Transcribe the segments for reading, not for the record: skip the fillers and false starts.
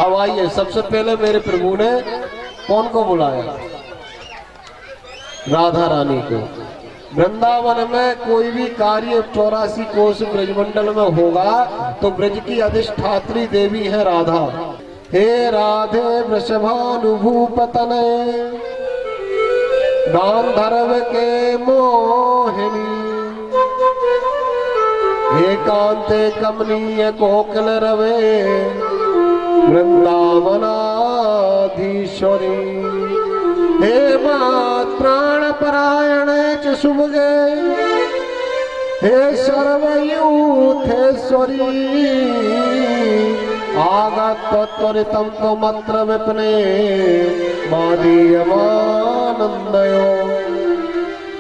अब आइए, सबसे पहले मेरे प्रभु ने कौन को बुलाया? राधा रानी को। वृंदावन में कोई भी कार्य 84 कोष ब्रजमंडल में होगा तो ब्रज की अधिष्ठात्री देवी है राधा। हे राधे वृषभानुभूपतने गांधर्व के मोहिनी, हे कांते कमनीय कोकिल रवे वृंदावनाधीश्वरी, हे मात प्राण परायणे च शुभगे, हे सर्वयूथेश्वरी, आगत त्वरितं त्वमत्र विपने मादीयमानंदयो।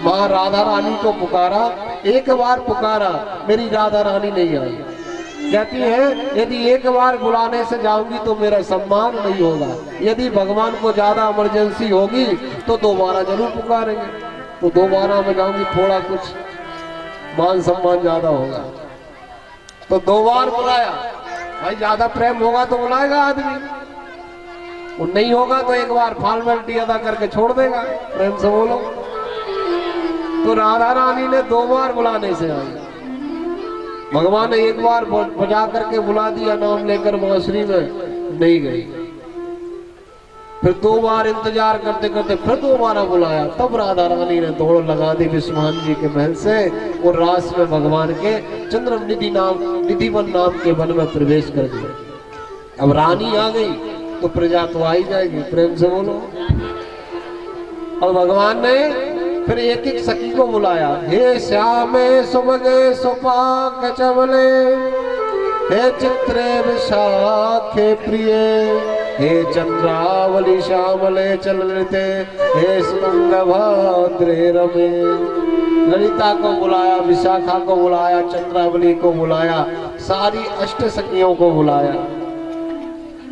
माँ राधा रानी को पुकारा, एक बार पुकारा, मेरी राधा रानी नहीं आई। कहती है यदि एक बार बुलाने से जाऊंगी तो मेरा सम्मान नहीं होगा, यदि भगवान को ज्यादा इमरजेंसी होगी तो दोबारा जरूर पुकारेंगे, तो दोबारा मैं जाऊंगी, थोड़ा कुछ मान सम्मान ज्यादा होगा। तो 2 बार बुलाया, भाई ज्यादा प्रेम होगा तो बुलाएगा आदमी, वो नहीं होगा तो एक बार फॉर्मेलिटी अदा करके छोड़ देगा। प्रेम से बोलो। तो राधा रानी ने 2 बार बुलाने से आई। भगवान ने एक बार बजा करके बुला दिया, नाम लेकर बांसुरी में नहीं गई। फिर 2 बार इंतजार करते करते फिर 2 बार बुलाया, तब राधा रानी ने दौड़ लगा दी विश्वान जी के महल से और रास में भगवान के चंद्र निधिवन नाम के वन में प्रवेश कर दिया। अब रानी आ गई तो प्रजा तो आ ही जाएगी। प्रेम से बोलो। और भगवान ने फिर एक एक सखी को बुलाया, हे श्यामे सुभगे सुपाक चवले, हे चित्रे विशाखे प्रिय, हे चंद्रावली श्यामले चलते, हे सुंग भद्रे रमे। ललिता को बुलाया, विशाखा को बुलाया, चंद्रावली को बुलाया, सारी अष्ट सखियों को बुलाया।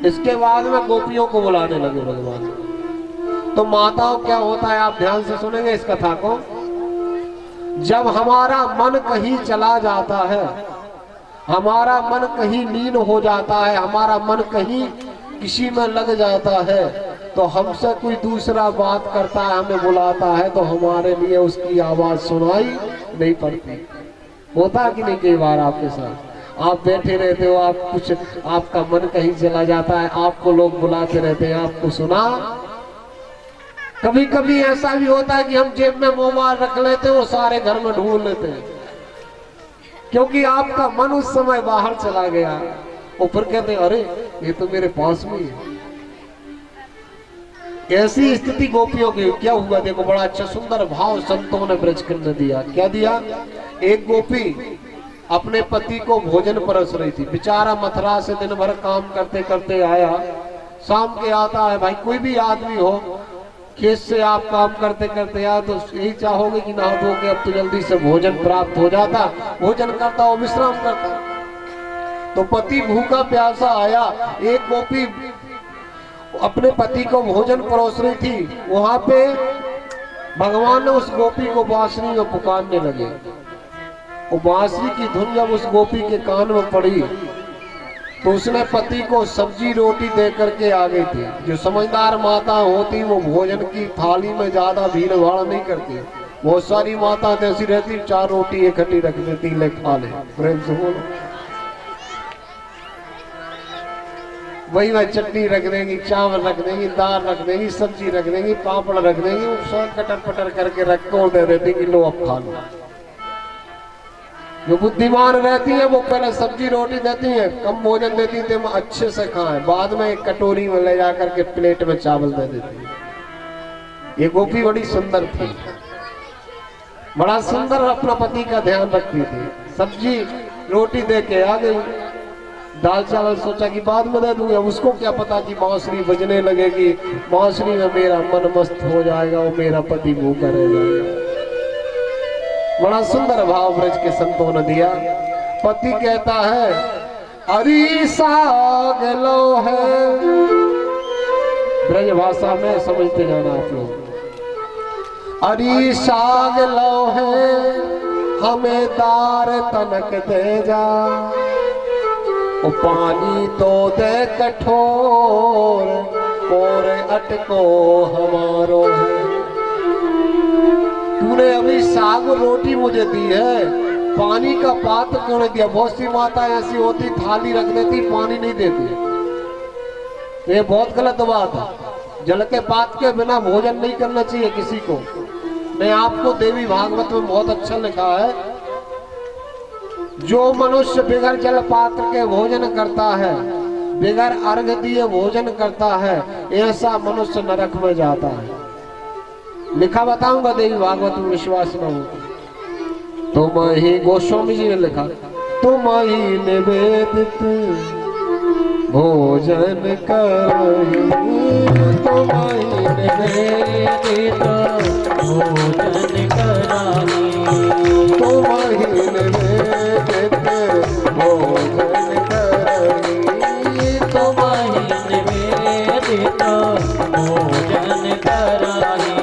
इसके बाद में गोपियों को बुलाने लगे भगवान। तो माताओं क्या होता है, आप ध्यान से सुनेंगे इस कथा को। जब हमारा मन कहीं चला जाता है, हमारा मन कहीं लीन हो जाता है, हमारा मन कहीं किसी में लग जाता है, तो हमसे कोई दूसरा बात करता है, हमें बुलाता है, तो हमारे लिए उसकी आवाज सुनाई नहीं पड़ती। होता है कि नहीं? कई बार आपके साथ आप बैठे रहते हो, आप कुछ आपका मन कहीं चला जाता है, आपको लोग बुलाते रहते हैं, आपको सुना। कभी कभी ऐसा भी होता है कि हम जेब में मोबाइल रख लेते हो, सारे घर में ढूंढ लेते हैं, क्योंकि आपका मन उस समय बाहर चला गया। ऊपर कहते हैं अरे ये तो मेरे पास में है। ऐसी स्थिति गोपियों की। क्या हुआ देखो, बड़ा अच्छा सुंदर भाव संतों ने ब्रजखंड ने दिया। क्या दिया? एक गोपी अपने पति को भोजन परस रही थी। बेचारा मथुरा से दिन भर काम करते करते आया, शाम के आता है। भाई कोई भी आदमी हो, खेत से आप काम करते करते आए तो यही चाहोगे कि नहा धो के अब तो जल्दी से भोजन प्राप्त हो जाता, भोजन करता और विश्राम करता। तो पति भूखा प्यासा आया, एक गोपी अपने पति को भोजन परोस रही थी। वहां पे भगवान ने उस गोपी को बांसुरी में पुकारने लगे। वो बांसुरी की धुन जब उस गोपी के कान में पड़ी तो उसने पति को सब्जी रोटी दे करके आ गई थी। जो समझदार माता होती वो भोजन की थाली में ज्यादा भीड़ भाड़ नहीं करती। बहुत सारी माता ऐसी रहती, 4 रोटी इकट्ठी रख देती, ले खा ले। प्रेम से बोलो। वही वह चटनी रख देंगी, चावल रख देंगी, दाल रख देंगी, सब्जी रख देंगी, पापड़ रख देंगी, सब कटर पटर करके रख को दे देती कि लो अब खा लो। जो बुद्धिमान रहती है वो पहले सब्जी रोटी देती है, कम भोजन देती है, अच्छे से खाएं, बाद में एक कटोरी में ले जाकर के प्लेट में चावल दे देती है। ये गोपी बड़ी सुंदर थी, बड़ा सुंदर अपना पति का ध्यान रखती थी। सब्जी रोटी दे के आ गई, दाल चावल सोचा कि बाद में दे दूंगा। उसको क्या पता कि बांसुरी बजने लगेगी, बांसुरी में मेरा मन मस्त हो जाएगा और मेरा पति भूखा रह जाएगा। बड़ा सुंदर भाव ब्रज के संतों ने दिया। पति कहता है अरे साग लो है, ब्रज भाषा में समझते जाना आप लोग। अरे साग लो है हमें दार तनक दे जा, ओ पानी तो दे कठोर कोरे अटको हमारो है। तूने अभी साग और रोटी मुझे दी है, पानी का पात्र क्यों नहीं दिया? बहुत सी माता ऐसी होती थाली रख देती पानी नहीं देती। ये बहुत गलत बात है। जल के पात्र के बिना भोजन नहीं करना चाहिए किसी को। मैं आपको देवी भागवत में बहुत अच्छा लिखा है, जो मनुष्य बिगर जल पात्र के भोजन करता है, बिगर अर्घ दिए भोजन करता है, ऐसा मनुष्य नरक में जाता है। लिखा बताऊंगा देवी भागवत में, विश्वास न हो। तुम ही गोस्वामी जी ने लिखा, तुम ही निवेदित भोजन करही, तुम ही निवेदित भोजन कराही, तुम ही निवेदित भोजन करही, तुम ही निवेदित भोजन कराही।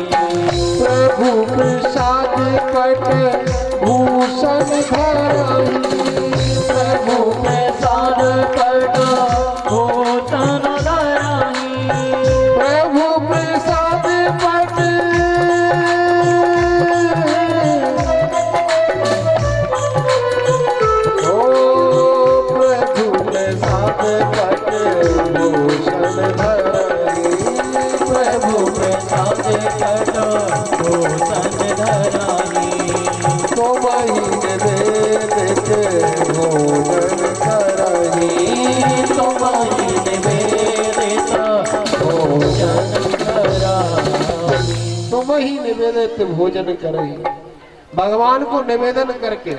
प्रभु प्रसाद पट भूषण धराही, प्रभु प्रसाद पट भूषण धराही, प्रभु प्रसाद पट प्रभु प्रसाद पट भूषण धराही, प्रभु प्रसाद पट भूषण धराही। तुम ही निवेदित भोजन करही, तुम ही निवेदित भोजन कराही, तुम ही निवेदित भोजन करही। भगवान को निवेदन करके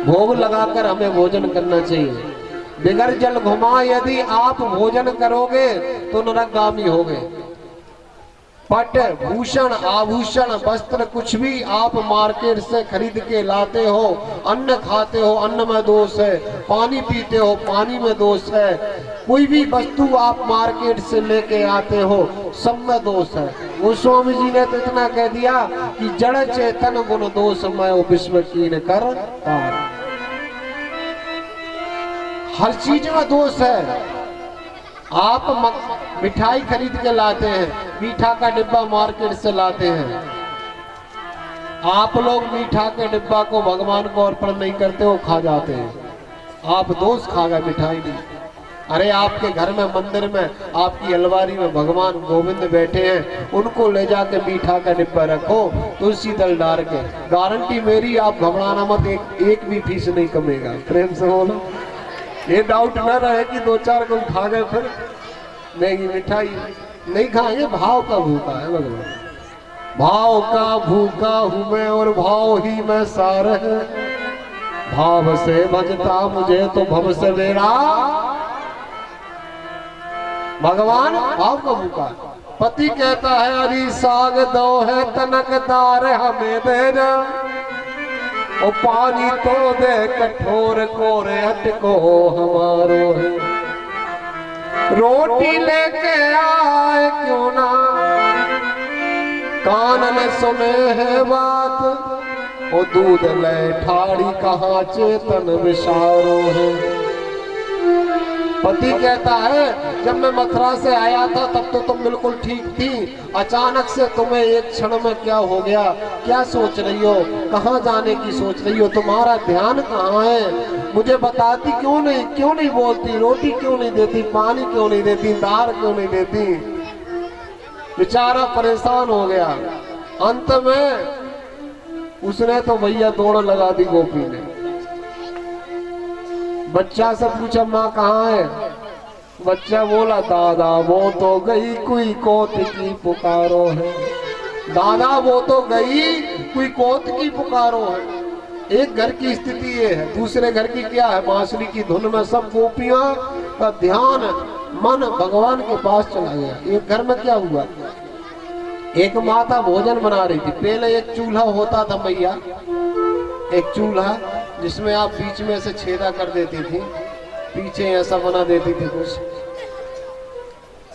भोग लगाकर हमें भोजन करना चाहिए। बिगर जल घुमा यदि आप भोजन करोगे तो नरकगामी होगे। पट भूषण आभूषण वस्त्र कुछ भी आप मार्केट से खरीद के लाते हो, अन्न खाते हो, अन्न में दोष है, पानी पीते हो, पानी में दोष है, कोई भी वस्तु आप मार्केट से लेके आते हो, सब में दोष है। गोस्वामी जी ने तो इतना कह दिया कि जड़ चेतन गुण दोष मैं विश्व कीन कर तार। हर चीज में दोष है। आप मिठाई खरीद के लाते हैं, मीठा का डिब्बा मार्केट से लाते हैं, आप लोग मीठा के डिब्बा को भगवान को अर्पण नहीं करते हो, खा जाते हैं। आप दोष खा गए, मिठाई नहीं। अरे आपके घर में मंदिर में आपकी अलमारी में भगवान गोविंद बैठे हैं, उनको ले जाके मीठा का डिब्बा रखो तुलसी दल डाल के, गारंटी मेरी, आप घबराना मत, एक भी फीस नहीं कमेगा। प्रेम से बोलो, ये डाउट न रहे कि दो चार को खा गए फिर महंगी मिठाई नहीं खाएंगे। भाव का भूखा है भगवान, भाव का भूखा हूं मैं और भाव ही मैं सार है, भाव से भजता मुझे तो भव से मेरा। भगवान भाव का भूखा। पति कहता है अरे साग दो है तनकदार हमें देना, ओ पानी तो दे कठोर कोरे अटको हमारो है। रोटी लेके आए क्यों ना, कान ने सुने है बात, ओ दूध ले ठाड़ी कहाँ चेतन विचारो है। पति कहता है जब मैं मथुरा से आया था तब तो तुम बिल्कुल ठीक थी, अचानक से तुम्हें एक क्षण में क्या हो गया, क्या सोच रही हो, कहाँ जाने की सोच रही हो, तुम्हारा ध्यान कहाँ है, मुझे बताती क्यों नहीं बोलती, रोटी क्यों नहीं देती, पानी क्यों नहीं देती, दाल क्यों नहीं देती। बेचारा परेशान हो गया। अंत में उसने तो भैया दौड़ लगा दी गोपी ने। बच्चा से पूछा माँ कहाँ है, बच्चा बोला दादा वो तो गई कोई कोत की पुकारो है। दादा वो तो गई कोई कोत की पुकारो है। एक घर की स्थिति ये है, दूसरे घर की क्या है, बांसुरी की धुन में सब गोपियां का ध्यान मन भगवान के पास चला गया। एक घर में क्या हुआ, एक माता भोजन बना रही थी। पहले एक चूल्हा होता था भैया, एक चूल्हा जिसमें आप बीच में से छेदा कर देती थी, पीछे ऐसा बना देती थी, कुछ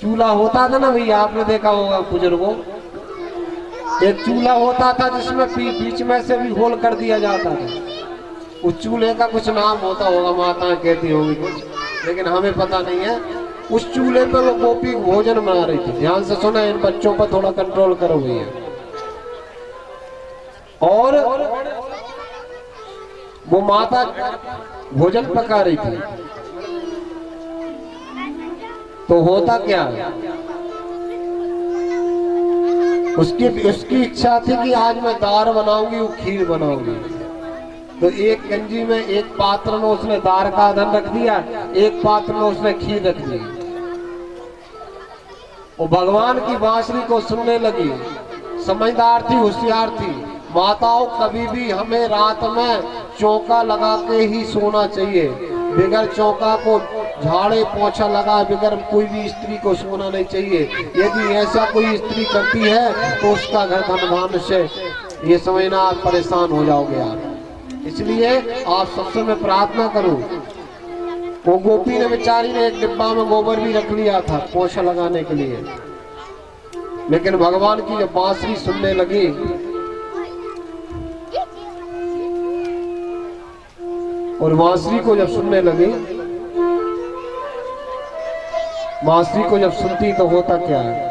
चूल्हा होता था ना भैया, आपने देखा होगा बुजुर्गों। एक चूल्हा होता था जिसमें बीच में से भी होल कर दिया जाता था। उस चूल्हे का कुछ नाम होता होगा, माताएं कहती होंगी कुछ, लेकिन हमें पता नहीं है। उस चूल्हे पे वो गोपी भोजन बना रही थी। ध्यान से सुना, इन बच्चों पर थोड़ा कंट्रोल करो भैया। और वो माता भोजन पका रही थी। तो होता क्या, उसकी इच्छा थी कि आज मैं दार बनाऊंगी, वो खीर बनाऊंगी। तो एक गंजी में एक पात्र में उसने दार का धन रख दिया, एक पात्र में उसने खीर रख दी। वो भगवान की बांसुरी को सुनने लगी। समझदार थी, होशियार थी। माताओं, कभी भी हमें रात में चौका लगा के ही सोना चाहिए। बिगर चौका को झाड़े पोछा लगा बिगर कोई भी स्त्री को सोना नहीं चाहिए। यदि ऐसा कोई स्त्री करती है तो उसका घर धन धान्य से ये समझना आप परेशान हो जाओगे आप। इसलिए आप सबसे मैं प्रार्थना करूं। वो गोपी ने बेचारी ने एक डिब्बा में गोबर भी रख लिया था पोछा लगाने के लिए, लेकिन भगवान की जब बांसुरी सुनने लगी और बांसुरी को जब सुनने लगी, बांसुरी को जब सुनती तो होता क्या है,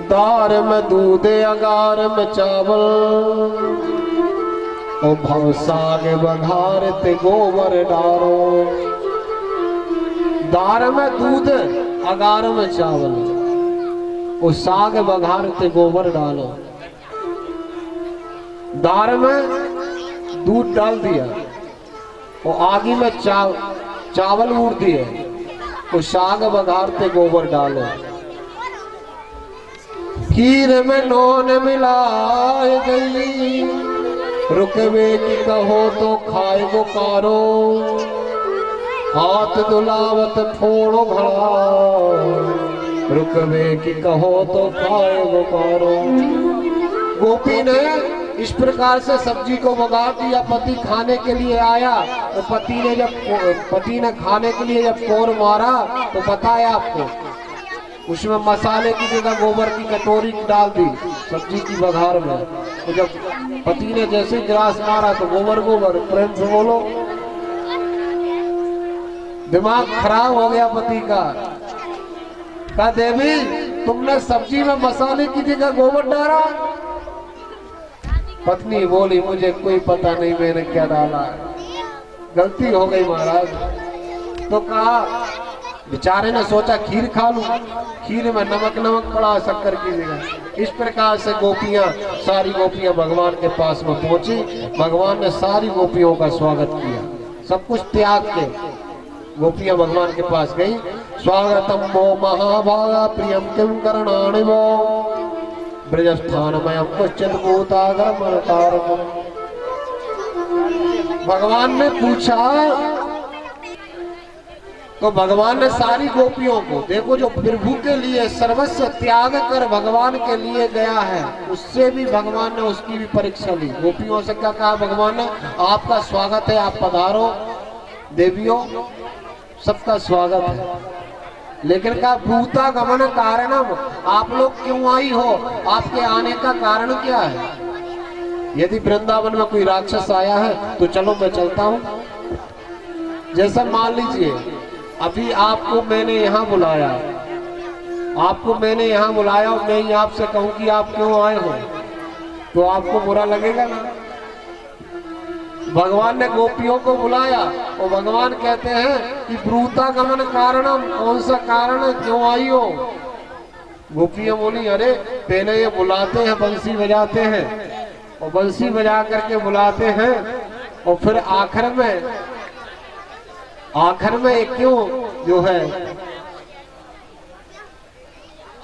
दार में दूध अगार में चावल, ओ भव साग बघार ते गोबर डारो। दार में दूध अगार में चावल, ओ साग बघार ते गोबर डालो। दार में दूध डाल दिया और आगे में चावल उड़ दिए, तो साग बघारते गोबर डालो। खीर में नून मिलाए गई, रुकवे की कहो तो खाए वो कारो। हाथ दुलावत फोड़ो घड़ा, रुकवे की कहो तो खाए वो कारो। गोपी ने इस प्रकार से सब्जी को बघार दिया। पति खाने के लिए आया तो पति ने खाने के लिए जब कोर मारा तो बताया आपको, उसमें मसाले की जगह गोबर की कटोरी डाल दी सब्जी की बघार में। तो जब पति ने जैसे ही गिलास मारा तो गोबर गोबर, प्रेम से बोलो। दिमाग खराब हो गया पति का। कहा देवी तुमने सब्जी में मसाले की जगह गोबर डाला। पत्नी बोली मुझे कोई पता नहीं मैंने क्या डाला, गलती हो गई महाराज। तो कहा, बेचारे ने सोचा खीर खा लूं, खीर में नमक पड़ा शक्कर की जगह। इस प्रकार से गोपियां, सारी गोपियां भगवान के पास में पहुंची। भगवान ने सारी गोपियों का स्वागत किया। सब कुछ त्याग के गोपियां भगवान के पास गई। स्वागतम वो महाभागा प्रियम किम करणानि वो, ब्रजस्थानमयं पश्चित भूतागरमरतारकम्। भगवान ने पूछा तो भगवान ने सारी गोपियों को, देखो जो प्रभु के लिए सर्वस्व त्याग कर भगवान के लिए गया है, उससे भी भगवान ने उसकी भी परीक्षा ली। गोपियों से क्या कहा भगवान ने, आपका स्वागत है, आप पधारो देवियों, सबका स्वागत है। लेकिन कहा भूता गमन कारणम, आप लोग क्यों आई हो, आपके आने का कारण क्या है। यदि वृंदावन में कोई राक्षस आया है तो चलो मैं चलता हूँ। जैसा मान लीजिए अभी आपको मैंने यहाँ बुलाया, आपको मैंने यहाँ बुलाया और मैं ही आपसे कहूँ कि आप क्यों आए हो, तो आपको बुरा लगेगा ना। भगवान ने गोपियों को बुलाया और भगवान कहते हैं कि ब्रूता गमन कारणम, कौन सा कारण है, क्यों आई हो। गोपियां बोली अरे पहले ये बुलाते हैं, बंसी बजाते हैं और बंसी बजा करके बुलाते हैं और फिर आखिर में क्यों जो है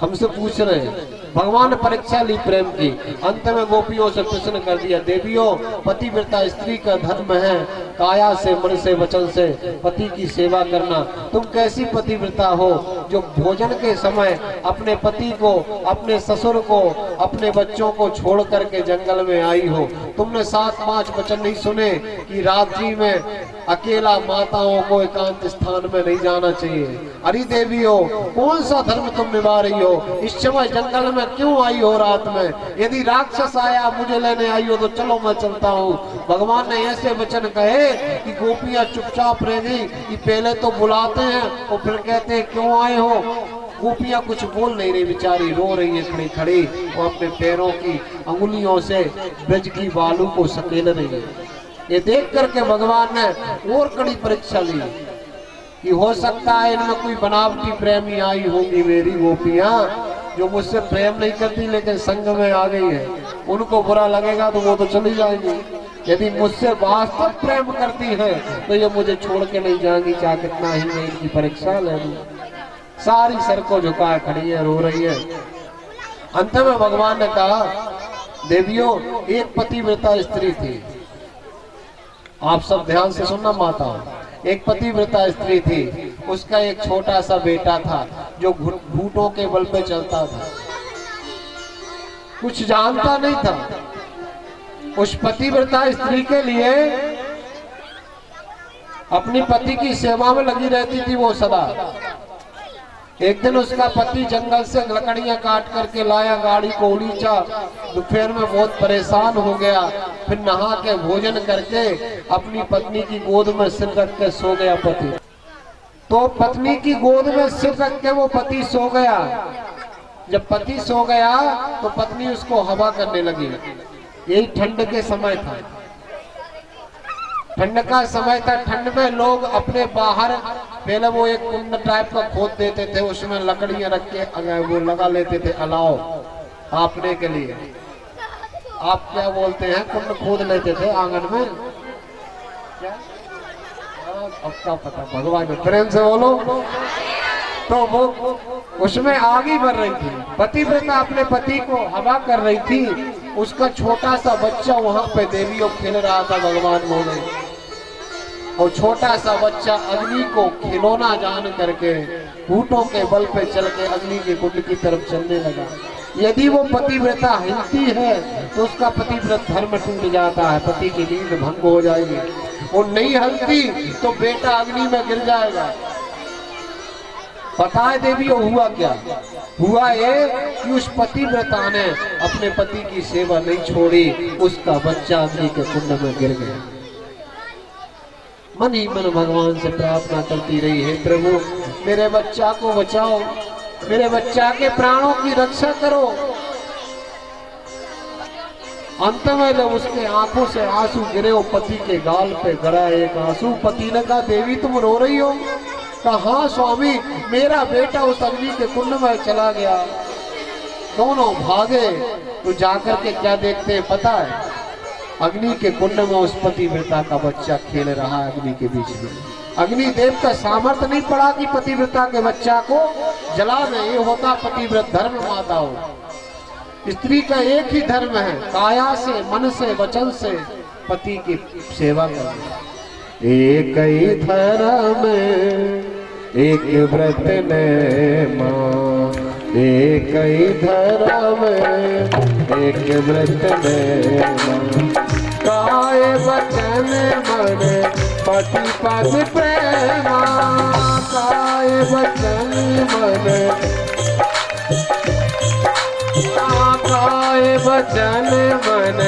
हमसे पूछ रहे हैं। भगवान ने परीक्षा ली प्रेम की। अंत में गोपियों से प्रश्न कर दिया, देवियों पतिव्रता स्त्री का धर्म है काया से मन से वचन से पति की सेवा करना। तुम कैसी पतिव्रता हो जो भोजन के समय अपने पति को, अपने ससुर को, अपने बच्चों को छोड़ करके जंगल में आई हो। तुमने 7-5 वचन नहीं सुने कि रात्रि में अकेला माताओं को एकांत स्थान में नहीं जाना चाहिए। अरे देवी हो, कौन सा धर्म तुम निभा रही हो? इस समय जंगल में क्यों आई हो रात में? यदि राक्षस आया मुझे लेने आई हो तो चलो मैं चलता हूँ। भगवान ने ऐसे वचन कहे कि गोपियां चुपचाप रह गई। कि पहले तो बुलाते हैं और फिर कहते हैं क्यों आए हो। गोपियां कुछ बोल नहीं रही, बेचारी रो रही है खड़ी खड़ी, वो अपने पैरों की अंगुलियों से ब्रज की बालू को सकेल रही है। ये देख करके भगवान ने और कड़ी परीक्षा ली कि हो सकता है इनमें कोई बनावटी प्रेमी आई होगी मेरी गोपियां, जो मुझसे प्रेम नहीं करती लेकिन संग में आ गई है। उनको बुरा लगेगा तो वो तो चली जाएंगी। यदि मुझसे वास्तव प्रेम करती है तो ये मुझे छोड़ के नहीं जाएंगी, चाहे कितना ही मैं इनकी परीक्षा ले लूं। सारी सर को झुकाए खड़ी है, रो रही है। अंत में भगवान ने कहा, देवियों, एक पतिव्रता स्त्री थी। आप सब ध्यान से सुनना माता। एक पतिव्रता स्त्री थी, उसका एक छोटा सा बेटा था जो घूंटों के बल पे चलता था, कुछ जानता नहीं था। उस पतिव्रता स्त्री के लिए अपनी पति की सेवा में लगी रहती थी वो सदा। एक दिन उसका पति जंगल से लकड़ियां काट करके लाया, गाड़ी को उलीचा, दोपहर में बहुत परेशान हो गया। फिर नहा के भोजन करके अपनी पत्नी की गोद में सिर रख के सो गया पति। तो पत्नी की गोद में सिर रख के वो पति सो गया। जब पति सो गया तो पत्नी उसको हवा करने लगी। यही ठंड के समय था, ठंड का समय था। ठंड में लोग अपने बाहर पहले वो एक कुंड टाइप का खोद देते थे, उसमें लकड़ियां रख के अगर वो लगा लेते थे अलाव आपने के लिए। आप क्या बोलते हैं? कुंड खोद लेते थे आंगन में, क्या अब क्या पता, भगवान में प्रेम से बोलो। तो वो उसमें आग ही भर रही थी। पतिव्रता अपने पति को हवा कर रही थी। उसका छोटा सा बच्चा वहां पे देवियों खेल रहा था, भगवान बोले। और छोटा सा बच्चा अग्नि को खिलौना जान करके घूंटों के बल पे चल के अग्नि के कुंड की तरफ चलने लगा। यदि वो पतिव्रता हिलती है तो उसका पतिव्रत धर्म टूट जाता है, पति की नींद भंग हो जाएगी। वो नहीं हलती तो बेटा अग्नि में गिर जाएगा। पता है देवी हुआ क्या? हुआ ये कि उस पतिव्रता ने अपने पति की सेवा नहीं छोड़ी, उसका बच्चा अग्नि के कुंड में गिर गया। मन ही मन भगवान से प्रार्थना करती रही, हे प्रभु मेरे बच्चा को बचाओ, मेरे बच्चा के प्राणों की रक्षा करो। अंत में जब उसके आंखों से आंसू गिरे, वो पति के गाल पे गड़ा एक आंसू। पति ने कहा, देवी तुम रो रही हो? कहा, हाँ स्वामी, मेरा बेटा उस अग्नि के कुंड में चला गया। दोनों भागे तो जाकर के क्या देखते हैं पता है? अग्नि के कुंड में उस पतिव्रता का बच्चा खेल रहा है अग्नि के बीच में। अग्निदेव का सामर्थ्य नहीं पड़ा कि पतिव्रता के बच्चा को जला दे। ये होता पतिव्रत धर्म माता हो। स्त्री का एक ही धर्म है, काया से, मन से, वचन से पति की सेवा करना। एक ही धर्म एक व्रत नेमा, एक ही धर्म एक व्रत नेमा। काय वचन मन पति पद प्रेमा, काय वचन मन, काय वचन मन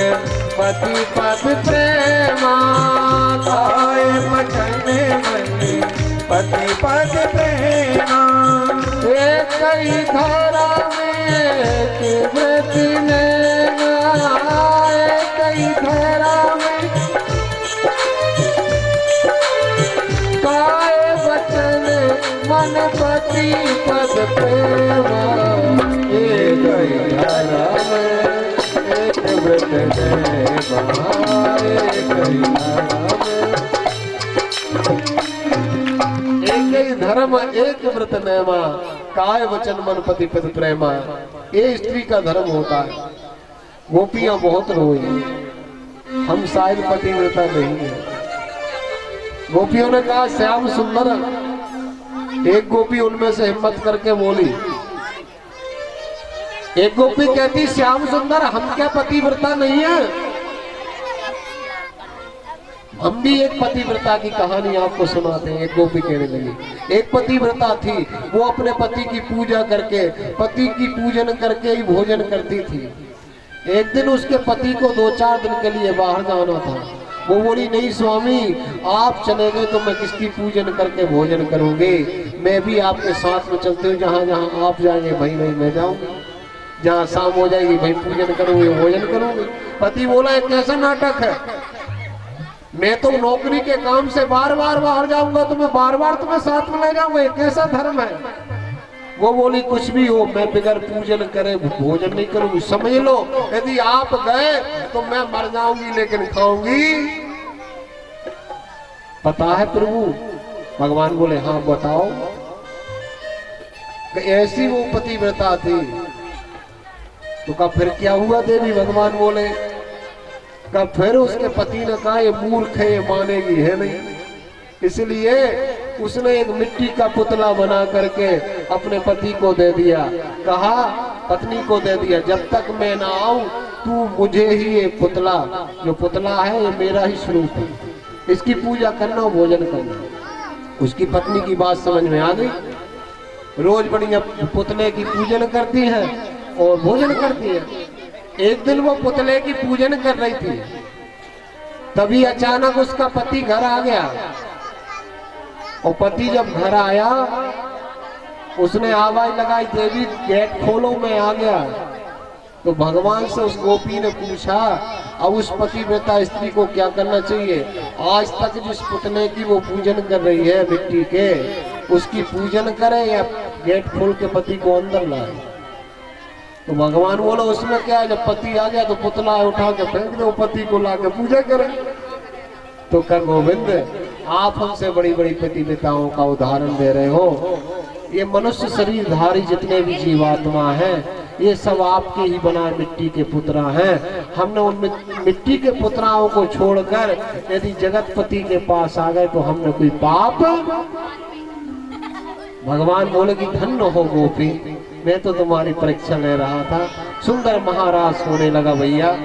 पति पद प्रेमा, काय वचन मन पति पद प्रेमा। एक ही धारा में एक व्रत नेमा, एक ही धारा में काय वचन मन पति पद प्रेमा। एक ही धारा में एक व्रत नेमा, एक ही धारा में एक ही धर्म एक व्रत नेमा, काय वचन मन पति पद प्रेमा। ये स्त्री का धर्म होता है। गोपियां बहुत रोई, हम शायद पतिव्रता नहीं है। गोपियों ने कहा श्याम सुंदर। एक गोपी उनमें से हिम्मत करके बोली, एक गोपी कहती श्याम सुंदर हम क्या पतिव्रता नहीं है? हम भी एक पतिव्रता की कहानी आपको सुनाते हैं। एक गोपी कहने लगी, एक पतिव्रता थी, वो अपने पति की पूजा करके, पति की पूजन करके ही भोजन करती थी। एक दिन उसके पति को 2-4 दिन के लिए बाहर जाना था। वो बोली, नहीं स्वामी, आप चले गए तो मैं किसकी पूजन करके भोजन करूंगी, मैं भी आपके साथ में चलती हूँ, जहाँ जहाँ आप जाएंगे भाई नहीं मैं जाऊंगी, जहाँ शाम हो जाएगी भाई पूजन करूंगी भोजन करूंगी। पति बोला, एक कैसा नाटक है, मैं तो नौकरी के काम से बार बार बाहर जाऊंगा तो मैं बार बार तुम्हें साथ में ले जाऊंगा, ये कैसा धर्म है। वो बोली, कुछ भी हो, मैं बिगर पूजन करे भोजन नहीं करूंगी। समझ लो, यदि आप गए तो मैं मर जाऊंगी लेकिन खाऊंगी। पता है प्रभु? भगवान बोले, हाँ बताओ। ऐसी वो पतिव्रता थी। तो कहा फिर क्या हुआ देवी? भगवान बोले, कहा फिर उसके पति ने कहा, ये मूर्ख है, ये मानेगी है नहीं, इसलिए उसने एक मिट्टी का पुतला बना करके अपने पति को दे दिया। कहा, पत्नी को दे दिया, जब तक मैं ना आऊं तू मुझे ही ये पुतला, जो पुतला है ये मेरा ही स्वरूप है, इसकी पूजा करना, भोजन करना। उसकी पत्नी की बात समझ में आ गई। रोज बढ़िया पुतले की पूजन करती है और भोजन करती है। एक दिन वो पुतले की पूजन कर रही थी, तभी अचानक उसका पति घर आ गया। और पति जब घर आया, उसने आवाज लगाई, देवी गेट खोलो, मैं आ गया। तो भगवान से उस गोपी ने पूछा, अब उस पतिव्रता स्त्री को क्या करना चाहिए? आज तक जिस पुतले की वो पूजन कर रही है मिट्टी के, उसकी पूजन करे या गेट खोल के पति को अंदर लाए? तो भगवान बोला, उसमें क्या है, जब पति आ गया तो पुतला उठा के फेंक दो, पति को ला के पूजा करे। तो कर गोविंद, आप हमसे बड़ी बड़ी पतिव्रताओं का उदाहरण दे रहे हो। ये मनुष्य शरीरधारी जितने भी जीवात्मा हैं, ये सब आपके ही बनाए मिट्टी के पुतरा हैं। हमने उन मिट्टी के पुतराओं को छोड़कर यदि जगतपति के पास आ गए तो हमने कोई पाप? भगवान बोले कि धन्य हो गोपी, मैं तो तुम्हारी परीक्षा ले रहा था। सुंदर महाराज होने लगा भैया,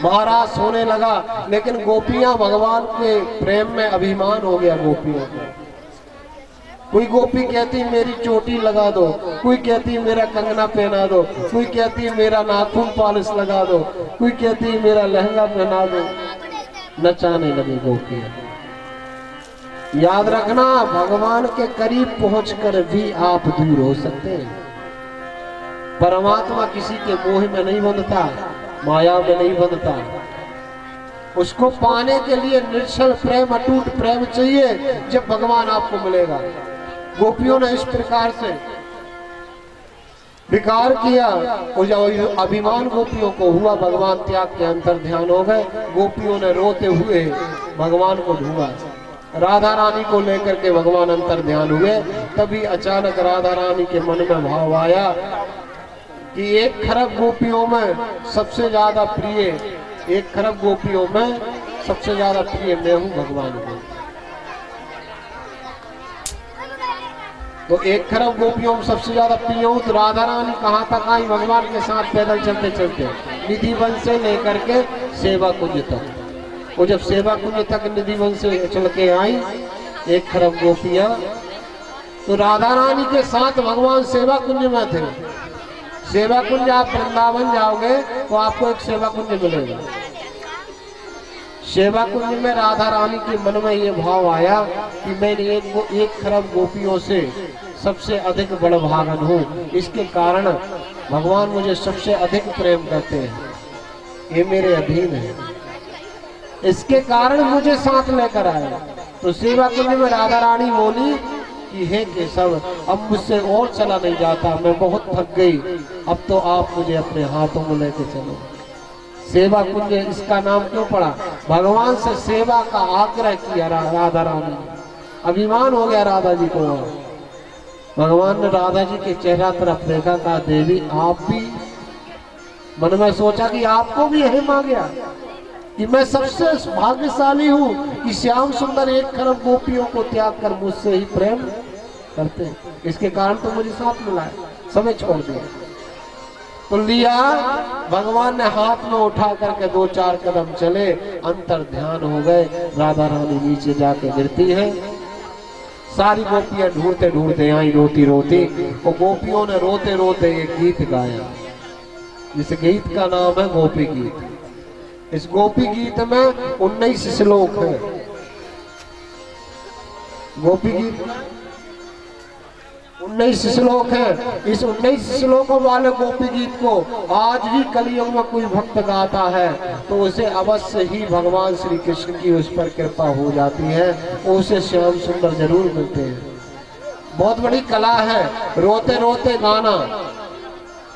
महाराज होने लगा, लेकिन गोपियां भगवान के प्रेम में अभिमान हो गया गोपियों को। कोई गोपी कहती मेरी चोटी लगा दो, कोई कहती मेरा कंगना पहना दो, कोई कहती मेरा नाखून पॉलिश लगा दो, कोई कहती मेरा लहंगा पहना दो। नचाने लगी गोपियां। याद रखना, भगवान के करीब पहुंचकर भी आप दूर हो सकते हैं। परमात्मा किसी के मोह में नहीं बंधता, माया में नहीं बंधता। उसको पाने के लिए निश्चल प्रेम, अटूट प्रेम चाहिए, जब भगवान आपको मिलेगा। गोपियों ने इस प्रकार से विकार किया और जब अभिमान गोपियों को हुआ, भगवान त्याग के अंतर ध्यान हो गए। गोपियों ने रोते हुए भगवान को ढूंढा, राधा रानी को लेकर के भगवान अंतर ध्यान हुए। तभी अचानक राधा रानी के मन में भाव आया कि 1 खरब गोपियों में सबसे ज्यादा प्रिय, 1 खरब गोपियों में सबसे ज्यादा प्रिय मैं हूं भगवान को। तो 1 खरब गोपियों में सबसे ज्यादा प्रिय हूं। तो राधा रानी कहाँ तक आई? भगवान के साथ पैदल चलते चलते निधि वन से लेकर के सेवा कुंज तक। वो जब सेवा कुंज तक निधि वन से चल के आई 1 खरब गोपियां, तो राधा रानी के साथ भगवान सेवा कुंज में थे। सेवा कुंज, आप वृंदावन जाओगे तो आपको एक सेवा कुंज मिलेगा। सेवा कुंज में राधा रानी के मन में ये भाव आया कि मैं 1 खरब गोपियों से सबसे अधिक बड़भागन हूँ, इसके कारण भगवान मुझे सबसे अधिक प्रेम करते हैं, ये मेरे अधीन है, इसके कारण मुझे साथ लेकर आए। तो सेवा कुंज में राधा रानी बोली कि हे केशव, अब मुझसे और चला नहीं जाता, मैं बहुत थक गई, अब तो आप मुझे अपने हाथों में लेके चलो। सेवा कुंज इसका नाम क्यों पड़ा? भगवान से सेवा का आग्रह किया राधा रानी, अभिमान हो गया राधा जी को। भगवान ने राधा जी के चेहरा तरफ देखा, कहा देवी आप भी? मन में सोचा कि आपको भी हिम आ गया कि मैं सबसे भाग्यशाली हूँ कि श्याम सुंदर 1 खरब गोपियों को त्याग कर मुझसे ही प्रेम करते हैं, इसके कारण तो मुझे साथ मिला है, समय छोड़ दिया। तो लिया, भगवान ने हाथ में उठा करके 2-4 कदम चले, अंतर ध्यान हो गए, राधा रानी नीचे जाके गिरती है। सारी गोपियां ढूंढते ढूंढते आई रोती रोती, और गोपियों ने रोते रोते एक गीत गाया। इस गीत का नाम है गोपी गीत। इस गोपी गीत में 19 श्लोक है। गोपी गीत 19 श्लोक है। इस 19 श्लोकों वाले गोपी गीत को आज भी कलियुग में कोई भक्त गाता है तो उसे अवश्य ही भगवान श्री कृष्ण की उस पर कृपा हो जाती है, उसे श्याम सुंदर जरूर मिलते हैं। बहुत बड़ी कला है रोते रोते गाना।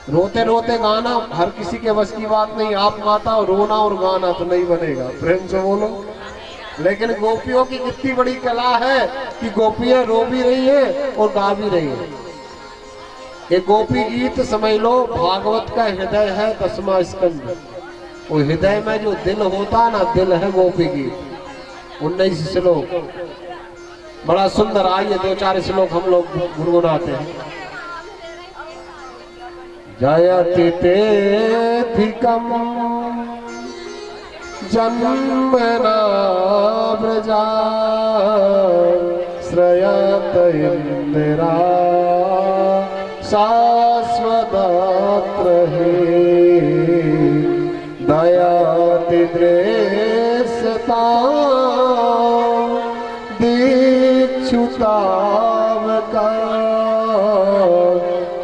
रोते रोते गाना हर किसी के बस की बात नहीं। आप गाता और रोना और गाना तो नहीं बनेगा, प्रेम से बोलो। लेकिन गोपियों की कितनी बड़ी कला है कि गोपियां रो भी रही है और गा भी रही है। एक गोपी गीत समझ लो भागवत का हृदय है 10वां स्कंद। वो हृदय में जो दिल होता ना, दिल है गोपी गीत। 19 श्लोक बड़ा सुंदर। आइए 2-4 श्लोक हम लोग गुनगुनाते हैं। जयति तेधिकम जन्मना व्रजा श्रयत इंदिरा शाश्वतत्र हे दयाति दृश्यता दीक्षुतावका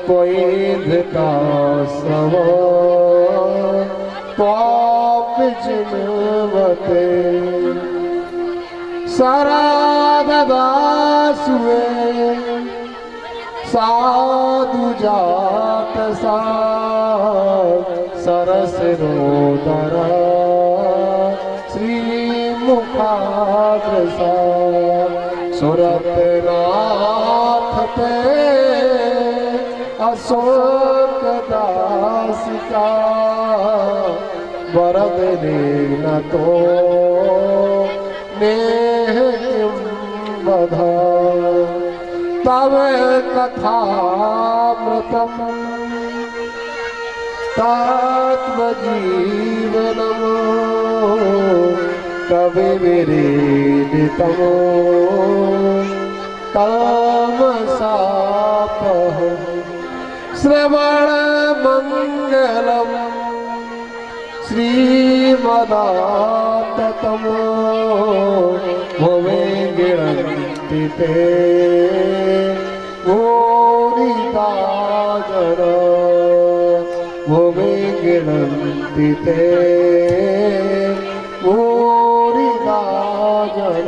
कोइधका सवा जिनवते सरादासुए साधु जात सा सरस रोदरा श्री मुखाग्रसा सुरत नाथ पे अशोक दासिका वरद न तो नेह बधा तव कथामृतम तत्वजीवनम कवि विरीडितम तामसापः श्रवण मंगलम श्रीमदाततमो भवे गिरन्ति ते भूरिता जन भवे गिरन्ति ते भूरिता जन।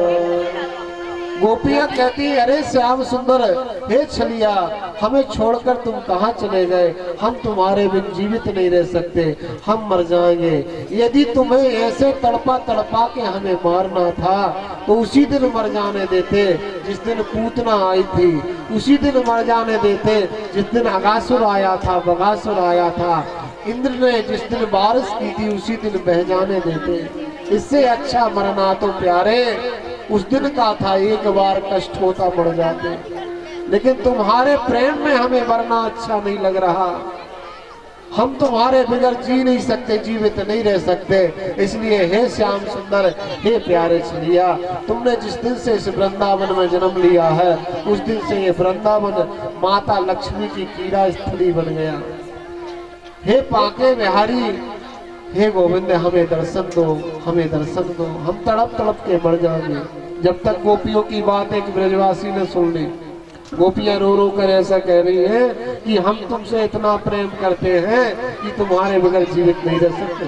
गोपियां कहती अरे श्याम सुंदर, हे छलिया, हमें छोड़कर तुम कहाँ चले गए? हम तुम्हारे बिन जीवित नहीं रह सकते, हम मर जाएंगे। यदि तुम्हें ऐसे तड़पा तड़पा के हमें मारना था तो उसी दिन मर जाने देते जिस दिन पूतना आई थी, उसी दिन मर जाने देते जिस दिन अगासुर आया था, बगासुर आया था। इंद्र ने जिस दिन बारिश की थी उसी दिन बह जाने देते। इससे अच्छा मरना तो प्यारे उस दिन का था, एक बार कष्ट होता मर जाते। लेकिन तुम्हारे प्रेम में हमें मरना अच्छा नहीं लग रहा। हम तुम्हारे बगैर जी नहीं सकते, जीवित नहीं रह सकते। इसलिए हे श्याम सुंदर, हे प्यारे छलिया, तुमने जिस दिन से इस वृंदावन में जन्म लिया है उस दिन से ये वृंदावन माता लक्ष्मी की क्रीड़ा स्थली बन गया। हे पाके बिहारी, हे गोविंद, हमें दर्शन दो, हमें दर्शन दो। हम तड़प तड़प के मर जाएंगे। जब तक गोपियों की बात एक ब्रजवासी ने सुन ली, गोपियां रो रो कर ऐसा कह रही है कि हम तुमसे इतना प्रेम करते हैं कि तुम्हारे बगैर जीवित नहीं रह सकते।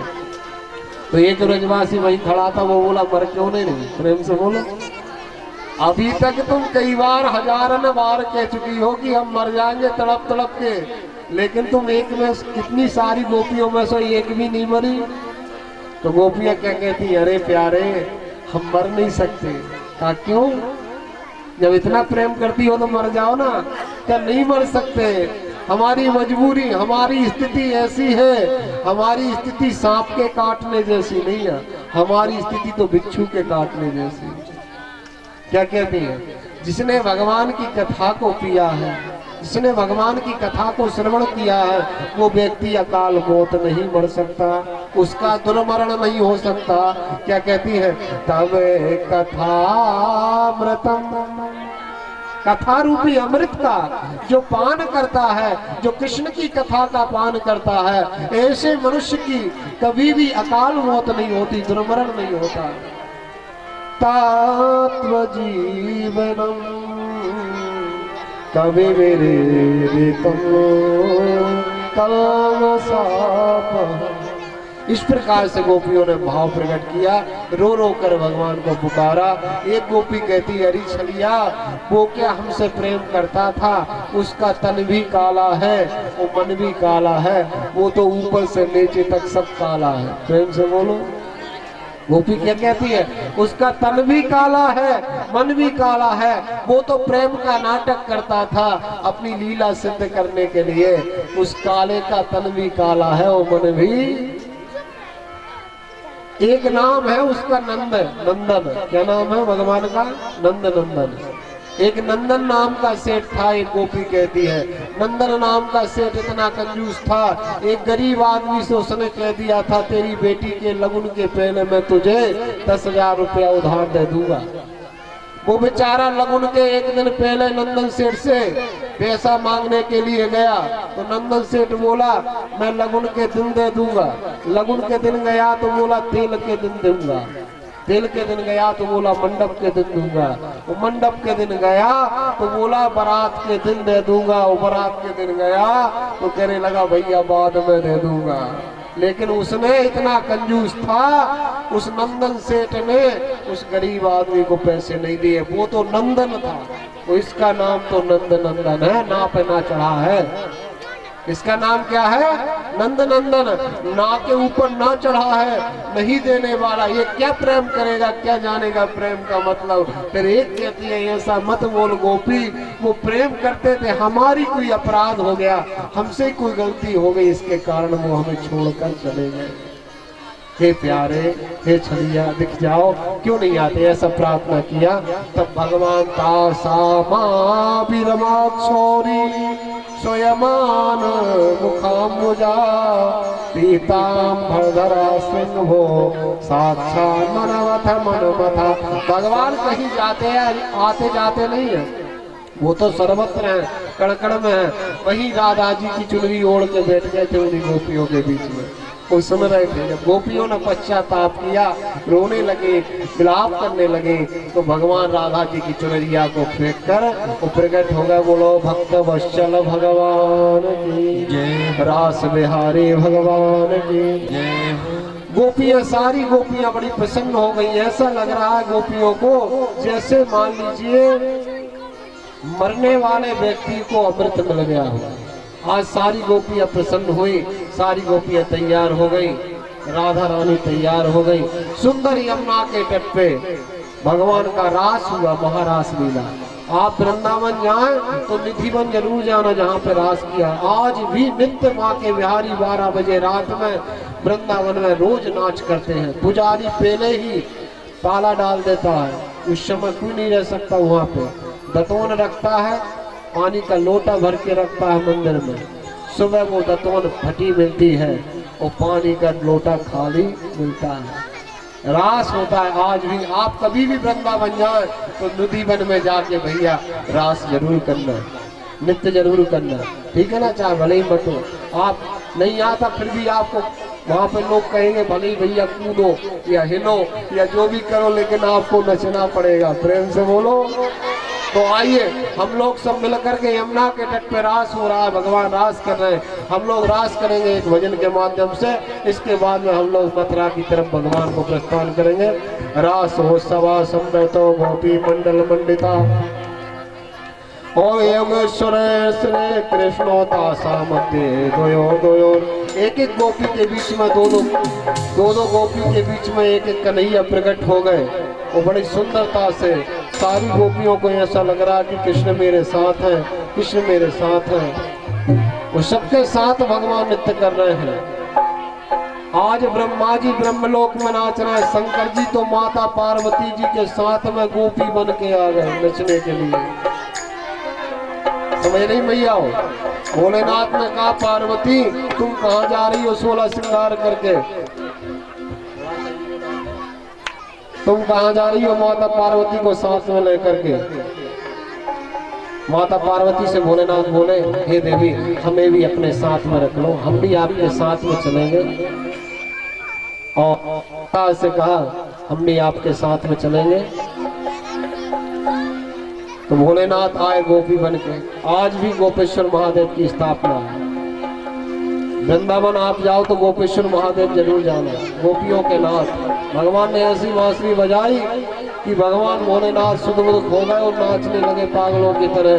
तो एक ब्रजवासी वहीं खड़ा था, वो बोला मर क्यों नहीं? प्रेम से बोलो। अभी तक तुम कई बार हजारों बार कह चुकी हो कि हम मर जाएंगे तड़प तड़प के, लेकिन तुम एक में कितनी सारी गोपियों में से एक भी नहीं मरी। तो गोपियां क्या कहती, अरे प्यारे, हम मर नहीं सकते। कहा क्यों? जब इतना प्रेम करती हो तो मर जाओ ना। क्या नहीं मर सकते? हमारी मजबूरी, हमारी स्थिति ऐसी है। हमारी स्थिति सांप के काटने जैसी नहीं है, हमारी स्थिति तो बिच्छू के काटने जैसी। क्या कहती है? जिसने भगवान की कथा को पिया है जिसने भगवान की कथा को श्रवण किया है वो व्यक्ति अकाल मौत नहीं मर सकता, उसका दुर्मरण नहीं हो सकता। क्या कहती है? तब कथामृतम, कथा रूपी अमृत का जो पान करता है, जो कृष्ण की कथा का पान करता है, ऐसे मनुष्य की कभी भी अकाल मौत नहीं होती, दुर्मरण नहीं होता। तत्व जीवनम कवि इस प्रकार से गोपियों ने भाव प्रकट किया, रो रो कर भगवान को पुकारा। एक गोपी कहती है, अरे छलिया, वो क्या हमसे प्रेम करता था, उसका तन भी काला है, वो मन भी काला है, वो तो ऊपर से नीचे तक सब काला है। प्रेम से बोलो। गोपी क्या कहती है? उसका तन भी काला है, मन भी काला है, वो तो प्रेम का नाटक करता था अपनी लीला सिद्ध करने के लिए। उस काले का तन भी काला है, वो मन भी। एक नाम है उसका नंद, नंदन। क्या नाम है भगवान का? नंद नंदन। एक नंदन नाम का सेठ था। एक गोपी कहती है, नंदन नाम का सेठ इतना कंजूस था, एक गरीब आदमी से उसने कह दिया था, तेरी बेटी के लगन के पहले मैं तुझे 10,000 रुपया उधार दे दूंगा। वो बेचारा लगन के एक दिन पहले नंदन सेठ से पैसा मांगने के लिए गया, तो नंदन सेठ बोला मैं लगन के दिन दे दूंगा। लगन के दिन गया तो बोला तेल के दिन दूंगा। तेल के दिन गया तो बोला मंडप के दिन दूंगा। वो मंडप के दिन गया तो बोला बारात के दिन दे दूंगा। वो बारात के दिन गया तो कहने लगा भैया बाद में दे दूंगा। लेकिन उसने इतना कंजूस था, उस नंदन सेठ ने उस गरीब आदमी को पैसे नहीं दिए। वो तो नंदन था, तो इसका नाम तो नंद नंदन है, ना पे ना चढ़ा है। इसका नाम क्या है? नंद नंदन। ना के ऊपर ना चढ़ा है, नहीं देने वाला। ये क्या प्रेम करेगा, क्या जानेगा प्रेम का मतलब। फिर एक कहती है, ऐसा मत बोल गोपी, वो प्रेम करते थे, हमारी कोई अपराध हो गया, हमसे कोई गलती हो गई, इसके कारण वो हमें छोड़कर चले गए। हे प्यारे, हे छलिया, दिख जाओ, क्यों नहीं आते? ऐसा प्रार्थना किया। तब भगवान तासा मां विरमा छोरी स्वयमान मुखाम्बुजा पीताम्बरधरा सिंह हो साक्षात मनवथ मनमथा। भगवान कहीं जाते हैं, आते जाते नहीं है, वो तो सर्वत्र है, कण कण में है। वहीं राधा जी की चुनरी ओढ़ के बैठ गए थे उन्हीं गोपियों के बीच में। वो सुन रहे थे। जब गोपियों ने पश्चाताप किया, रोने लगे, विलाप करने लगे, तो भगवान राधा जी की चुनरिया को फेंक कर वो प्रकट हो गए। बोलो भक्त वत्सल भगवान की जय, रास बिहारी भगवान की जय। गोपियां, सारी गोपियां बड़ी प्रसन्न हो गई। ऐसा लग रहा है गोपियों को जैसे मान लीजिए मरने वाले व्यक्ति को अमृत मिल गया हो। आज सारी गोपियां प्रसन्न हुई, सारी गोपियां तैयार हो गई, राधा रानी तैयार हो गई। सुंदर यमुना के तट पे भगवान का रास हुआ, महारास लीला। आप वृंदावन जाएं तो निधिवन जरूर जाना जहाँ पे रास किया। आज भी नित्य माँ के बिहारी 12 बजे रात में वृंदावन में रोज नाच करते हैं। पुजारी पहले ही ताला डाल देता है, उस समय कोई नहीं रह सकता वहाँ पे। दतवन रखता है, पानी का लोटा भर के रखता है मंदिर में। सुबह वो दतवन फटी मिलती है और पानी का लोटा खाली मिलता है। रास होता है आज भी। आप कभी भी वृंदावन जाए तो निधिवन में जाके भैया रास जरूर करना, नित्य जरूर करना, ठीक है ना। चाहे भले ही मत हो, आप नहीं आता फिर भी आपको वहाँ पे लोग कहेंगे भले ही भैया कूदो या हिलो या जो भी करो, लेकिन आपको नचना पड़ेगा। प्रेम से बोलो। तो आइए हम लोग सब मिलकर के यमुना के तट पे रास हो रहा है, भगवान रास कर रहे हैं। हम लोग रास करेंगे एक भजन के माध्यम से। इसके बाद में हम लोग मथुरा की तरफ भगवान को प्रस्थान करेंगे। रास हो सभा सम्मेतो गोपी मंडल मंडिता ओ योगेश्वर श्री कृष्णो तासा मध्य दोयो दोयो। एक एक गोपी के बीच में दो दो गोपी के बीच में एक एक कन्हैया प्रकट हो गए। वो बड़ी सुंदरता से सारी गोपियों को ऐसा लग रहा कि कृष्ण मेरे साथ है, कृष्ण मेरे साथ है। वो सबके साथ भगवान नृत्य कर रहे हैं। आज ब्रह्मा जी ब्रह्मलोक में नाच रहे हैं, शंकर जी तो माता पार्वती जी के साथ में गोपी बन के आ गए नचने के लिए। समझ नहीं मैया हो। भोलेनाथ ने कहा पार्वती तुम कहाँ जा रही हो 16 श्रृंगार करके, तुम कहाँ जा रही हो माता पार्वती को साथ में लेकर के। माता पार्वती से भोलेनाथ बोले हे देवी हमें भी अपने साथ में रख लो, हम भी आपके साथ में चलेंगे। और माता से कहा हम भी आपके साथ में चलेंगे। तो भोलेनाथ आए गोपी बन के। आज भी गोपेश्वर महादेव की स्थापना है। वृंदावन आप जाओ तो गोपेश्वर महादेव जरूर जाना। गोपियों के नाथ भगवान ने ऐसी बांसुरी बजाई कि भगवान भोलेनाथ सुध-बुध खो गए और नाचने लगे पागलों की तरह।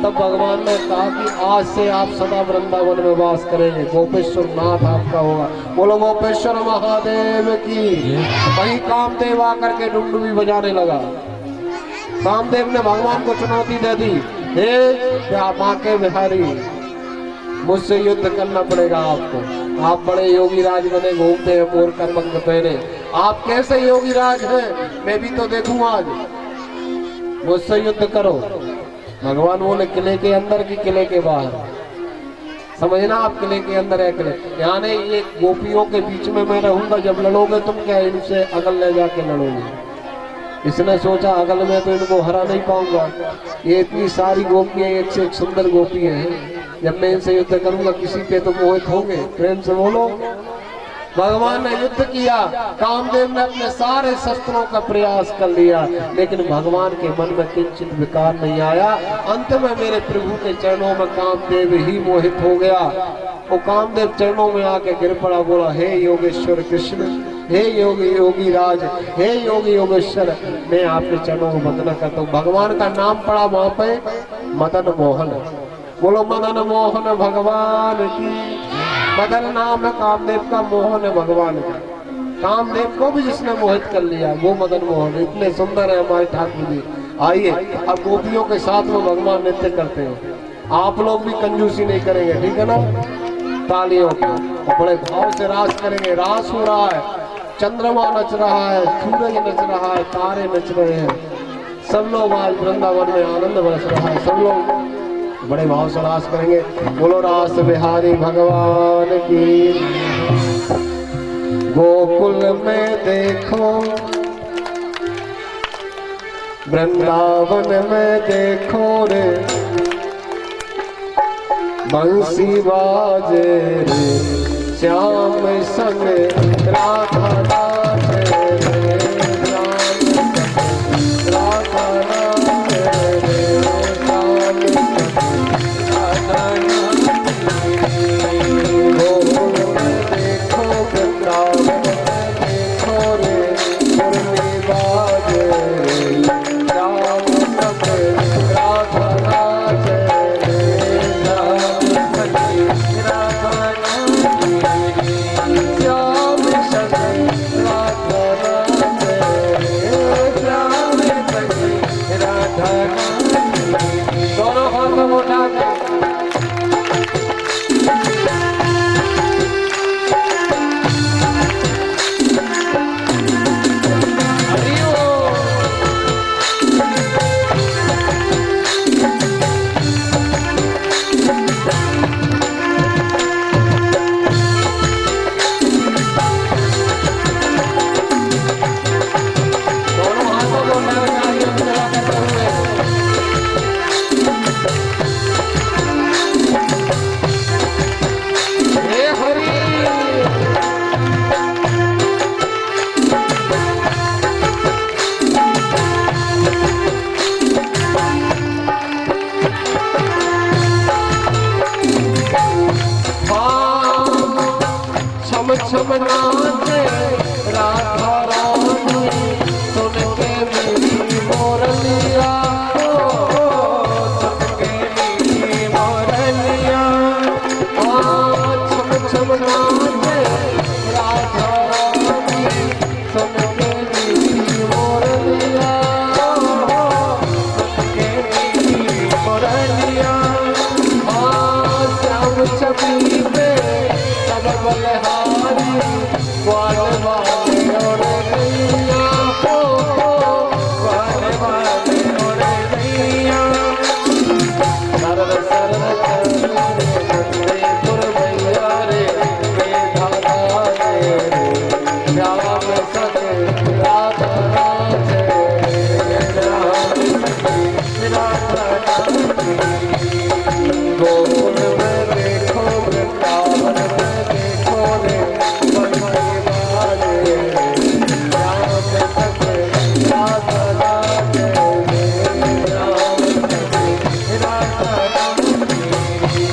तब भगवान ने कहा कि आज से आप सदा वृंदावन में वास करेंगे, गोपेश्वर नाथ आपका होगा। बोलो गोपेश्वर महादेव की। वही कामदेव आकर के डुंडुबी बजाने लगा। कामदेव ने भगवान को चुनौती दे दी, हे माँ के बिहारी मुझसे युद्ध करना पड़ेगा आपको। आप बड़े योगी राज बने घूमते हैं मोर का पंख पहने, आप कैसे योगी राज हैं मैं भी तो देखूं आज, मुझसे युद्ध करो। भगवान बोले किले के अंदर की किले के बाहर। समझना आप किले के अंदर है किले, यानी ये गोपियों के बीच में मैं रहूंगा। जब लड़ोगे तुम क्या इनसे अगल ले जाके लड़ोगे। इसने सोचा अगल में तो इनको हरा नहीं पाऊंगा, ये इतनी सारी गोपियां एक से एक सुंदर गोपियां हैं, जब मैं इनसे युद्ध करूंगा किसी पे तो मोहित होंगे। प्रेम से बोलो। भगवान ने युद्ध किया, कामदेव ने अपने सारे शस्त्रों का प्रयास कर लिया, लेकिन भगवान के मन में किंचित विकार नहीं आया। अंत में मेरे प्रभु के चरणों में कामदेव ही मोहित हो गया। वो कामदेव चरणों में आके गिर पड़ा, बोला हे योगेश्वर कृष्ण, हे योगी योगी राज, हे योगी योगेश्वर, मैं आपके चरणों में वंदना करता हूँ। भगवान का नाम पड़ा वहां पे मदन मोहन। बोलो मदन मोहन भगवान की। मदन नाम है कामदेव का, मोहन है भगवान का। कामदेव को भी जिसने मोहित कर लिया वो मदन मोहन। इतने सुंदर है हमारे ठाकुर जी। आइए अब गोपियों के साथ में भगवान नृत्य करते हैं। आप लोग भी कंजूसी नहीं करेंगे, ठीक है ना। तालियों की बड़े भाव से रास करेंगे। रास हो रहा है, चंद्रमा नच रहा है, सूरज नच रहा है, तारे नच रहे हैं। सब लोग आज वृंदावन में आनंद बरस रहा है। सब लोग बड़े भाव से रास करेंगे। बोलो रास बिहारी भगवान की। गोकुल में देखो, वृंदावन में देखो रे, बंसी बाजे रे, श्याम संग राधा नाचे रे, राधा नाचे रे, गोकुल में देखो, वृंदावन में देखो रे, मुरली बाजे रे, श्याम संग राधा नाचे रे, श्याम संग राधा नाचे रे, श्याम संग राधा नाचे रे, श्याम संग राधा नाचे रे। दोनों हाथ उठा के छम नाचे राधा रानी, सुन के मेरी मोरलिया, सुन के मेरी मोरलिया। छम छम नाचे राधा रानी, सुन के मेरी मोरलिया, सुन के मेरी मोरलिया। श्याम छवि पे सब बलहारी, गोकुल में देखो वृंदावन में देखो रे बंसी वाले राम सखे राधा राधे राम सखे राधा राधे।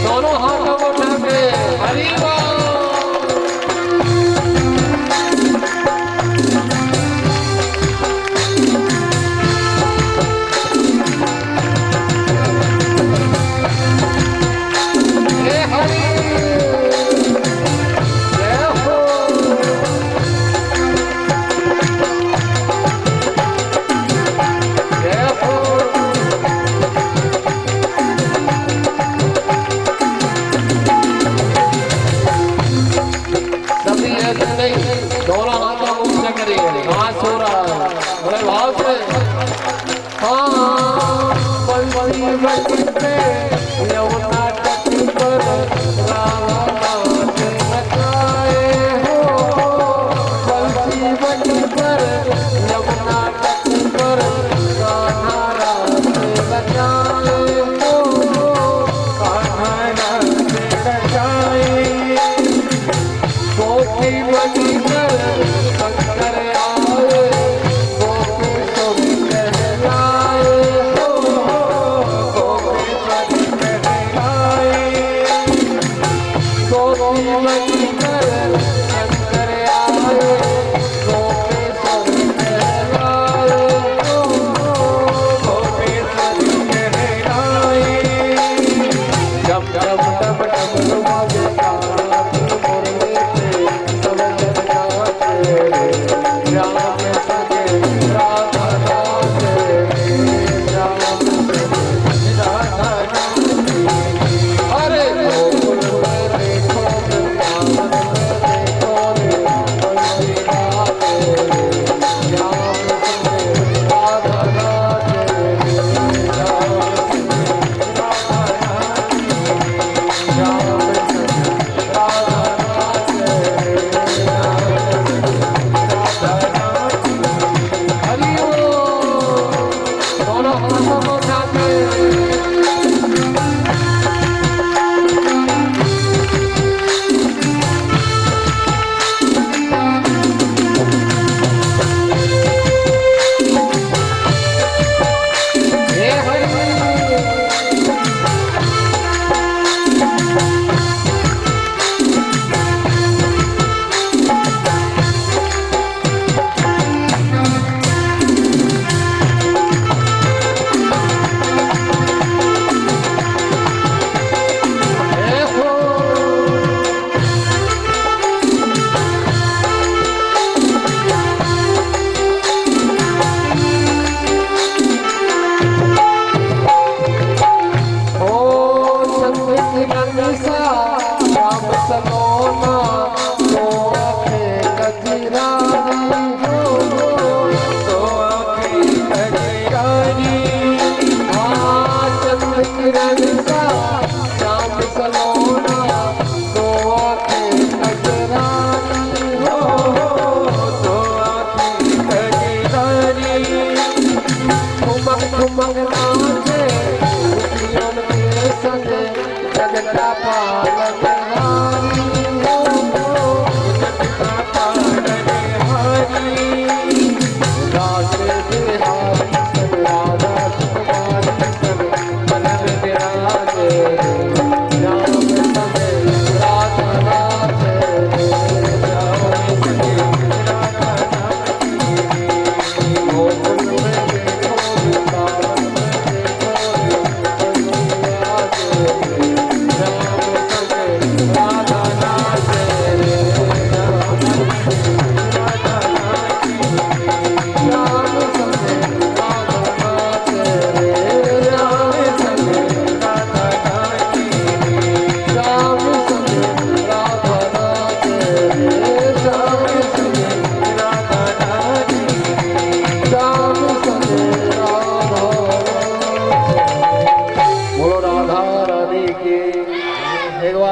दोनों हाथों को उठा के हरि बोल। दोनों हाथों को ऊंचा करिए, हाथ सो रहा है बड़े भाव से। हाँ बंसी बजते यमुना तट पर राधा नाच नचाए हो। बंसी बजकर यमुना तट पर राधा नाच नचाए हो। राधा नाच नचाए गोपी बजकर शंकर आए गोपी सुन कहलाए हो। गोपी बज कहलाए गोपी बजकर शंकर आए गोपी सुन कहलाए हो। गोपी सुन कहलाए जब जब डम डम बाजे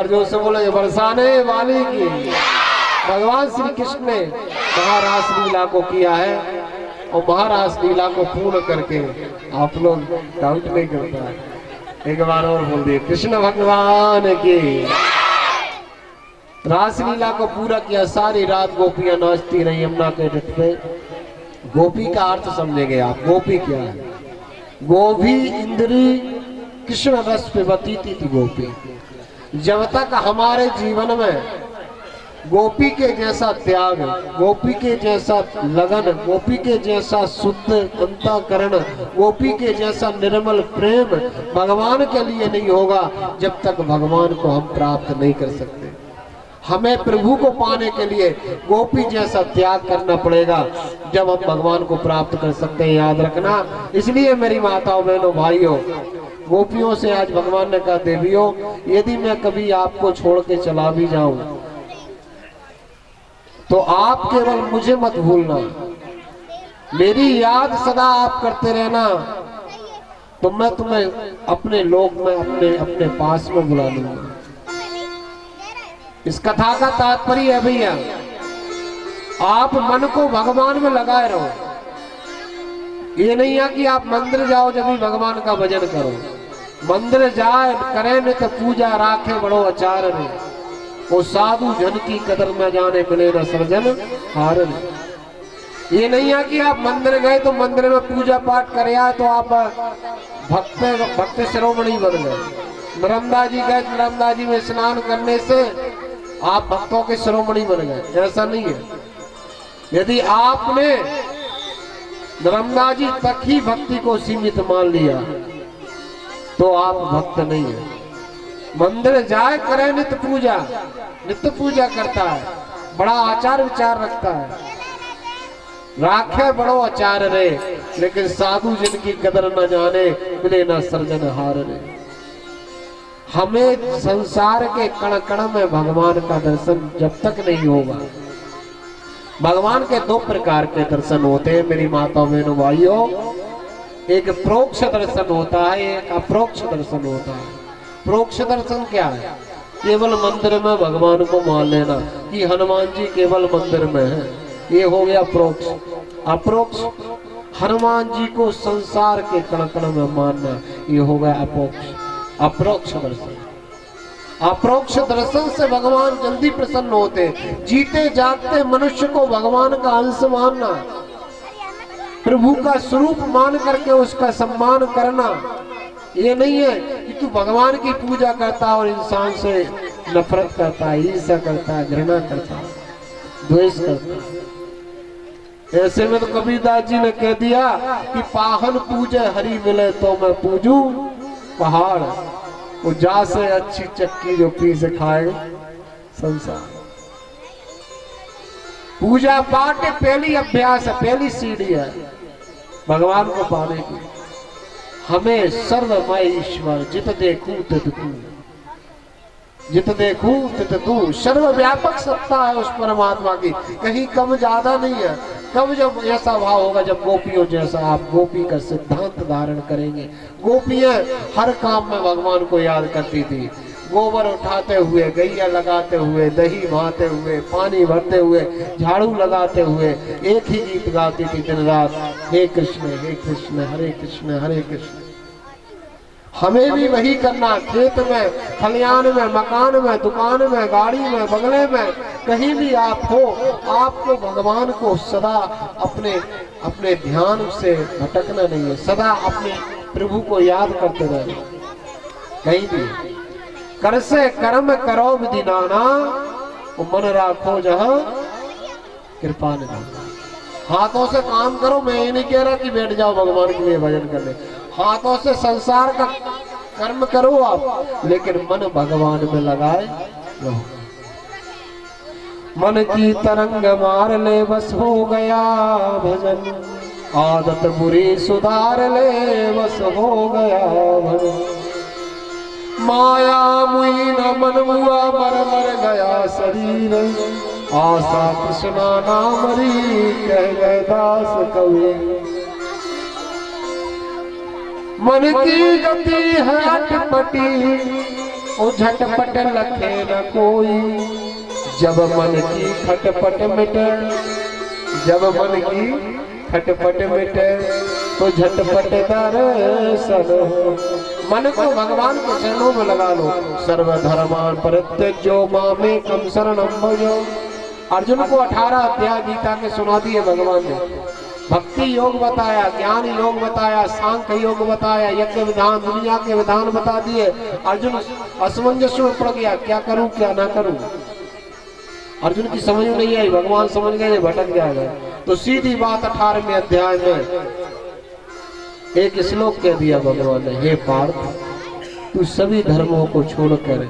जोर से बोलो, बरसाने वाली की। भगवान श्री कृष्ण ने महारास लीला को किया है। और महारास लीला को पूर्ण करके आप लोग काउंट नहीं करता है। एक बार और बोल दिए कृष्ण भगवान की। रासलीला को पूरा किया, सारी रात गोपियां नाचती रही यमुना के तट पे। गोपी का अर्थ समझेंगे आप, गोपी क्या है? गोभी इंद्री कृष्ण रस पे बतीती थी गोपी। जब तक हमारे जीवन में गोपी के जैसा त्याग, गोपी के जैसा लगन, गोपी के जैसा शुद्ध अंतःकरण, गोपी के जैसा निर्मल प्रेम भगवान के लिए नहीं होगा, जब तक भगवान को हम प्राप्त नहीं कर सकते। हमें प्रभु को पाने के लिए गोपी जैसा त्याग करना पड़ेगा, जब हम भगवान को प्राप्त कर सकते हैं, याद रखना। इसलिए मेरी माताओं बहनों भाइयों, गोपियों से आज भगवान ने कहा देवियों, यदि मैं कभी आपको छोड़ के चला भी जाऊं तो आप केवल मुझे मत भूलना, मेरी याद सदा आप करते रहना, तो मैं तुम्हें अपने लोक में अपने पास में बुला लूंगा। इस कथा का तात्पर्य है भैया, आप मन को भगवान में लगाए रहो। ये नहीं है कि आप मंदिर जाओ जब भी भगवान का भजन करो। मंदिर जाए करे न तो पूजा राखे बड़ो आचार ने, वो साधु जन की कदर में जाने मिले न सर्जन हारन। ये नहीं है कि आप मंदिर गए तो मंदिर में पूजा पाठ करे आए तो आप भक्त शिरोमणि बन गए। नर्मदा जी गए, नर्मदा जी में स्नान करने से आप भक्तों के शिरोमणि बन गए, ऐसा नहीं है। यदि आपने नर्मदा जी तक ही भक्ति को सीमित मान लिया तो आप भक्त नहीं है। मंदिर जाए करे नित्य पूजा करता है, बड़ा आचार विचार रखता है, राखे बड़ो आचार रे, लेकिन साधु जिनकी कदर न जाने मिले न सर्जन हार रे। हमें संसार के कण कण में भगवान का दर्शन जब तक नहीं होगा। भगवान के दो प्रकार के दर्शन होते हैं मेरी माताओं बहनों भाइयों, एक प्रोक्ष दर्शन होता है, एक अप्रोक्ष दर्शन होता है। प्रोक्ष दर्शन क्या है? केवल मंदिर में भगवान को मान लेना कि हनुमान जी केवल मंदिर में है, ये हो गया प्रोक्ष। अप्रोक्ष, हनुमान जी को संसार के कण कण में मानना, ये हो गया अप्रोक्ष। अप्रोक्ष दर्शन, अप्रोक्ष दर्शन से भगवान जल्दी प्रसन्न होते। जीते जागते मनुष्य को भगवान का अंश मानना, प्रभु का स्वरूप मान करके उसका सम्मान करना, ये नहीं है कि तू भगवान की पूजा करता और इंसान से नफरत करता है, ईर्ष्या करता है, घृणा करता है, द्वेष करता है। ऐसे में तो कबीरदास जी ने कह दिया कि पाहन पूजे हरि मिले तो मैं पूजू पहाड़, वो जा से अच्छी चक्की जो पी से खाए संसार। पूजा पाठ पहली अभ्यास है, पहली सीढ़ी है भगवान को पाने की। हमें सर्वमय ईश्वर जित देखूं तित तू, जित देखूं तित तू, सर्वव्यापक सत्ता है उस परमात्मा की, कहीं कम ज्यादा नहीं है। कब जब ऐसा भाव होगा जब गोपियों जैसा आप गोपी का सिद्धांत धारण करेंगे। गोपियां हर काम में भगवान को याद करती थी, गोबर उठाते हुए, गैया लगाते हुए, दही बहाते हुए, पानी भरते हुए, झाड़ू लगाते हुए एक ही गीत गाती थी दिन रात, हे कृष्ण हरे कृष्ण हरे कृष्ण। हमें भी वही करना, खेत में, खलियान में, मकान में, दुकान में, गाड़ी में, बंगले में, कहीं भी आप हो, आपको भगवान को सदा अपने ध्यान से भटकना नहीं है, सदा अपने प्रभु को याद करते रहना। कहीं भी कर से कर्म करो विधि नाना, मन राखो जहां कृपा निधाना। हाथों से काम करो, मैं ये नहीं कह रहा कि बैठ जाओ भगवान के लिए भजन करने, हाथों से संसार का कर्म करो आप, लेकिन मन भगवान में लगाए रहो। मन की तरंग मार ले बस हो गया भजन, आदत बुरी सुधार ले बस हो गया भजन। माया मुई न मन हुआ मर मर गया शरीर, आशा कृष्णा नाम री कह गए दास कवि। मन की गति है अटपटी, ओ झटपट लखे न कोई, जब मन की खटपट मिटे, जब मन की खटपट मिटे तो झटपट दर्शन हो। मन को भगवान के चरणों में लगा लो। सर्वधर्मान परित्यज्यो मामेकं शरणं भज। अर्जुन को 18 अध्याय गीता के सुना दिए भगवान ने। भक्ति योग बताया, ज्ञान योग बताया, सांख्य योग बताया, यज्ञ विधान, दुनिया के विधान बता दिए। अर्जुन असमंजस में पड़ गया, क्या करूं क्या ना करूं। अर्जुन की समझ में नहीं आई, भगवान समझ गए भटक जाएगा। तो सीधी बात 18वें अध्याय में एक श्लोक कह दिया भगवान ने, हे पार्थ तू सभी धर्मों को छोड़कर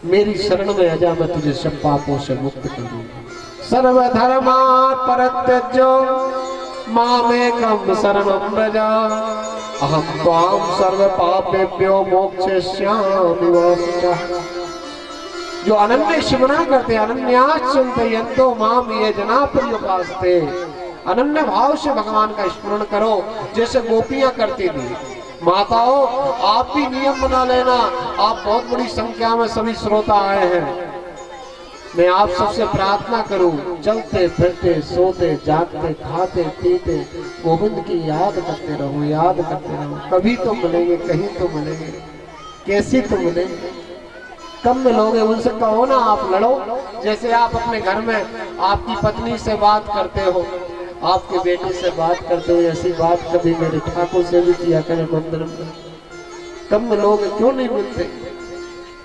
मेरी शरण में आ जा, मैं तुझे सब पापों से मुक्त कर दूंगा। सर्वधर्मान् परित्यज्य मामेकं शरणं व्रज अहं त्वां सर्वपापेभ्यो मोक्षयिष्यामि मा शुचः। जो अनन्य स्मरण करते, अनन्यास चिंतयन्तो माम ये जना पर्युपासते। अनन्य भाव से भगवान का स्मरण करो जैसे गोपियां करती थी। माताओं आप भी नियम बना लेना। आप बहुत बड़ी संख्या में सभी श्रोता आए हैं। मैं आप सबसे प्रार्थना करूं, चलते फिरते सोते जागते खाते पीते गोविंद की याद करते रहो, याद करते रहो। कभी तो मिलेंगे, कहीं तो मिलेंगे, कैसी तो मिलेंगे। कब मिलोगे उनसे कहो ना, आप लड़ो। जैसे आप अपने घर में आपकी पत्नी से बात करते हो, आपके बेटे से बात करते हो, ऐसी बात कभी मेरे ठाकुर से भी किया करें मंदिर में। कब मिलोगे, क्यों नहीं मिलते,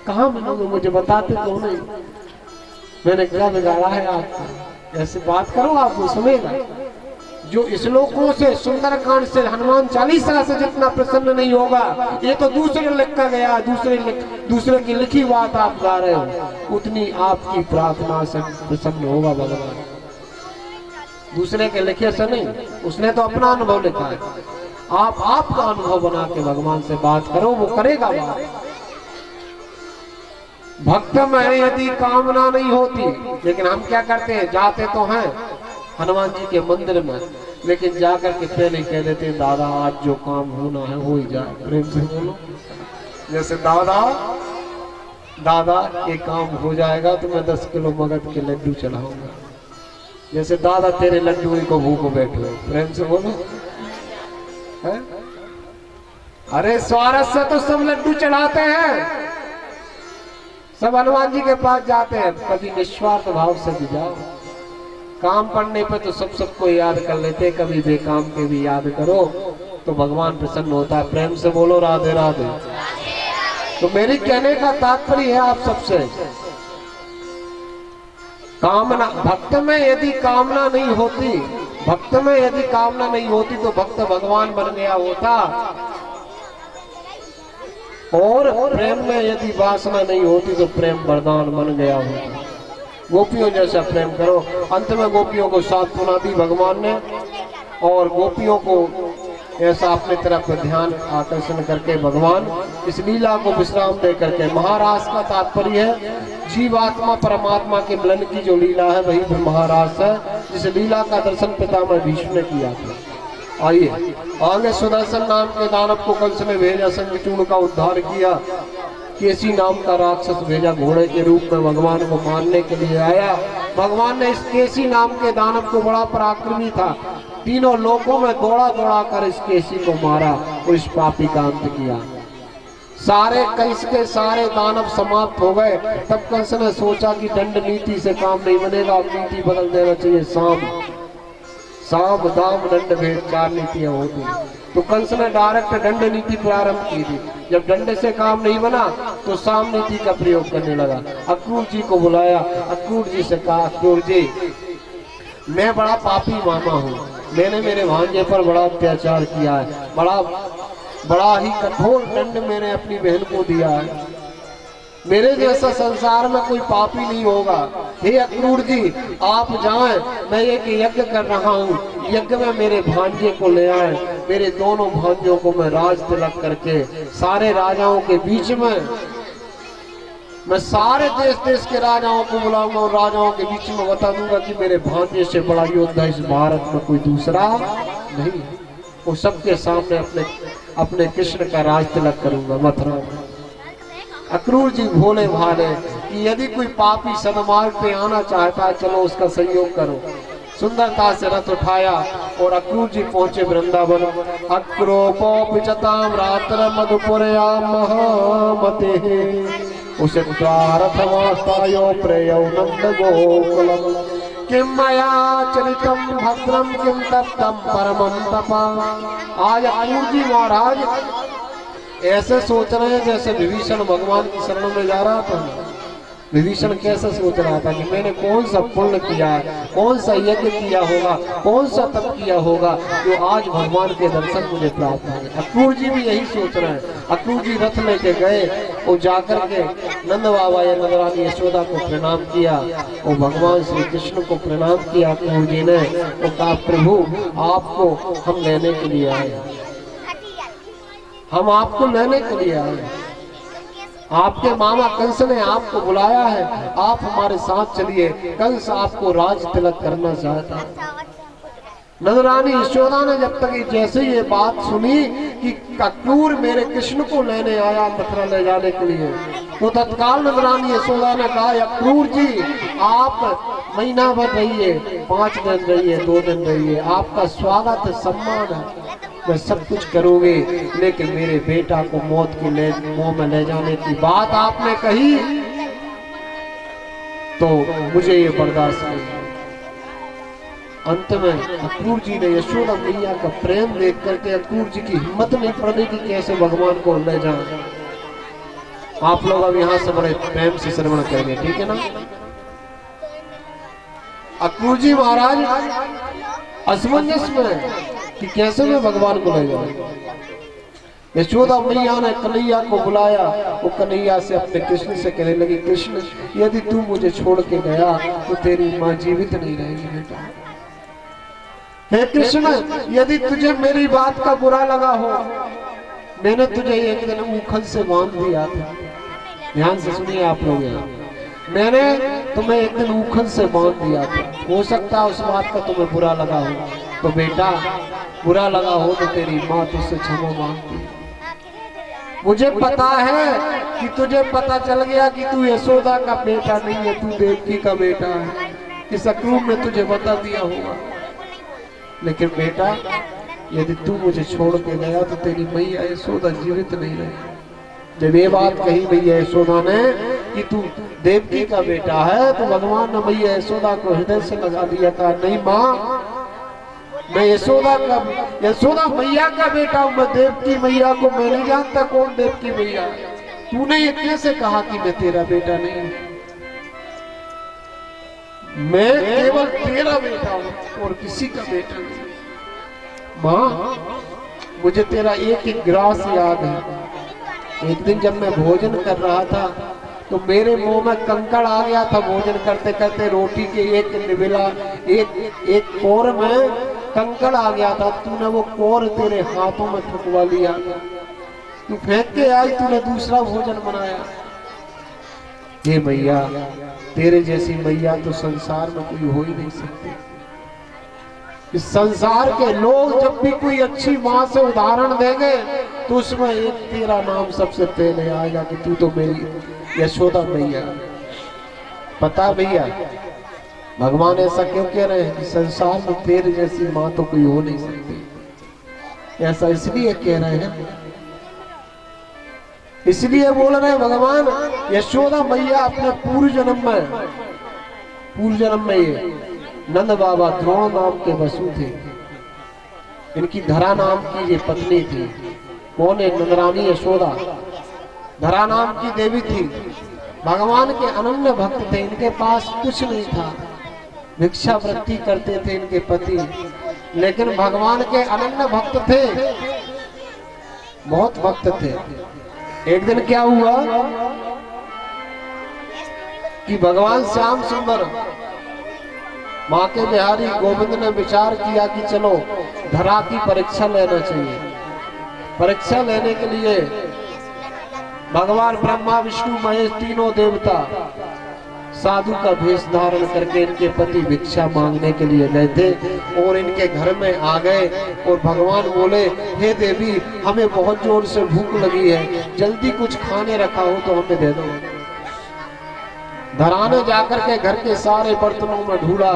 कहाँ मिलोगे, मुझे बताते क्यों नहीं। मैंने क्या बिगाड़ा है आपको, ऐसे बात करो, आपको सुनेगा। जो श्लोकों से, सुंदरकांड से, हनुमान चालीसा से जितना प्रसन्न नहीं होगा, ये तो दूसरे लिखा गया, दूसरे की लिखी बात आप गा रहे हो, उतनी आपकी प्रार्थना से प्रसन्न होगा भगवान। दूसरे के लिखे से नहीं, उसने तो अपना अनुभव लिखा है। आप आपका अनुभव बना के भगवान से बात करो, वो करेगा बात। भक्त में यदि कामना नहीं होती, लेकिन हम क्या करते हैं, जाते तो हैं हनुमान जी के मंदिर में, लेकिन जाकर के पहले कह देते हैं दादा आज जो काम होना है हो ही जाए। प्रेम से बोलो। जैसे दादा ये काम हो जाएगा तो मैं 10 किलो मगध के लड्डू चढ़ाऊंगा। जैसे दादा तेरे लड्डू को भूखो बैठो। प्रेम से बोलो है? अरे स्वार्थ से तो सब लड्डू चढ़ाते हैं, सब हनुमान जी के पास जाते हैं। कभी निस्वार्थ भाव से भी जाओ। काम पड़ने पे तो सबको याद कर लेते, कभी बेकाम के भी याद करो तो भगवान प्रसन्न होता है। प्रेम से बोलो राधे राधे। तो मेरी कहने का तात्पर्य है आप सबसे, कामना, भक्त में यदि कामना नहीं होती, भक्त में यदि कामना नहीं होती तो भक्त भगवान बन गया होता। और प्रेम में यदि वासना नहीं होती तो प्रेम वरदान बन गया होता। गोपियों जैसा प्रेम करो। अंत में गोपियों को साथ सुना दी भगवान ने, और गोपियों को ऐसा अपने तरफ ध्यान आकर्षण करके भगवान इस लीला को विश्राम दे करके, महारास का तात्पर्य है जीवात्मा परमात्मा के मिलन की जो लीला है वही महारास है, जिस लीला का दर्शन पितामह भीष्म ने किया था। आइए आगे। सुदर्शन नाम के दानव को कंस ने भेजा, शंखचूड़ का उद्धार किया। केसी नाम का राक्षस भेजा, घोड़े के रूप में भगवान को मारने के लिए आया। भगवान ने इस केसी नाम के दानव को, बड़ा पराक्रमी था, तीनों लोकों में दौड़ा दौड़ा कर इस केसी को मारा और इस पापी का अंत किया। सारे कंस के सारे दानव समाप्त हो गए। तब कंस ने सोचा कि दंड नीति से काम नहीं बनेगा, अब नीति बदल देना चाहिए। साम दाम दंड भेद 4 नीतियां होती। तो कंस ने डायरेक्ट दंड नीति प्रारंभ की थी। जब दंड से काम नहीं बना तो साम नीति का प्रयोग करने लगा। अक्रूर जी को बुलाया, अक्रूर जी से कहा अक्रूर जी मैं बड़ा पापी मामा हूँ, मैंने मेरे भांजे पर बड़ा अत्याचार किया है, बड़ा ही कठोर दंड मैंने अपनी बहन को दिया है। मेरे जैसा संसार में कोई पापी नहीं होगा। हे अक्रूर जी आप जाएं, मैं एक यज्ञ कर रहा हूँ, यज्ञ में मेरे भांजे को ले आए। मेरे दोनों भांजों को मैं राज तिलक करके सारे राजाओं के बीच में, मैं सारे देश के राजाओं को बुलाऊंगा और राजाओं के बीच में बता दूंगा कि मेरे भांजे से बड़ा योद्धा इस भारत में कोई दूसरा नहीं। वो सबके सामने अपने कृष्ण का राज तिलक करूंगा मथुरा में। अक्रूर जी भोले भाले कि यदि कोई पापी सन्मार्ग पे आना चाहता है चलो उसका सहयोग करो। सुंदरता से रथ उठाया और अक्रूर जी पहुंचे वृंदावन। अक्रोपोपिचताम रात्र मधुपुरया महामते उसे रथवास्तायो प्रेयो नंद गोकुलम किम मया चरितम भद्रम किम तप्तम परमं तपा। आज अक्रूर जी महाराज ऐसे सोच रहे हैं जैसे विभीषण भगवान की शरण में जा रहा था। विभीषण कैसा सोच रहा था कि मैंने कौन सा पुण्य किया, कौन सा यज्ञ किया होगा, कौन सा तप किया होगा जो आज भगवान के दर्शन मुझे प्राप्त हुए। अक्रूर जी भी यही सोच रहे हैं। अक्रूर जी रथ लेके गए और जाकर के नंद बाबा या नंद रानी यशोदा को प्रणाम किया और भगवान श्री कृष्ण को प्रणाम किया। अक्रूर जी ने और कहा प्रभु आपको हम लेने के लिए आए, हम आपको लेने के लिए आए। आपके मामा कंस ने आपको बुलाया है, आप हमारे साथ चलिए। कंस आपको राज तिलक करना चाहता है। नंदरानी यशोदा ने जब तक जैसे ये बात सुनी कि अक्रूर मेरे कृष्ण को लेने आया मथुरा ले जाने के लिए, तो तत्काल नंदरानी यशोदा ने कहा अक्रूर जी आप महीना भर रहिए, 5 दिन रहिए, 2 दिन रहिए, आपका स्वागत है, सम्मान है, मैं सब कुछ करूंगी, लेकिन मेरे बेटा को मौत के मुंह में ले जाने की बात आपने कही तो मुझे ये बर्दाश्त नहीं। अंत में अक्रूर जी ने यशोदा मैया का प्रेम देख करके अक्रूर जी की हिम्मत नहीं पड़ने की कैसे भगवान को ले जाए। आप लोग अब यहाँ से बड़े प्रेम से श्रवण करेंगे, ठीक है ना। अक्रूर जी महाराज असमंजस में कि कैसे मैं भगवान को ले जाऊं। यशोदा मैया ने कन्हैया को बुलाया, वो कन्हैया से अपने कृष्ण से कहने लगी कृष्ण यदि तू मुझे छोड़ के गया तो तेरी माँ जीवित नहीं रहेगी बेटा। हे कृष्ण यदि तुझे मेरी बात का बुरा लगा हो, मैंने तुझे एक दिन ऊखल से बांध दिया था। ध्यान से सुनिए आप लोग, यहाँ मैंने तुम्हें एक दिन ऊखल से बांध दिया था, हो सकता है उस बात का तुम्हें बुरा लगा हो, तो बेटा बुरा लगा हो तो तेरी माँ तुझसे क्षमा मांगती। मुझे पता है कि तुझे पता चल गया कि तू यशोदा का बेटा नहीं है, तू देवकी का बेटा है। इस अक्रूर ने तुझे बता दिया होगा, लेकिन बेटा यदि तू मुझे छोड़ के गया तो तेरी मैया यशोदा जीवित नहीं रहेगी। जब ये बात कही मैया यशोदा ने कि तू देवकी का बेटा है, तो भगवान ने मैया यशोदा को हृदय से लगा दिया। कहा नहीं माँ, मैं यशोदा मैया का बेटा हूँ, मैं देवकी मैया को मैं नहीं जानता कौन देवकी मैया। तूने ये कैसे कहा कि मैं तेरा बेटा नहीं हूँ? मैं केवल तेरा बेटा हूँ और किसी का बेटा नहीं। माँ मुझे तेरा एक एक ग्रास याद है। एक दिन जब मैं भोजन कर रहा था तो मेरे मुंह में कंकड़ आ गया था। भोजन करते करते रोटी के एक निबला एक कोर में कंकड़ आ गया था। तूने वो कोर तेरे हाथों में ठुकवा लिया, तू फेंक के आई, तूने दूसरा भोजन बनाया। हे मैया, तेरे जैसी मैया तो संसार में कोई हो ही नहीं सकती। इस संसार के लोग जब भी कोई अच्छी माँ से उदाहरण देंगे तो उसमें एक तेरा नाम सबसे पहले आएगा कि तू तो मेरी यशोदा मैया। पता भैया भगवान ऐसा क्यों कह रहे हैं कि संसार में तेरे जैसी माँ तो कोई हो नहीं सकती। ऐसा इसलिए कह रहे हैं, इसलिए बोल रहे हैं भगवान यशोदा मैया अपने पूर्व जन्म में ये नंद बाबा द्रोण नाम के वसु थे। इनकी धरा नाम की ये पत्नी थी। कौन है? नंदरानी यशोदा धरा नाम की देवी थी। भगवान के अनन्य भक्त थे। इनके पास कुछ नहीं था, भिक्षा वृत्ति करते थे इनके पति, लेकिन भगवान के अनन्य भक्त थे, बहुत भक्त थे। एक दिन क्या हुआ कि भगवान श्याम सुंदर माँ के बिहारी गोविंद ने विचार किया कि चलो धरा की परीक्षा लेना चाहिए। परीक्षा लेने के लिए भगवान ब्रह्मा विष्णु महेश तीनों देवता साधु का भेष धारण करके इनके पति भिक्षा मांगने के लिए गए थे और इनके घर में आ गए। और भगवान बोले, हे देवी हमें बहुत जोर से भूख लगी है, जल्दी कुछ खाने रखा हो तो हमें दे दो। धराने जाकर के घर के सारे बर्तनों में ढूंढा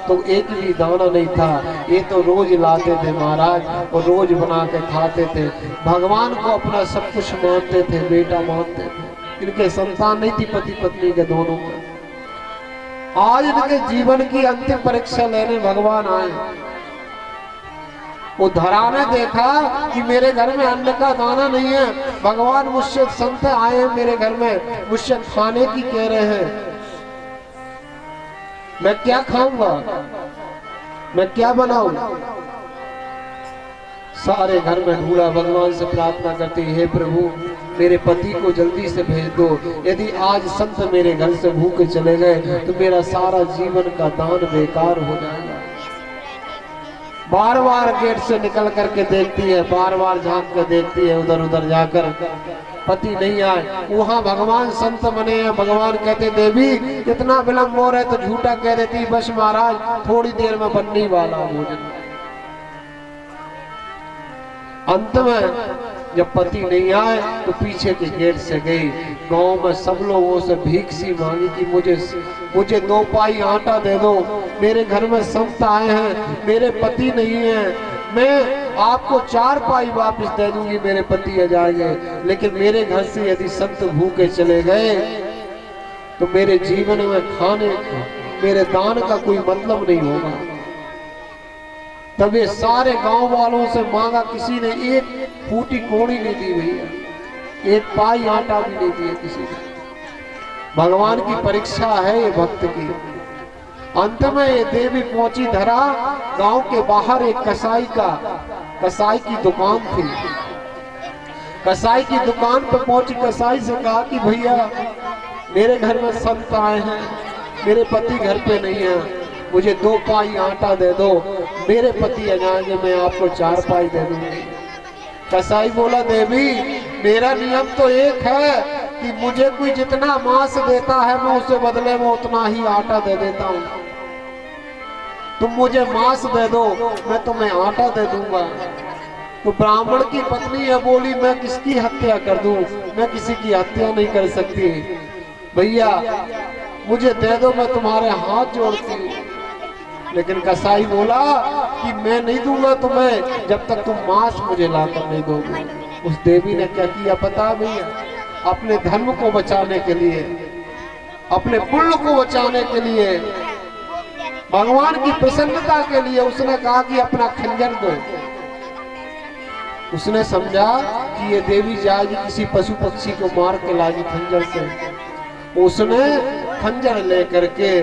तो एक भी दाना नहीं था। ये तो रोज लाते थे महाराज और रोज बना के खाते थे। भगवान को अपना सब कुछ मानते थे, बेटा मानते थे। इनके संतान नहीं थी पति पत्नी के दोनों में। आज इनके जीवन की अंतिम परीक्षा लेने भगवान आए। वो धरा ने देखा कि मेरे घर में अन्न का दाना नहीं है। भगवान मुझसे संत आए हैं मेरे घर में, मुझसे खाने की कह रहे हैं, मैं क्या खाऊंगा, मैं क्या बनाऊं। सारे घर में ढूंढा, भगवान से प्रार्थना करते, हे प्रभु मेरे पति को जल्दी से भेज दो। यदि आज संत मेरे घर से भूखे चले गए तो मेरा सारा जीवन का दान बेकार हो जाएगा। बार बार गेट से निकल करके देखती है, बार बार झांक के देखती है उधर उधर जाकर, पति नहीं आए। वहां भगवान संत बने हैं। भगवान कहते, देवी इतना विलंब हो रहा है तो झूठा कह देती, बस महाराज थोड़ी देर में बनने वाला भोजन। अंत में जब पति नहीं आए तो पीछे के गेट से गई। गांव में सब लोगों से भीख सी मांगी कि मुझे 2 पाई आटा दे दो, मेरे घर में संत आए हैं, मेरे पति नहीं है, मैं आपको 4 पाई वापस दे दूंगी, मेरे पति आ जाएंगे। लेकिन मेरे घर से यदि संत भूखे चले गए तो मेरे जीवन में खाने मेरे दान का कोई मतलब नहीं होगा। तब ये सारे गांव वालों से मांगा, किसी ने एक फूटी कोड़ी नहीं दी भैया, 1 पाई आटा भी नहीं दिया किसी ने। भगवान की परीक्षा है ये भक्त की। अंत में ये देवी पहुंची धरा। गांव के बाहर एक कसाई की दुकान थी। कसाई की दुकान पर पहुंची, कसाई से कहा कि भैया मेरे घर में संत आए हैं, मेरे पति घर पे नहीं है, मुझे 2 पाई आटा दे दो, मेरे पति आ जाएंगे, मैं आपको 4 पाई दे दूंगी। कसाई बोला, देवी मेरा नियम तो एक है कि मुझे कोई जितना मांस देता है मैं उसे बदले में उतना ही आटा दे देता हूँ। तुम मुझे मांस दे दो, मैं तुम्हें आटा दे दूंगा। तो ब्राह्मण की पत्नी है, बोली मैं किसकी हत्या कर दूं, मैं किसी की हत्या नहीं कर सकती, भैया मुझे दे दो, मैं तुम्हारे हाथ जोड़ती हूँ। लेकिन कसाई बोला कि मैं नहीं दूंगा तुम्हें जब तक तुम मांस मुझे लाकर नहीं दोगे। उस देवी ने क्या किया पता भैया, अपने धर्म को बचाने के लिए, अपने पुण्य को बचाने के लिए, भगवान की प्रसन्नता के लिए उसने कहा कि अपना खंजर दो। उसने समझा कि ये देवी जाएगी किसी पशु पक्षी को मार के लाएगी खंजर से। उसने खंजर लेकर के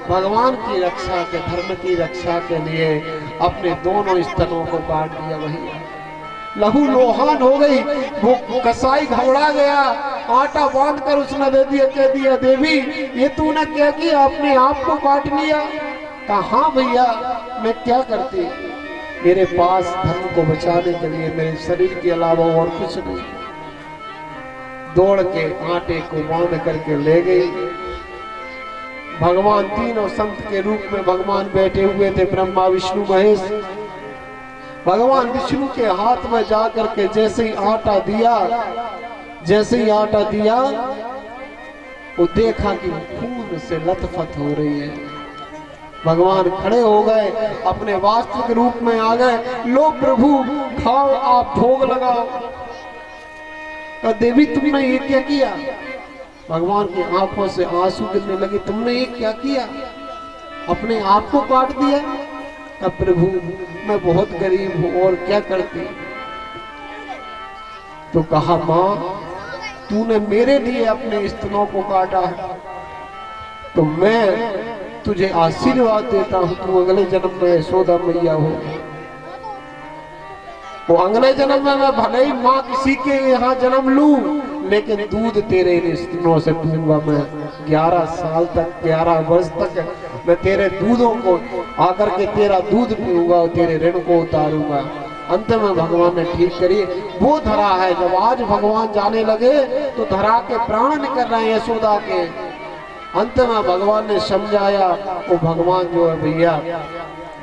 भगवान की रक्षा के, धर्म की रक्षा के लिए अपने दोनों स्तनों को काट दिया। भैया लहू लोहान हो गई। वो कसाई घबरा गया, आटा बांध कर उसने दे दिया, कह दिया देवी ये तूने क्या किया, अपने आप को काट लिया। कहा हाँ भैया मैं क्या करती, मेरे पास धर्म को बचाने के लिए मेरे शरीर के अलावा और कुछ नहीं। दौड़ के आटे को बांध करके ले गई। भगवान तीनों संत के रूप में भगवान बैठे हुए थे, ब्रह्मा विष्णु महेश। भगवान विष्णु के हाथ में जाकर के जैसे ही आटा दिया वो देखा कि खून से लथपथ हो रही है। भगवान खड़े हो गए, अपने वास्तविक रूप में आ गए। लो प्रभु खाओ, आप भोग लगाओ। तो देवी तुमने ये क्या किया? भगवान की आंखों से आंसू गिरने लगे, तुमने ये क्या किया, अपने आप को काट दिया। अब प्रभु मैं बहुत गरीब हूं और क्या करती। तो कहा मां तूने मेरे लिए अपने स्तनों को काटा है तो मैं तुझे आशीर्वाद देता हूं, तू अगले जन्म में यशोदा मैया हो। वो अगले जन्म में मैं भले ही माँ किसी के यहाँ जन्म लूं लेकिन दूध तेरे इन स्तनों से पीऊंगा। मैं 11 साल तक, 11 वर्ष तक मैं तेरे दूधों को आकर के तेरा दूध पीऊंगा और तेरे ऋण को उतारूंगा। अंत में भगवान ने ठीक करी। वो धरा है जब आज भगवान जाने लगे तो धरा के प्राण निकल रहे हैं यशोदा के। अंत में भगवान ने समझाया। वो भगवान जो है भैया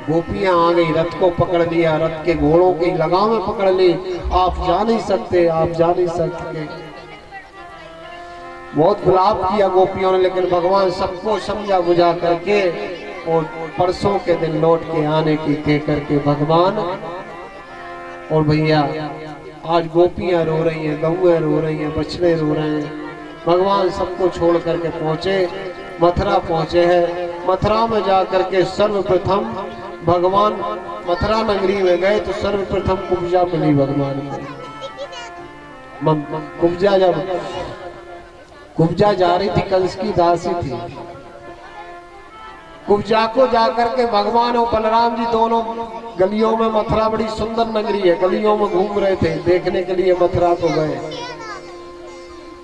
गोपियां आ गई, रथ को पकड़ लिया, रथ के घोड़ों की लगामें पकड़ ली। आप जा नहीं सकते, आप जा नहीं सकते। बहुत विलाप किया गोपियों ने, लेकिन भगवान सबको समझा बुझा करके और परसों के दिन लौट के आने की कह करके भगवान। और भैया आज गोपियां रो रही हैं, गौएं रो रही हैं, बछड़े रो रहे हैं। भगवान सबको छोड़ करके पहुंचे, मथुरा पहुंचे हैं। मथुरा में जा करके सर्वप्रथम भगवान मथुरा नगरी में गए तो सर्वप्रथम कुब्जा मिली भगवान को। कुब्जा जा रही थी, कंस की दासी थी। कुब्जा को जाकर के भगवान और बलराम जी दोनों गलियों में, मथुरा बड़ी सुंदर नगरी है, गलियों में घूम रहे थे, देखने के लिए मथुरा को गए।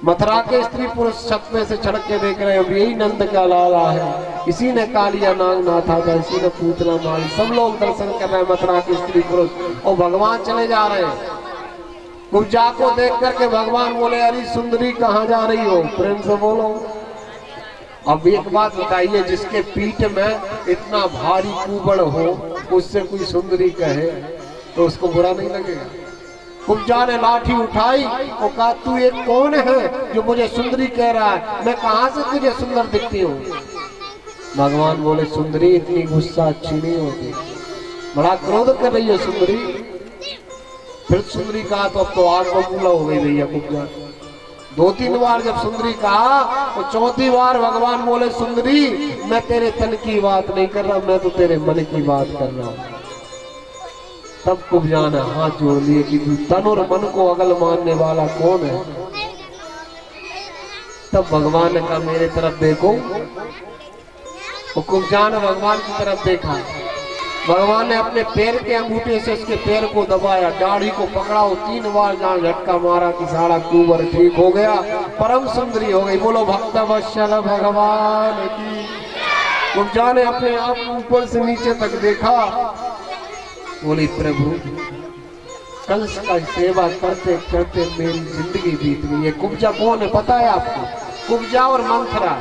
मथुरा के स्त्री पुरुष छत में से छड़क के देख रहे हैं, यही नंद का लाला है, इसी ने कालिया नाग नाथा था, इसी ने पूतना मारी। सब लोग दर्शन कर रहे हैं मथुरा के स्त्री पुरुष, और भगवान चले जा रहे हैं। कुब्जा को देख करके भगवान बोले, अरे सुंदरी कहाँ जा रही हो, प्रेम से बोलो। अब एक बात बताइए, जिसके पीठ में इतना भारी कुबड़ हो उससे कोई सुंदरी कहे तो उसको बुरा नहीं लगेगा। कुब्जा ने लाठी उठाई और कहा, तू एक कौन है जो मुझे सुंदरी कह रहा है, मैं कहां से तुझे सुंदर दिखती हूँ। भगवान बोले, सुंदरी इतनी गुस्सा अच्छी नहीं होती, बड़ा क्रोध कर रही है सुंदरी। फिर सुंदरी कहा तो अब तो आग बबूला हो गई भैया कुब्जा। 2-3 बार जब सुंदरी कहा तो 4थी बार भगवान बोले, सुंदरी मैं तेरे तन की बात नहीं कर रहा, मैं तो तेरे मन की बात कर रहा हूँ। तब कुब्जा ने हाथ जोड़ लिए कि तू तन और मन को अगल मानने वाला कौन है। तब भगवान ने कहा, मेरे तरफ देखो। और कुब्जा ने भगवान की तरफ देखा। भगवान ने अपने पैर के अंगूठे से उसके पैर को दबाया, दाढ़ी को पकड़ा और 3 बार जहाँ झटका मारा कि सारा कुंवर ठीक हो गया, परम सुंदरी हो गई। बोलो भक्त वत्सल भगवान की। कुब्जा ने अपने आप ऊपर से नीचे तक देखा, बोली, प्रभु कंस का सेवा करते करते मेरी जिंदगी बीत गई। ये कुब्जा कौन है पता है आपको? कुब्जा और मंथरा,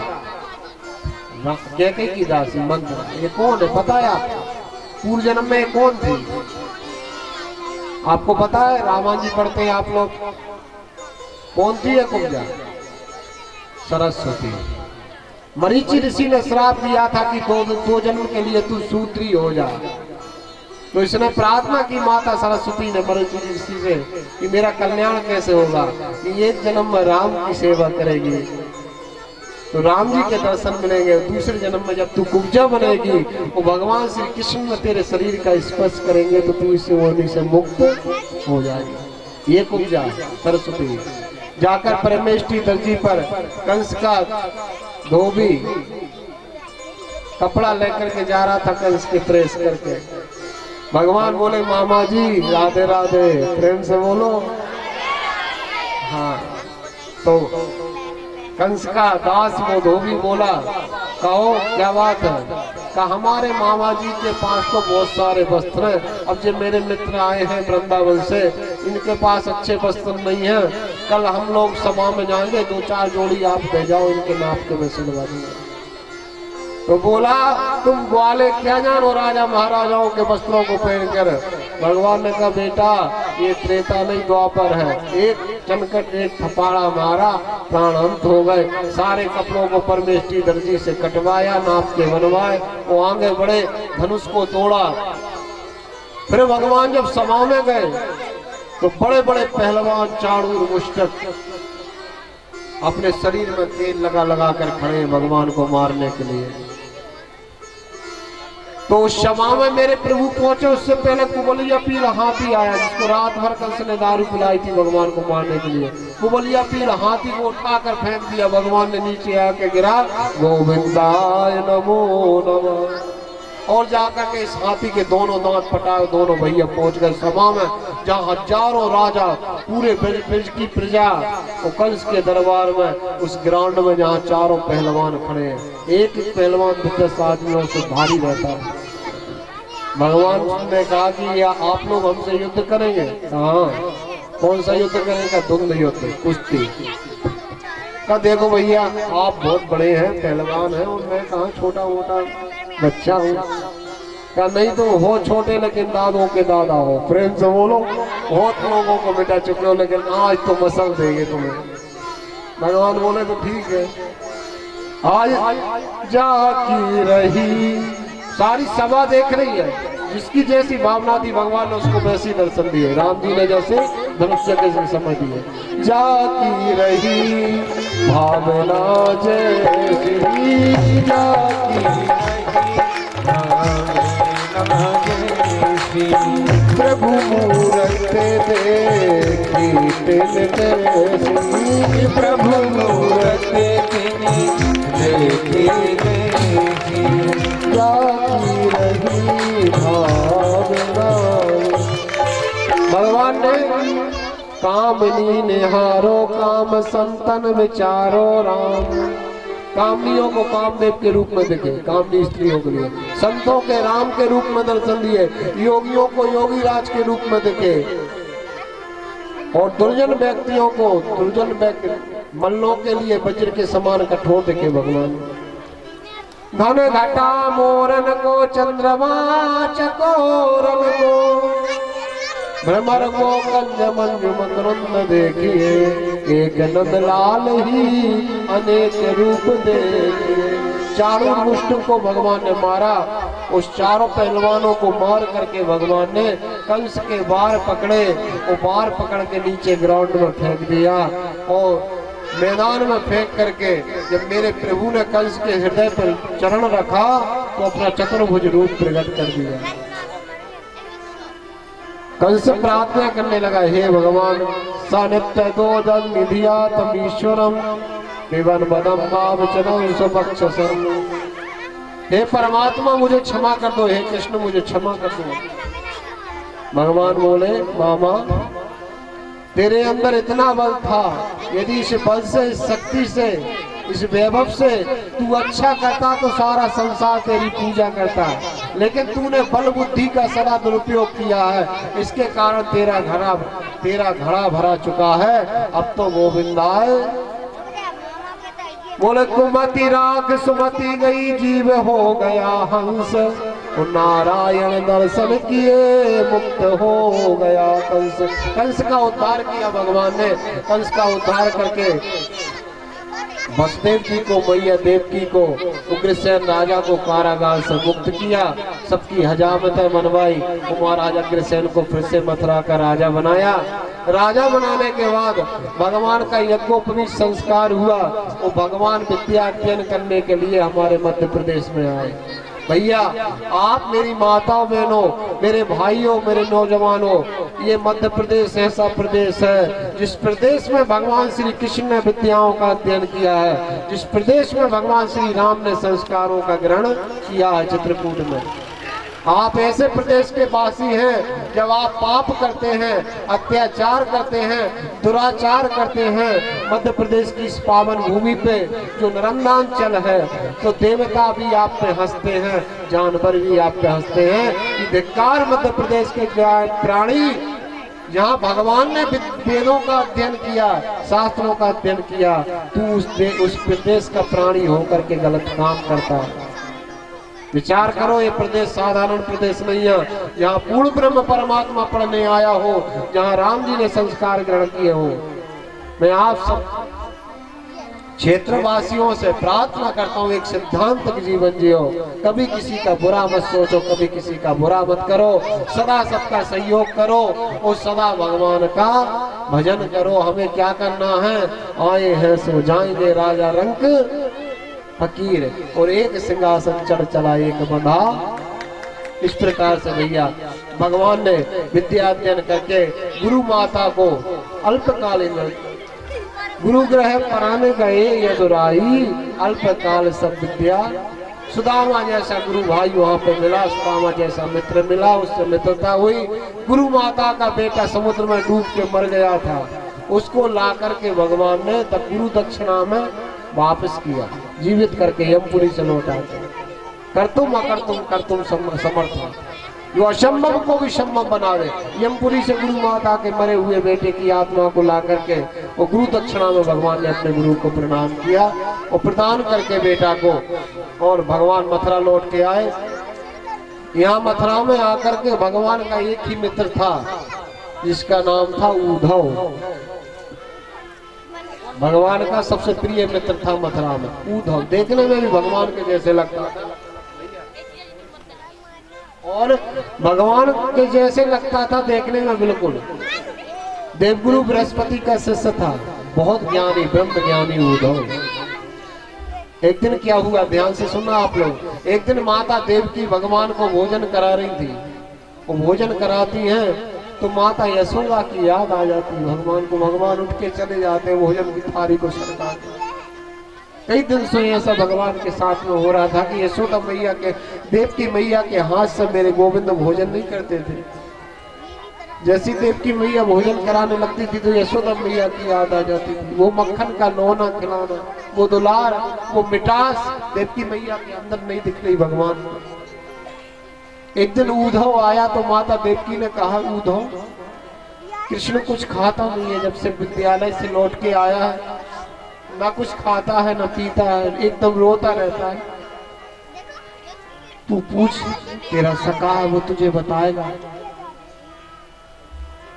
कैके की दासी मंथरा, ये कौन है पता है आपको? पूर्व जन्म में कौन थे आपको पता है? रामायण जी पढ़ते हैं आप लोग। कौन थी है कुब्जा? सरस्वती। मरीचि ऋषि ने श्राप दिया था कि 2 जन्म के लिए तू शूद्री हो जा, तो इसने प्रार्थना की माता सरस्वती ने मरीचि ऋषि से कि मेरा कल्याण कैसे होगा, कि 1 जन्म में राम की सेवा करेगी तो राम जी के दर्शन मिलेंगे, दूसरे जन्म में जब तू कुब्जा बनेगी तो भगवान श्री कृष्ण में तेरे शरीर का स्पर्श करेंगे तो तू इस होने से मुक्त हो जाएगी। ये कुब्जा सरस्वती जाकर परमेष्ठी दर्जी पर कंस का धोबी कपड़ा लेकर के जा रहा था, कंस के प्रेस करके। भगवान बोले, मामा जी राधे राधे, प्रेम से बोलो। हाँ, तो कंस का दास वो धोबी बोला, कहो क्या बात है? कहा, हमारे मामा जी के पास तो बहुत सारे वस्त्र हैं, अब जो मेरे मित्र आए हैं वृंदावन से, इनके पास अच्छे वस्त्र नहीं है। कल हम लोग सभा में जाएंगे, 2-4 जोड़ी आप दे जाओ, इनके नाप के मैं सिलवा दूंगा। तो बोला, तुम ग्वाले क्या जानो राजा महाराजाओं के वस्त्रों को पहनकर। भगवान ने कहा, बेटा ये त्रेता नहीं द्वापर है, एक चनकट एक थपाड़ा मारा, प्राण अंत हो गए। सारे कपड़ों को परमेष्ठी दर्जी से कटवाया, नाप के बनवाए, वो आगे बढ़े, धनुष को तोड़ा। फिर भगवान जब सभा में गए तो बड़े बड़े पहलवान चाणूर मुष्टक अपने शरीर में तेल लगा लगा कर खड़े भगवान को मारने के लिए। तो उस सभा में मेरे प्रभु पहुंचे, उससे पहले कुबलिया पीर हाथी आया, जिसको रात भर कंस ने दारू पिलाई थी भगवान को मारने के लिए। कुबलिया पीर हाथी को उठाकर फेंक दिया, भगवान ने नीचे आके गिरा, गोविंदाय नमो नमः। और जाकर के इस हाथी के दोनों दांत पटाए, दोनों भैया पहुंच गए सभा में, जहाँ हजारों राजा पूरे ब्रज की प्रजा और कंस के दरबार में, उस ग्राउंड में जहाँ चारों पहलवान खड़े हैं। एक पहलवान 10 आदमियों से भारी रहता है। भगवान ने कहा कि या आप लोग हमसे युद्ध करेंगे? हाँ। कौन सा युद्ध करेंगे? द्वंद्व युद्ध, कुश्ती। का देखो भैया, आप बहुत बड़े हैं, पहलवान हैं, और मैं कहाँ छोटा मोटा बच्चा हूँ। क्या नहीं तो हो छोटे लेकिन दादों के दादा हो, प्रेम से बोलो। बहुत लोगों को मिटा चुके हो, लेकिन आज तो मसल देंगे तुम्हें। भगवान बोले तो ठीक है। आज जाकी रही, सारी सभा देख रही है, जिसकी जैसी भावना थी भगवान ने उसको वैसी दर्शन दिए। राम जी ने जैसे धनुष्य के समझ दिए। जाकी रही भावना जैसी, जाकी प्रभु मूरत देखी तिल जैसी, प्रभु मूरत देखी जाकी रही भावना। भगवान ने कामनी निहारो काम संतन विचारो राम। कामनियों को कामदेव के रूप में देखे, कामनी स्त्रियों के लिए, संतों के राम के रूप में दर्शन दिए, योगियों को योगी राज के रूप में देखे, और दुर्जन व्यक्तियों को दुर्जन व्यक्ति मल्लों के लिए वज्र के समान कठोर देखे भगवान। घन घटा मोरन को चंद्रमा चकोरन को, भ्रमर को कंज मंजु मकरुंद देखिए, एक नंद लाल ही अनेक रूप देखिए। चारों मुष्ट को भगवान ने मारा, उस चारों पहलवानों को मार करके भगवान ने कंस के बार पकड़े, वो बार पकड़ के नीचे ग्राउंड में फेंक दिया, और मैदान में फेंक करके जब मेरे प्रभु ने कंस के हृदय पर चरण रखा तो अपना चतुर्भुज रूप प्रकट कर दिया। कंस प्रार्थना करने लगा, हे भगवान सानिध्य दो जन निधिया तमीश्वरम विवन बदम भाव चरण सुपक्षसम। हे परमात्मा मुझे क्षमा कर दो, हे कृष्ण मुझे क्षमा कर दो। भगवान बोले, मामा तेरे अंदर इतना बल था, यदि इस बल से, इस शक्ति से, इस वैभव से तू अच्छा करता तो सारा संसार तेरी पूजा करता, लेकिन तूने बल बुद्धि का सदा दुरुपयोग किया है, इसके कारण तेरा घड़ा भरा चुका है। अब तो गोविंदाय। बोले कुमति राख सुमति गई, जीव हो गया हंस, नारायण दर्शन किए मुक्त हो गया कंस। कंस का उद्धार किया भगवान ने, कंस का उद्धार करके वसुदेव जी को, मैया देवकी को, उग्रसेन राजा को कारागार से मुक्त किया, सबकी हजामतें मनवाई, महाराजा उग्रसेन को फिर से मथुरा का राजा बनाया। राजा बनाने के बाद भगवान का यज्ञोपवीत संस्कार हुआ, वो भगवान विद्या अध्ययन करने के लिए हमारे मध्य प्रदेश में आए। भैया आप मेरी माताओं बहनों, मेरे भाइयों, मेरे नौजवानों, ये मध्य प्रदेश ऐसा प्रदेश है जिस प्रदेश में भगवान श्री कृष्ण ने विद्याओं का अध्ययन किया है, जिस प्रदेश में भगवान श्री राम ने संस्कारों का ग्रहण किया है चित्रकूट में। आप ऐसे प्रदेश के वासी हैं, जब आप पाप करते हैं, अत्याचार करते हैं, दुराचार करते हैं, मध्य प्रदेश की इस पावन भूमि पे जो नरंदांचल है, तो देवता भी आप पे हंसते हैं, जानवर भी आप पे हंसते हैं कि धिक्कार मध्य प्रदेश के प्राणी, जहाँ भगवान ने वेदों का अध्ययन किया, शास्त्रों का अध्ययन किया, तू उस प्रदेश का प्राणी होकर के गलत काम करता है। विचार करो, ये प्रदेश साधारण प्रदेश नहीं है, यहाँ पूर्ण ब्रह्म परमात्मा पढ़ने आया हो, जहाँ राम जी ने संस्कार ग्रहण किए हो। मैं आप सब क्षेत्रवासियों से प्रार्थना करता हूँ, एक सिद्धांत जीवन जियो, कभी किसी का बुरा मत सोचो, कभी किसी का बुरा मत करो, सदा सबका सहयोग करो और सदा भगवान का भजन करो। हमें क्या करना है, आए हैं सो जाएंगे राजा रंक फकीर, और एक सिंहासन चढ़ चला एक बंधा। इस प्रकार से भैया भगवान ने विद्या अध्ययन करके गुरु माता को अल्पकालीन गुरु ग्रह पढ़ाने गए यदुराई, अल्पकाल सब विद्या। सुदामा जैसा गुरु भाई वहाँ पे मिला, सुदामा जैसा मित्र मिला, उससे मित्रता हुई। गुरु माता का बेटा समुद्र में डूब के मर गया था, उसको ला करके भगवान ने गुरु दक्षिणा में वापस किया, जीवित करके यमपुरी से लौटा के। करतुम अकर्तुम करतुम समर्थ, जो असंभव को भी संभव बना दे। यमपुरी से गुरु माता के मरे हुए बेटे की आत्मा को ला करके वो गुरु दक्षिणा में भगवान ने अपने गुरु को प्रणाम किया और प्रदान करके बेटा को, और भगवान मथुरा लौट के आए। यहाँ मथुरा में आकर के भगवान का एक ही मित्र था जिसका नाम था उद्धव। भगवान का सबसे प्रिय मित्र था मथुरा में उद्धव। देखने में भी भगवान के जैसे लगता था और भगवान के जैसे लगता था देखने में बिल्कुल। देवगुरु बृहस्पति का शिष्य था, बहुत ज्ञानी, ब्रह्म ज्ञानी उद्धव। एक दिन क्या हुआ, ध्यान से सुनना आप लोग। एक दिन माता देवकी भगवान को भोजन करा रही थी। वो भोजन कराती हैं तो माता यशोदा की याद आ जाती भगवान को। भगवान उठ के चले जाते भोजन की थाली को सरका के। कई दिन से ऐसा भगवान के साथ में हो रहा था कि यशोदा मैया के, देवकी मैया के हाथ से मेरे गोविंद भोजन नहीं करते थे। जैसी देवकी मैया भोजन कराने लगती थी तो यशोदा मैया की याद आ जाती थी। वो मक्खन का लोना खिलाना, वो दुलार, वो मिठास देवकी मैया के अंदर नहीं दिख रही भगवान को। एक दिन उद्धव आया तो माता देवकी ने कहा, उद्धव कृष्ण कुछ खाता नहीं है, जब से विद्यालय से लौट के आया है ना कुछ खाता है ना पीता है, एकदम रोता रहता है। तू पूछ, तेरा सखा है वो तुझे बताएगा।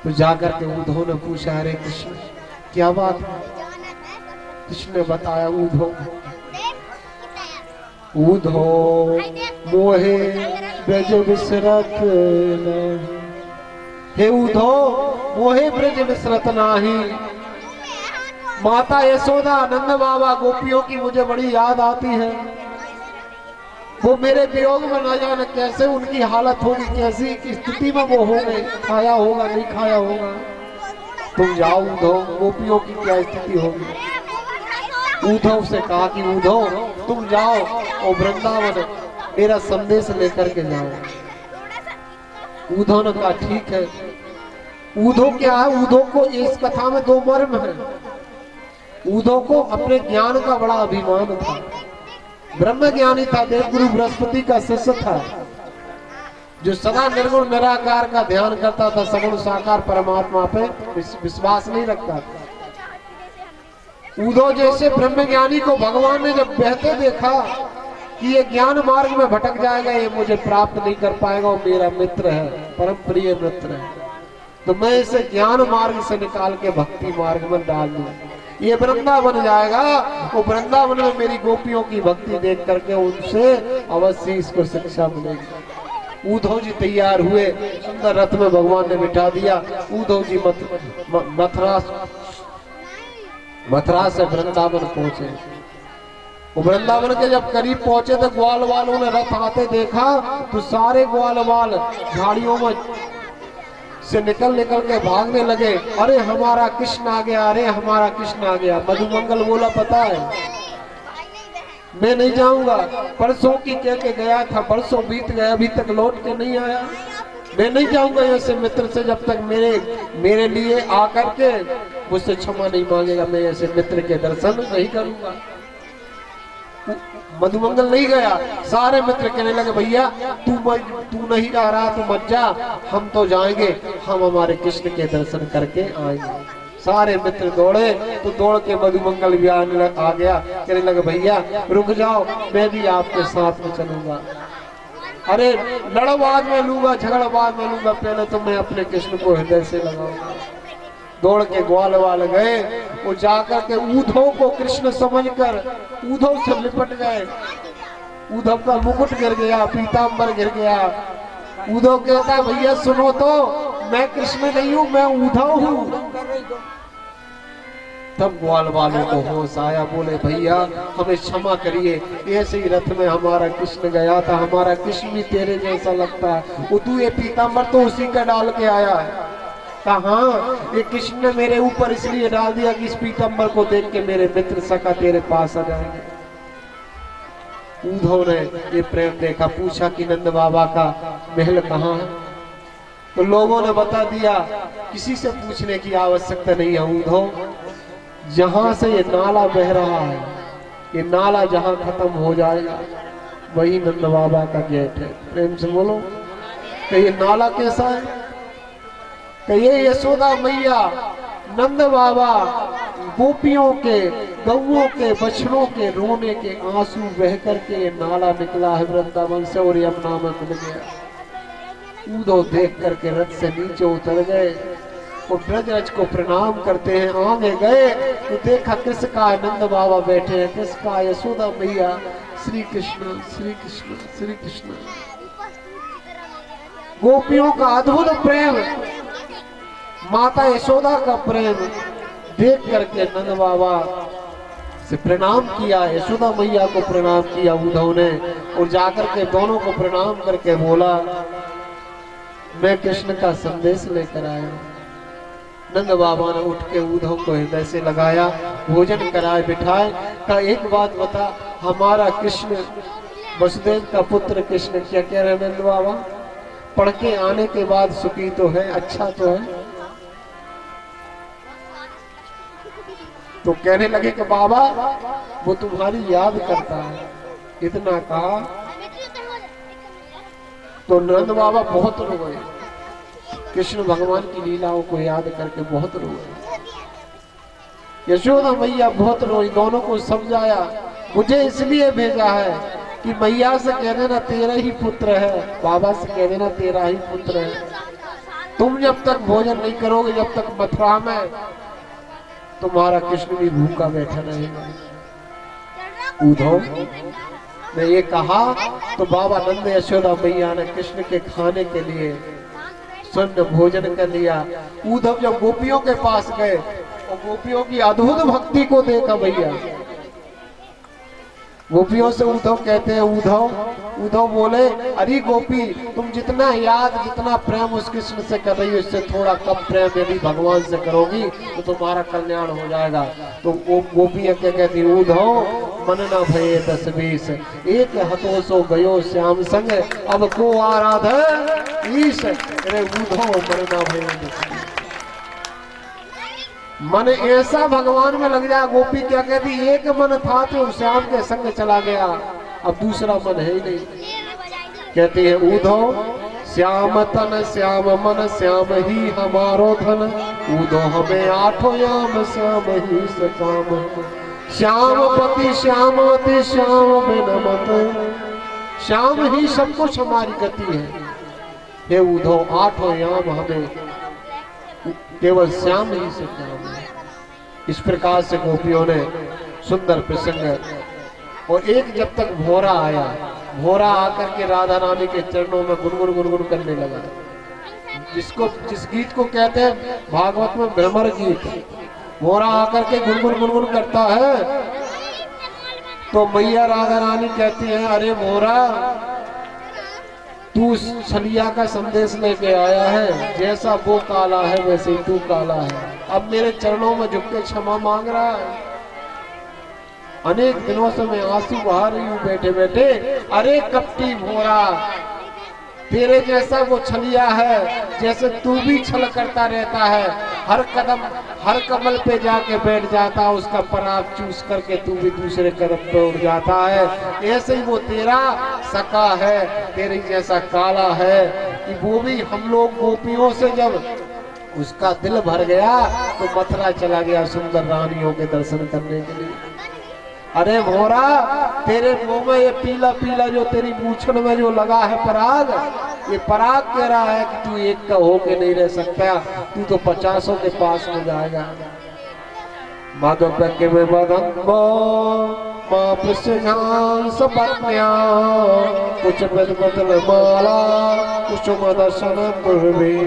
तो जाकर के उद्धव ने पूछा, अरे कृष्ण क्या बात है? कृष्ण ने बताया, उद्धव मोहे ब्रज विसरत नहीं। हे उद्धव मोहे ब्रज विसरत नाही। माता यशोदा, नंद बाबा, गोपियों की मुझे बड़ी याद आती है। वो मेरे वियोग में न जाने कैसे उनकी हालत होगी, कैसी स्थिति में वो होंगे, खाया होगा नहीं खाया होगा। तुम जाओ उद्धव, गोपियों की क्या स्थिति होगी। उद्धव से कहा कि उद्धव तुम जाओ और वृंदावन मेरा संदेश लेकर के जाओ। उद्धव ने कहा ठीक है। उद्धव क्या है, उद्धव को इस कथा में दो मर्म है। उद्धव को अपने ज्ञान का बड़ा अभिमान था, ब्रह्म ज्ञानी था, देवगुरु बृहस्पति का शिष्य था, जो सदा निर्गुण निराकार का ध्यान करता था, सगुण साकार परमात्मा पे विश्वास नहीं रखता था। उद्धव जैसे ब्रह्म ज्ञानी को भगवान ने जब बहते देखा कि ये ज्ञान मार्ग में भटक जाएगा, ये मुझे प्राप्त नहीं कर पाएगा, वो मेरा मित्र है, परम प्रिय मित्र है, तो मैं इसे ज्ञान मार्ग से निकाल के भक्ति मार्ग में डाल दूं, ये वृंदावन जाएगा। वो वृंदावन में मेरी गोपियों की भक्ति देख करके उनसे अवश्य इसको शिक्षा मिलेगी। उद्धव जी तैयार हुए, सुंदर रथ में भगवान ने बिठा दिया। उद्धव जी मथुरा से वृंदावन पहुंचे। वृंदावन के जब करीब पहुंचे तो ग्वाल वालों ने रथ आते देखा तो सारे ग्वाल वाल झाड़ियों में से निकल के भागने लगे। अरे हमारा कृष्ण आ गया, अरे हमारा कृष्ण आ गया। मधुमंगल बोला, पता है मैं नहीं जाऊंगा, परसों की कह के गया था, परसों बीत गया, अभी तक लौट के नहीं आया। मैं नहीं जाऊंगा ऐसे मित्र से जब तक मेरे लिए आकर के मुझसे क्षमा नहीं मांगेगा, मैं ऐसे मित्र के दर्शन नहीं करूंगा। मधुमंगल नहीं गया। सारे मित्र कहने लगे, भैया तू नहीं आ रहा तो मत जा, हम तो जाएंगे, हम हमारे कृष्ण के दर्शन करके आएंगे। सारे मित्र दौड़े तो दौड़ के मधुमंगल भी आ गया। कहने लगे, भैया रुक जाओ, मैं भी आपके साथ में चलूंगा। अरे लड़ो बाद में लूंगा, झगड़ा बाद में लूंगा, पहले तो मैं अपने कृष्ण को हृदय से लगाऊंगा। दौड़ के ग्वाल वाल गए, वो जाकर के उद्धव को कृष्ण समझकर उद्धव से लिपट गए। उद्धव का मुकुट गिर गया, पीतांबर गिर गया। उद्धव कहता है, भैया सुनो तो, मैं कृष्ण नहीं हूं, मैं उद्धव हूं। तब ग्वाल वालों को होश आया, बोले भैया हमें क्षमा करिए, ऐसे ही रथ में हमारा कृष्ण गया था, हमारा कृष्ण भी तेरे जैसा लगता है, वो तू ये पीतांबर तो उसी का डाल के आया है। कहा ये कृष्ण ने मेरे ऊपर इसलिए डाल दिया कि इस पीतांबर को देख के मेरे मित्र सखा तेरे पास आ जाएंगे। उद्धव ने ये प्रेम देखा, पूछा कि नंद बाबा का महल कहाँ है? तो लोगों ने बता दिया, किसी से पूछने की आवश्यकता नहीं है उद्धव, जहां से ये नाला बह रहा है, ये नाला जहां खत्म हो जाएगा वही नंद बाबा का गेट है। प्रेम से बोलो, तो ये नाला कैसा है? तो ये यशोदा मैया, नंद बाबा, गोपियों के, गौओं के, बछड़ों के रोने के आंसू बह करके ये नाला निकला है वृंदावन से और यमुना में मिल गया। उद्धव देख करके रथ से नीचे उतर गए। वो ब्रजरज को प्रणाम करते हैं। आगे गए तो देखा किसका नंद बाबा बैठे हैं, किसका यशोदा मैया। श्री कृष्ण श्री कृष्ण श्री कृष्ण। गोपियों का अद्भुत प्रेम, माता यशोदा का प्रेम देख करके नंद बाबा से प्रणाम किया, यशोदा मैया को प्रणाम किया उद्धव ने, और जाकर के दोनों को प्रणाम करके बोला मैं कृष्ण का संदेश लेकर आया। नंद बाबा ने उठ के उद्धव को हृदय से लगाया, भोजन कराए, बिठाए, का एक बात बता, हमारा कृष्ण वसुदेव का पुत्र कृष्ण क्या कह रहे नंद बाबा, पढ़ के आने के बाद सुखी तो है, अच्छा तो है। तो कहने लगे कि बाबा वो तुम्हारी याद करता है। इतना कहा तो नंद बाबा बहुत रोए, कृष्ण भगवान की लीलाओं को याद करके बहुत रोए। यशोदा मैया बहुत रोई, दोनों को समझाया मुझे इसलिए भेजा है कि मैया से कह देना तेरा ही पुत्र है, बाबा से कह देना तेरा ही पुत्र है। तुम जब तक भोजन नहीं करोगे, जब तक मथुरा में, तुम्हारा कृष्ण भी भूखा बैठा रहेगा। उद्धव ने ये कहा तो बाबा नंद यशोदा मैया ने कृष्ण के खाने के लिए स्वर्ण भोजन कर लिया। उद्धव जब गोपियों के पास गए और गोपियों की अद्भुत भक्ति को देखा भैया, गोपियों से उद्धव कहते हैं, उद्धव बोले अरे गोपी तुम जितना याद जितना प्रेम उस कृष्ण से कर रही हो, इससे थोड़ा कम प्रेम यदि भगवान से करोगी तो तुम्हारा कल्याण हो जाएगा। तो वो गोपियां क्या कहती, उद्धव मन न भये 10-20, एक हथो सो गयो श्याम संग, अब को आराध ईश। अरे उद्धव मन न भये 10-20, मन ऐसा भगवान में लग जाए। गोपी क्या कहती, एक मन था तो श्याम के संग चला गया, अब दूसरा मन है ही नहीं। कहती है उद्धव श्याम तन श्याम मन श्याम ही हमारो धन, उद्धव हमें आठों याम श्याम ही सकाम। श्याम पति श्यामवती श्याम बिन मत, श्याम ही सब कुछ हमारी गति है। हे उद्धव आठों याम हमें केवल श्याम ही से काम है। इस प्रकार से गोपियों ने सुंदर प्रसंग। और एक जब तक भोरा आया, भोरा आकर के राधा रानी के चरणों में गुनगुन गुनगुन करने लगा, जिस गीत को कहते हैं भागवत में भ्रमर गीत। भोरा आकर के गुनगुन गुनगुन करता है तो मैया राधा रानी कहती है अरे भोरा तू छलिया का संदेश लेके आया है, जैसा वो काला है वैसे ही तू काला है। अब मेरे चरणों में झुक के क्षमा मांग रहा है। अनेक दिनों से मैं आंसू बहा रही हूँ बैठे बैठे। अरे कपटी भोरा, तेरे जैसा वो छलिया है, जैसे तू भी छल करता रहता है, हर कदम हर कमल पे जाके बैठ जाता है, उसका पराग चूस करके तू भी दूसरे कदम पे उड़ जाता है। ऐसे ही वो तेरा सका है, तेरे जैसा काला है कि वो भी हम लोग गोपियों से जब उसका दिल भर गया तो मथुरा चला गया सुंदर रानियों के दर्शन करने के लिए। अरे भोरा, तेरे मुंह में ये पीला पीला जो तेरी मूछन में जो लगा है पराग, ये पराग कह रहा है कि तू एक का होके नहीं रह सकता, तू तो 50 के पास में जाएगा। माधव के में बदम्बो कुछ बदल माला कुछ दर्शन पूर्वी।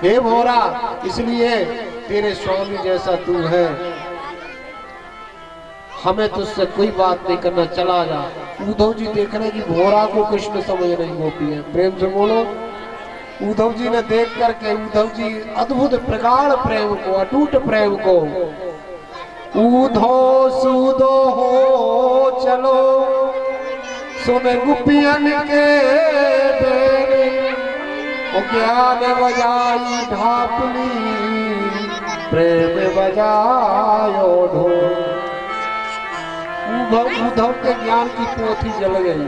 हे भोरा, इसलिए तेरे स्वामी जैसा तू है, हमें तुझसे कोई बात नहीं करना, चला जा। उद्धव जी देख रहे कि भोरा को कृष्ण समझ रही गोपी है। प्रेम से बोलो। उद्धव जी ने देख करके, उद्धव जी अद्भुत प्रगाढ़ प्रेम को, अटूट प्रेम को, उद्धव सुदो हो चलो सुन गुपियन के बेरे, ज्ञान बजाई ढापली प्रेम बजायो ढोल। उद्धव के ज्ञान की पोथी जल गई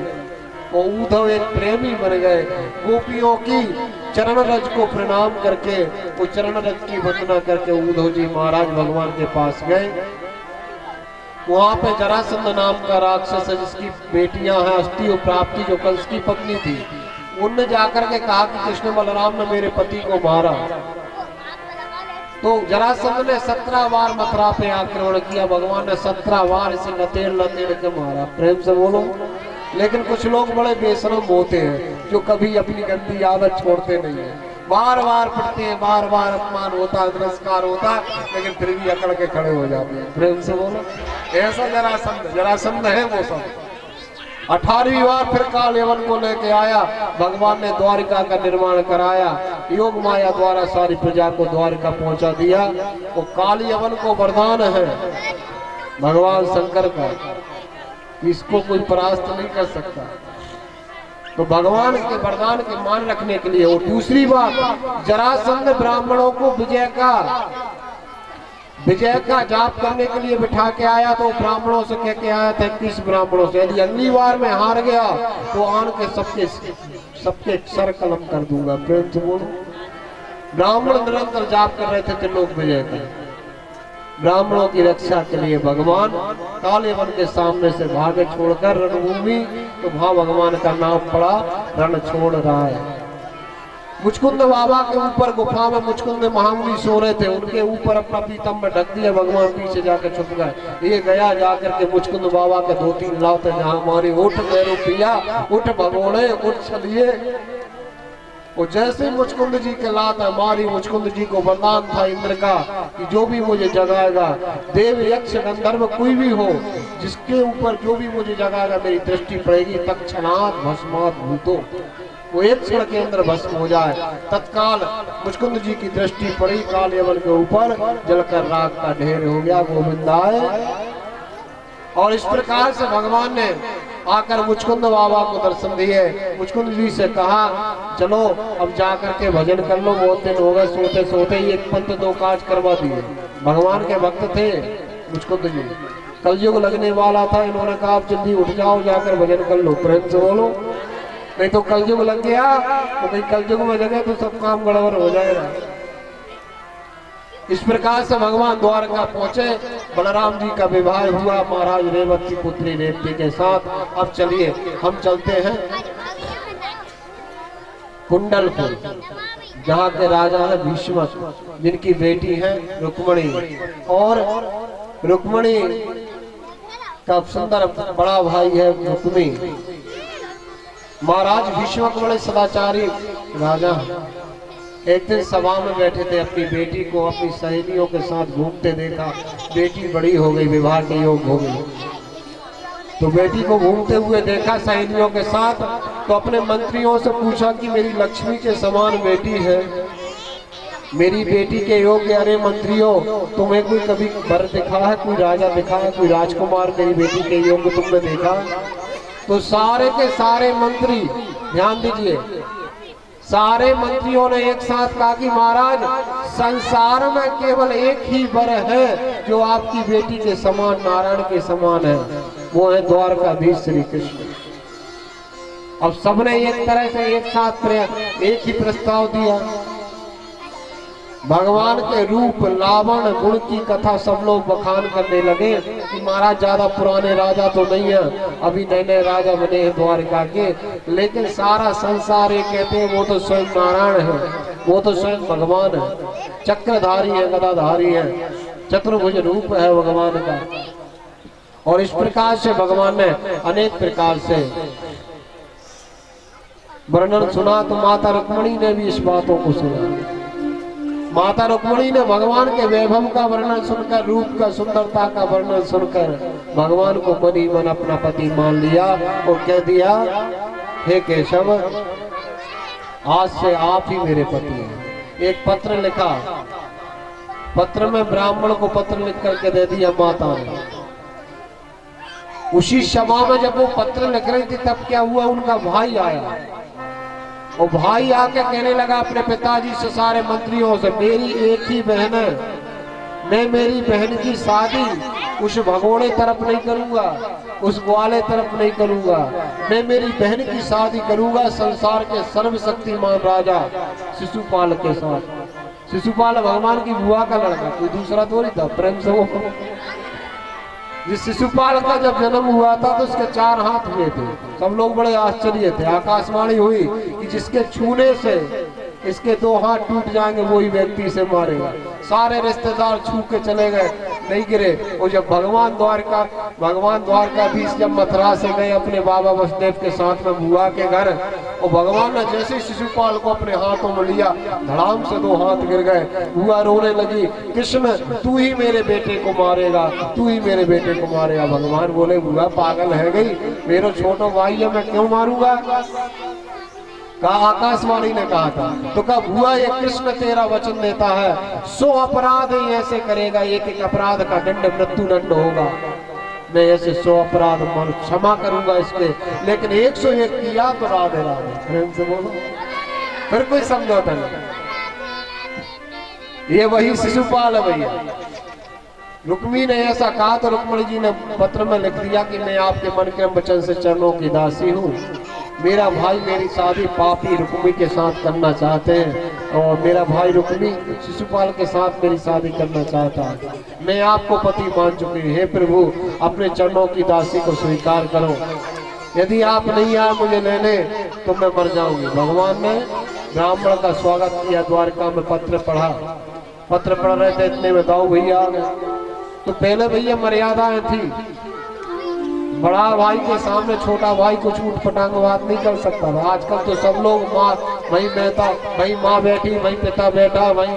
और उद्धव एक प्रेमी बन गए। गोपियों की चरण रज को प्रणाम करके, वो चरण रज की वंदना करके उद्धव जी महाराज भगवान के पास गए। वहां पे जरासंध नाम का राक्षस है, जिसकी बेटियां हैं अस्थि और प्राप्ति, जो कंस की पत्नी थी, उनने जाकर के कहा कि कृष्ण बलराम ने मेरे पति को मारा। तो जरासंध ने 17 बार मथुरा पे आक्रमण किया, भगवान ने 17 बार इसे नतेड़ नतेड़ के मारा। प्रेम से बोलो। लेकिन कुछ लोग बड़े बेशरम होते हैं जो कभी अपनी गंदी आदत छोड़ते नहीं है, बार बार पढ़ते हैं, बार बार अपमान होता है, तिरस्कार होता है, लेकिन फिर भी अकड़ के खड़े हो जाते हैं। प्रेम से बोलो। ऐसा जरासंध है वो सब। 18वीं बार फिर काल यवन को लेके आया, भगवान ने द्वारिका का निर्माण कराया, योग माया द्वारा सारी प्रजा को द्वारिका पहुंचा दिया। वो काल यवन को वरदान है भगवान शंकर का, इसको कोई परास्त नहीं कर सकता। तो भगवान के वरदान के मान रखने के लिए। और दूसरी बात, जरासंध ब्राह्मणों को विजय का जाप करने के लिए बिठा के आया, तो ब्राह्मणों से कह के आया था 31 ब्राह्मणों से, यदि अगली बार में हार गया तो आन के सबके सर कलम कर दूंगा। प्रेम से बोलो। ब्राह्मण निरंतर जाप कर रहे थे त्रिलोक विजय का। ब्राह्मणों की रक्षा के लिए भगवान काले वन के सामने से भागे छोड़कर रणभूमि, तो वहां भगवान का नाम पड़ा रण छोड़ रहा है। मुचकुंद बाबा के ऊपर गुफा में मुचकुंद महामुनि सो रहे थे, उनके ऊपर अपना पीतम में ढक दिया, भगवान पीछे जाकर छुप गए। ये गया जाकर के मुचकुंद बाबा के 2-3 लाते जहां मारी, उठ मेरू पिया, उठ भगोड़े, उठ चलिए। वो जैसे मुचकुंद जी के लात मारी, मुचकुंद जी को वरदान था इंद्र का कि जो भी मुझे जगाएगा, देव यक्ष गंधर्व कोई भी हो, जिसके ऊपर जो भी मुझे जगाएगा मेरी दृष्टि पड़ेगी, तत्क्षणात् भस्मात् भूतो, वो एक क्षण के अंदर भस्म हो जाए। तत्काल मुचकुंद जी की दृष्टि पड़ी, काल यवन के ऊपर जलकर राख का ढेर हो गया। गोविंदाय। और इस प्रकार से भगवान ने आकर मुचकुंद बाबा को दर्शन दिए। मुचकुंद जी से कहा चलो अब जाकर के भजन कर लो, बहुत दिन हो गए सोते सोते ही, एक पंथ 2 काज करवा दिए। भगवान के भक्त थे मुचकुंद जी, कलयुग लगने वाला था, इन्होंने कहा आप जल्दी उठ जाओ, जाकर भजन कर लो। प्रेम से बोलो। नहीं तो कलयुग लग गया तो कहीं कलयुग में लगे तो सब काम गड़बड़ हो जाएगा। इस प्रकार से भगवान द्वारका पहुंचे, बलराम जी का विवाह हुआ महाराज रेवत की पुत्री रेवती के साथ। अब चलिए हम चलते हैं कुंडलपुर, जहाँ के राजा है भीष्म, जिनकी बेटी है रुक्मणी, और रुक्मणी का सुंदर बड़ा भाई है रुक्मी। महाराज भीष्म बड़े सदाचारी राजा। एक दिन सभा में बैठे थे, अपनी बेटी को अपनी सहेलियों के साथ घूमते देखा। बेटी बड़ी हो गई, विवाह के योग हो गई, तो बेटी को घूमते हुए देखा सहेलियों के साथ, तो अपने मंत्रियों से पूछा कि मेरी लक्ष्मी के समान बेटी है, मेरी बेटी के योग्य। अरे मंत्रियों, तुम्हें कोई कभी वर दिखा है, कोई राजा दिखा है, कोई राजकुमार मेरी बेटी के योग्य तुमने देखा? तो सारे के सारे मंत्री, ध्यान दीजिए, सारे मंत्रियों ने एक साथ कहा कि महाराज संसार में केवल एक ही वर है जो आपकी बेटी के समान, नारायण के समान है, वो है द्वारकाधीश श्री कृष्ण। अब सबने एक तरह से एक साथ एक ही प्रस्ताव दिया। भगवान के रूप, लावण, गुण की कथा सब लोग बखान करने लगे कि महाराज ज्यादा पुराने राजा तो नहीं है, अभी नए नए राजा बने हैं द्वारका के, लेकिन सारा संसार ये कहते हैं वो तो स्वयं नारायण है, वो तो स्वयं भगवान है, चक्रधारी है, गदाधारी है, चतुर्भुज रूप है भगवान का। और इस प्रकार से भगवान ने अनेक प्रकार से वर्णन सुना, तो माता रुक्मणी ने भी इस बातों को सुना। माता रुक्मणी ने भगवान के वैभव का वर्णन सुनकर, रूप का, सुंदरता का वर्णन सुनकर भगवान को मन ही मन अपना पति मान लिया और कह दिया, हे केशव, आज से आप ही मेरे पति हैं। एक पत्र लिखा, पत्र में ब्राह्मण को पत्र लिख करके दे दिया माता ने। उसी सभा में जब वो पत्र लिख रही थी तब क्या हुआ, उनका भाई आया, और भाई आके कहने लगा अपने पिताजी से, सारे मंत्रियों से, मेरी एक ही बहन है, मैं मेरी बहन की शादी उस भगोड़े तरफ नहीं करूंगा, उस ग्वाले तरफ नहीं करूंगा, मैं मेरी बहन की शादी करूंगा संसार के सर्वशक्तिमान राजा शिशुपाल के साथ। शिशुपाल भगवान की बुआ का लड़का, कोई दूसरा तो नहीं था। प्रेम से वो जिस शिशुपाल का जब जन्म हुआ था तो उसके 4 हाथ हुए थे। सब लोग बड़े आश्चर्य थे। आकाशवाणी हुई कि जिसके छूने से इसके 2 हाथ टूट जाएंगे वही व्यक्ति इसे मारेगा। सारे रिश्तेदार छू के चले गए, नहीं गिरे। और जब भगवान द्वारकाधीश जब मथुरा से गए अपने बाबा वसुदेव के साथ में बुआ के घर, और भगवान ने जैसे शिशुपाल को अपने हाथों में लिया, धड़ाम से 2 हाथ गिर गए। बुआ रोने लगी, कृष्ण तू ही मेरे बेटे को मारेगा, तू ही मेरे बेटे को मारेगा। भगवान बोले बुआ पागल है गई, मेरा छोटा भाई है, मैं क्यों मारूंगा? कहा आकाशवाणी ने कहा था। तो कहा बुआ ये कृष्ण तेरा वचन देता है, 100 अपराध ही ऐसे करेगा, एक एक अपराध का दंड मृत्यु दंड होगा। मैं ऐसे 100 अपराध क्षमा करूंगा इसके, लेकिन 101 किया तो राधे राधे। प्रेम से बोलो, फिर कोई समझौता नहीं। ये वही शिशुपाल है भैया। रुक्मी ने ऐसा कहा तो रुक्मणी जी ने पत्र में लिख दिया कि मैं आपके मन के वचन से चरणों की दासी हूँ। मेरा भाई मेरी शादी पापी रुक्मी के साथ करना चाहते हैं, और मेरा भाई रुक्मी शिशुपाल के साथ मेरी शादी करना चाहता है। मैं आपको पति मान चुकी हूँ। हे प्रभु, अपने चरणों की दासी को स्वीकार करो। यदि आप नहीं आए मुझे लेने तो मैं मर जाऊंगी। भगवान ने ब्राह्मण का स्वागत किया, द्वारका में पत्र पढ़ा। पत्र पढ़ रहे थे, इतने में दाऊ भैया आ गए। तो पहले भैया मर्यादाएं थी, बड़ा भाई के सामने छोटा भाई कुछ उठपटांग बात नहीं कर सकता था। आजकल तो सब लोग माँ वही बेटा, वही माँ बैठी, वही पिता बैठा, वही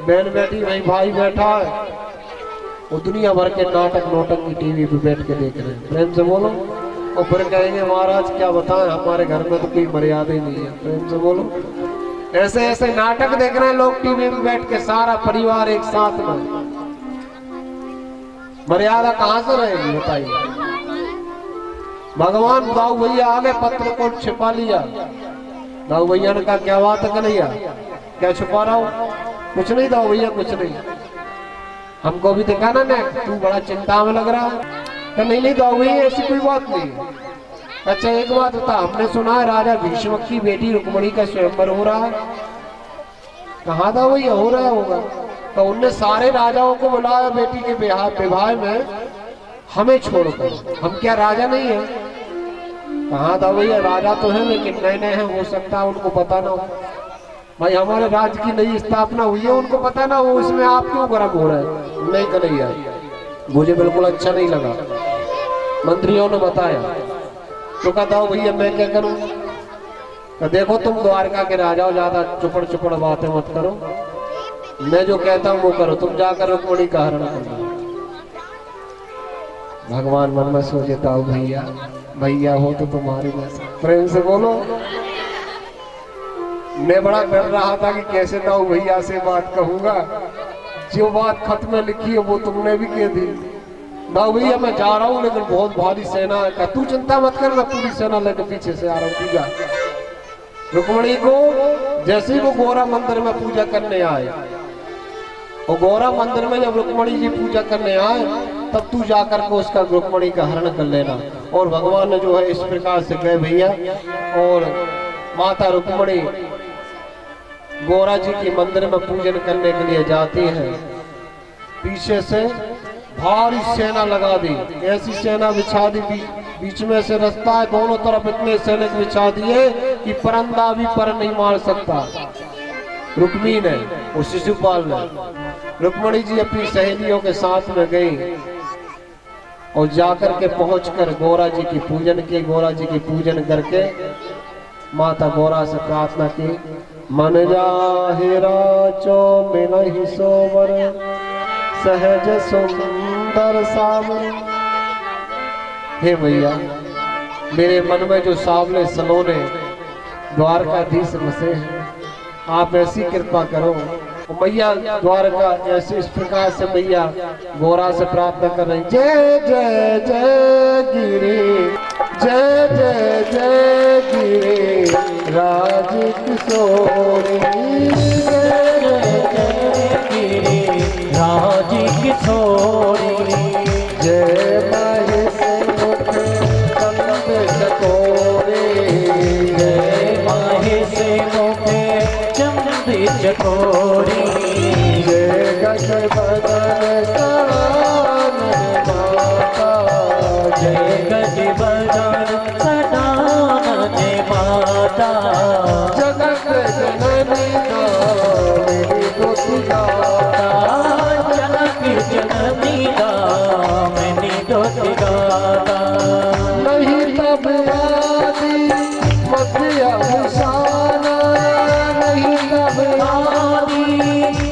बहन बैठी, वही भाई बैठा है। वो दुनिया भर के नाटक नौटंकी टीवी पे बैठ के देख रहे हैं। प्रेम से बोलो। और फिर कहेंगे महाराज क्या बताएं, हमारे घर में तो कोई मर्यादा ही नहीं है। प्रेम से बोलो। ऐसे ऐसे नाटक देख रहे हैं लोग टीवी पे बैठ के, सारा परिवार एक साथ में। मर्यादा कहाँ से रहेगी बताइए? भगवान दाऊ भैया आगे पत्र को छिपा लिया। दाऊ भैया ने कहा क्या बात है कन्हैया, क्या छुपा रहा हूँ? कुछ नहीं दाऊ भैया, कुछ नहीं। हमको भी देखा ना तू बड़ा चिंता में लग रहा है। तो नहीं दाऊ भैया ऐसी कोई बात नहीं। अच्छा एक बात बता, हमने सुना है राजा भीष्म की बेटी रुक्मणी का स्वयंवर हो रहा है। कहाँ दाऊ भैया हो रहा होगा? तो उनने सारे राजाओं को बुलाया बेटी के विवाह में, हमें छोड़कर। हम क्या राजा नहीं है? कहाँ था भैया, राजा तो है लेकिन नए नए हैं, हो सकता है उनको पता ना हो। भाई हमारे राज्य की नई स्थापना हुई है, उनको पता ना हो, इसमें आप क्यों गर्म हो रहे हैं? नहीं कन्हैया, मुझे बिल्कुल अच्छा नहीं लगा। मंत्रियों ने बताया तो कहता हूँ भैया मैं क्या करूँ? तो देखो तुम द्वारका के राजा हो, ज्यादा चुपड़ चुपड़ बातें मत करो, मैं जो कहता हूँ वो करो। तुम जाकर रुक्मणी का हरण करो। भगवान मन में सोचता हूँ भैया भैया हो तो तुम्हारी में। प्रेम से बोलो। मैं बड़ा डर रहा था कि कैसे दाऊ भैया से बात कहूंगा, जो बात खत में लिखी है वो तुमने भी कह दी। दाऊ भैया मैं जा रहा हूँ लेकिन बहुत भारी सेना है। तू चिंता मत कर, मैं पूरी सेना लेकर पीछे से आ रहा हूँ। पूजा रुक्मणी को जैसे ही वो गौरा मंदिर में पूजा करने आए, और गौरा मंदिर में जब रुक्मणी जी पूजा करने आए तब तू जाकर के उसका रुक्मणी का हरण कर लेना। और भगवान ने जो है इस प्रकार से कहे भैया। और माता रुक्मणी गौरा जी के मंदिर में पूजन करने के लिए जाती है। पीछे से भारी सेना लगा दी, ऐसी सेना बिछा दी, बीच में से रास्ता है, दोनों तरफ इतने सैनिक बिछा दिए कि परंदा भी पर नहीं मार सकता। रुक्मी ने और शिशुपाल ने। रुक्मणी जी अपनी सहेलियों के साथ में गई और जाकर के पहुंचकर गौरा जी की पूजन की। गौरा जी की पूजन करके माता गौरा से प्रार्थना की, मन जाहिरा चो मिलहि सोवर, सहज सुंदर सावर। हे भैया, मेरे मन में जो सावले सलोने द्वारकाधीश बसे हैं, आप ऐसी कृपा करो। मैया द्वारका ऐसे इस प्रकार से मैया गौरा से प्रार्थना कर रही, जय जय जय गिरी, जय जय जय गिरी राज किशोरी, जय जय गिरी राज किशोरी, जय महेश मुख चंद चकोरी, जय महेश मुख चंद चकोरी, जय गजबदन सदानंद माता, जय गजबदन सदानंद माता, जगत जननी मेरी दुखदाता, कभी गाता, नहीं तब आदि मध्य अवसाना, नहीं तब आदि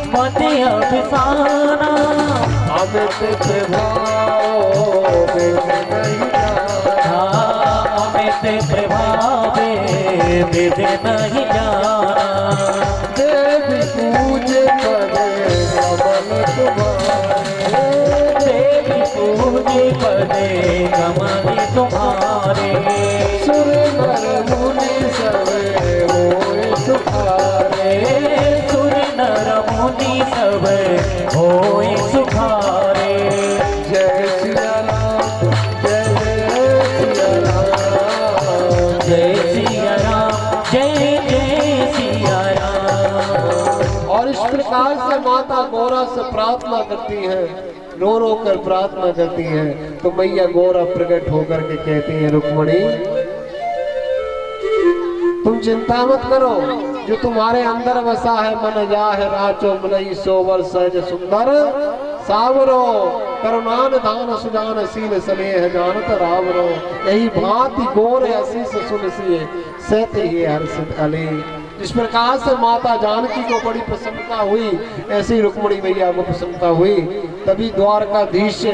मध्य अभिसाना, अमित प्रभाव वेद नहीं जाना, अमित प्रभावे वेद नहीं जाना, देवी पूजे करे कमल तुम्हारे, देवी पूजे पदे कमल तुम्हारे, सुर नर मुनि सवे होए सुखारे, सुर नर मुनि सब होए सुखारे। जय सिया राम, जय सिया राम, जय सिया राम, जय जय सिया राम। और इस प्रकार से माता गौरा से प्रार्थना करती है, रो रो कर प्रार्थना करती है। तो मैया गौरा प्रकट होकर के कहती है, रुक्मणी तुम चिंता मत करो, जो तुम्हारे अंदर बसा है मन जाहे राचो मलई सोवर सहज सुंदर सावरो, करुणान दान सुजान सील स्नेह जानत रावरो, यही भांति गोर आशीष सुन सिए सहते ही हर्षित अली। जिस प्रकार से माता जानकी को बड़ी प्रसन्नता हुई, ऐसी रुक्मणी मैया को प्रसन्नता हुई। तभी द्वारकाधीश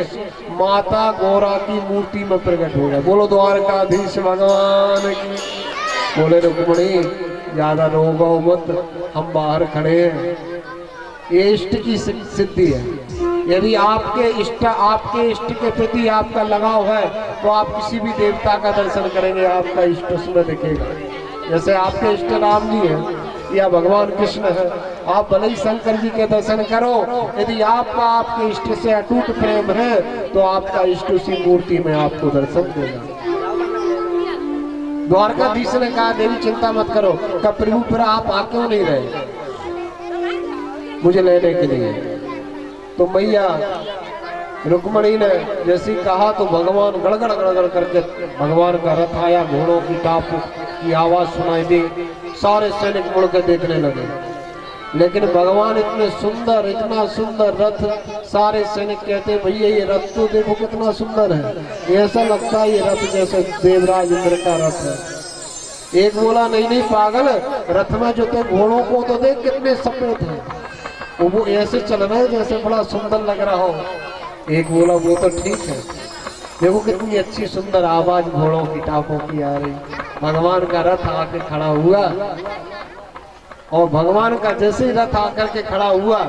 माता गौरा की मूर्ति में प्रकट हो गया। बोलो द्वारकाधीश भगवान की। बोले रुक्मणी ज्यादा रोगो मत, हम बाहर खड़े हैं, ये इष्ट की सिद्धि है। यदि आपके इष्ट के प्रति आपका लगाव है तो आप किसी भी देवता का दर्शन करेंगे, आपका इष्ट उसमें दिखेगा। जैसे आपके इष्ट राम जी हैं या भगवान कृष्ण है, आप भले ही शंकर जी के दर्शन करो, यदि आपका आपके इष्ट से अटूट प्रेम है तो आपका इष्ट उसी मूर्ति में आपको दर्शन देगा। द्वारकाधीश ने कहा, देवी चिंता मत करो, कब प्रभु पर आप आ क्यों नहीं रहे मुझे लेने के लिए। तो मैया रुक्मणी ने जैसी कहा तो भगवान गड़गड़ गड़गड़ करके भगवान का रथ आया, घोड़ों की टाप की आवाज सुनाई दी, सारे सैनिक मुड़ के देखने लगे। लेकिन भगवान इतने सुंदर, इतना सुंदर रथ, सारे सैनिक कहते भैया ये रथ तो देखो कितना सुंदर है, ऐसा लगता है ये रथ जैसे देवराज इंद्र का रथ है। एक बोला नहीं नहीं पागल, रथ में जो थे घोड़ों को तो देख कितने सफेद हैं, वो ऐसे चल रहे जैसे बड़ा सुंदर लग रहा हो। एक बोला वो तो ठीक है, देखो कितनी अच्छी सुंदर आवाज घोड़ों की टापों की आ रही। भगवान का रथ आके खड़ा हुआ और भगवान का जैसे ही रथ आकर के खड़ा हुआ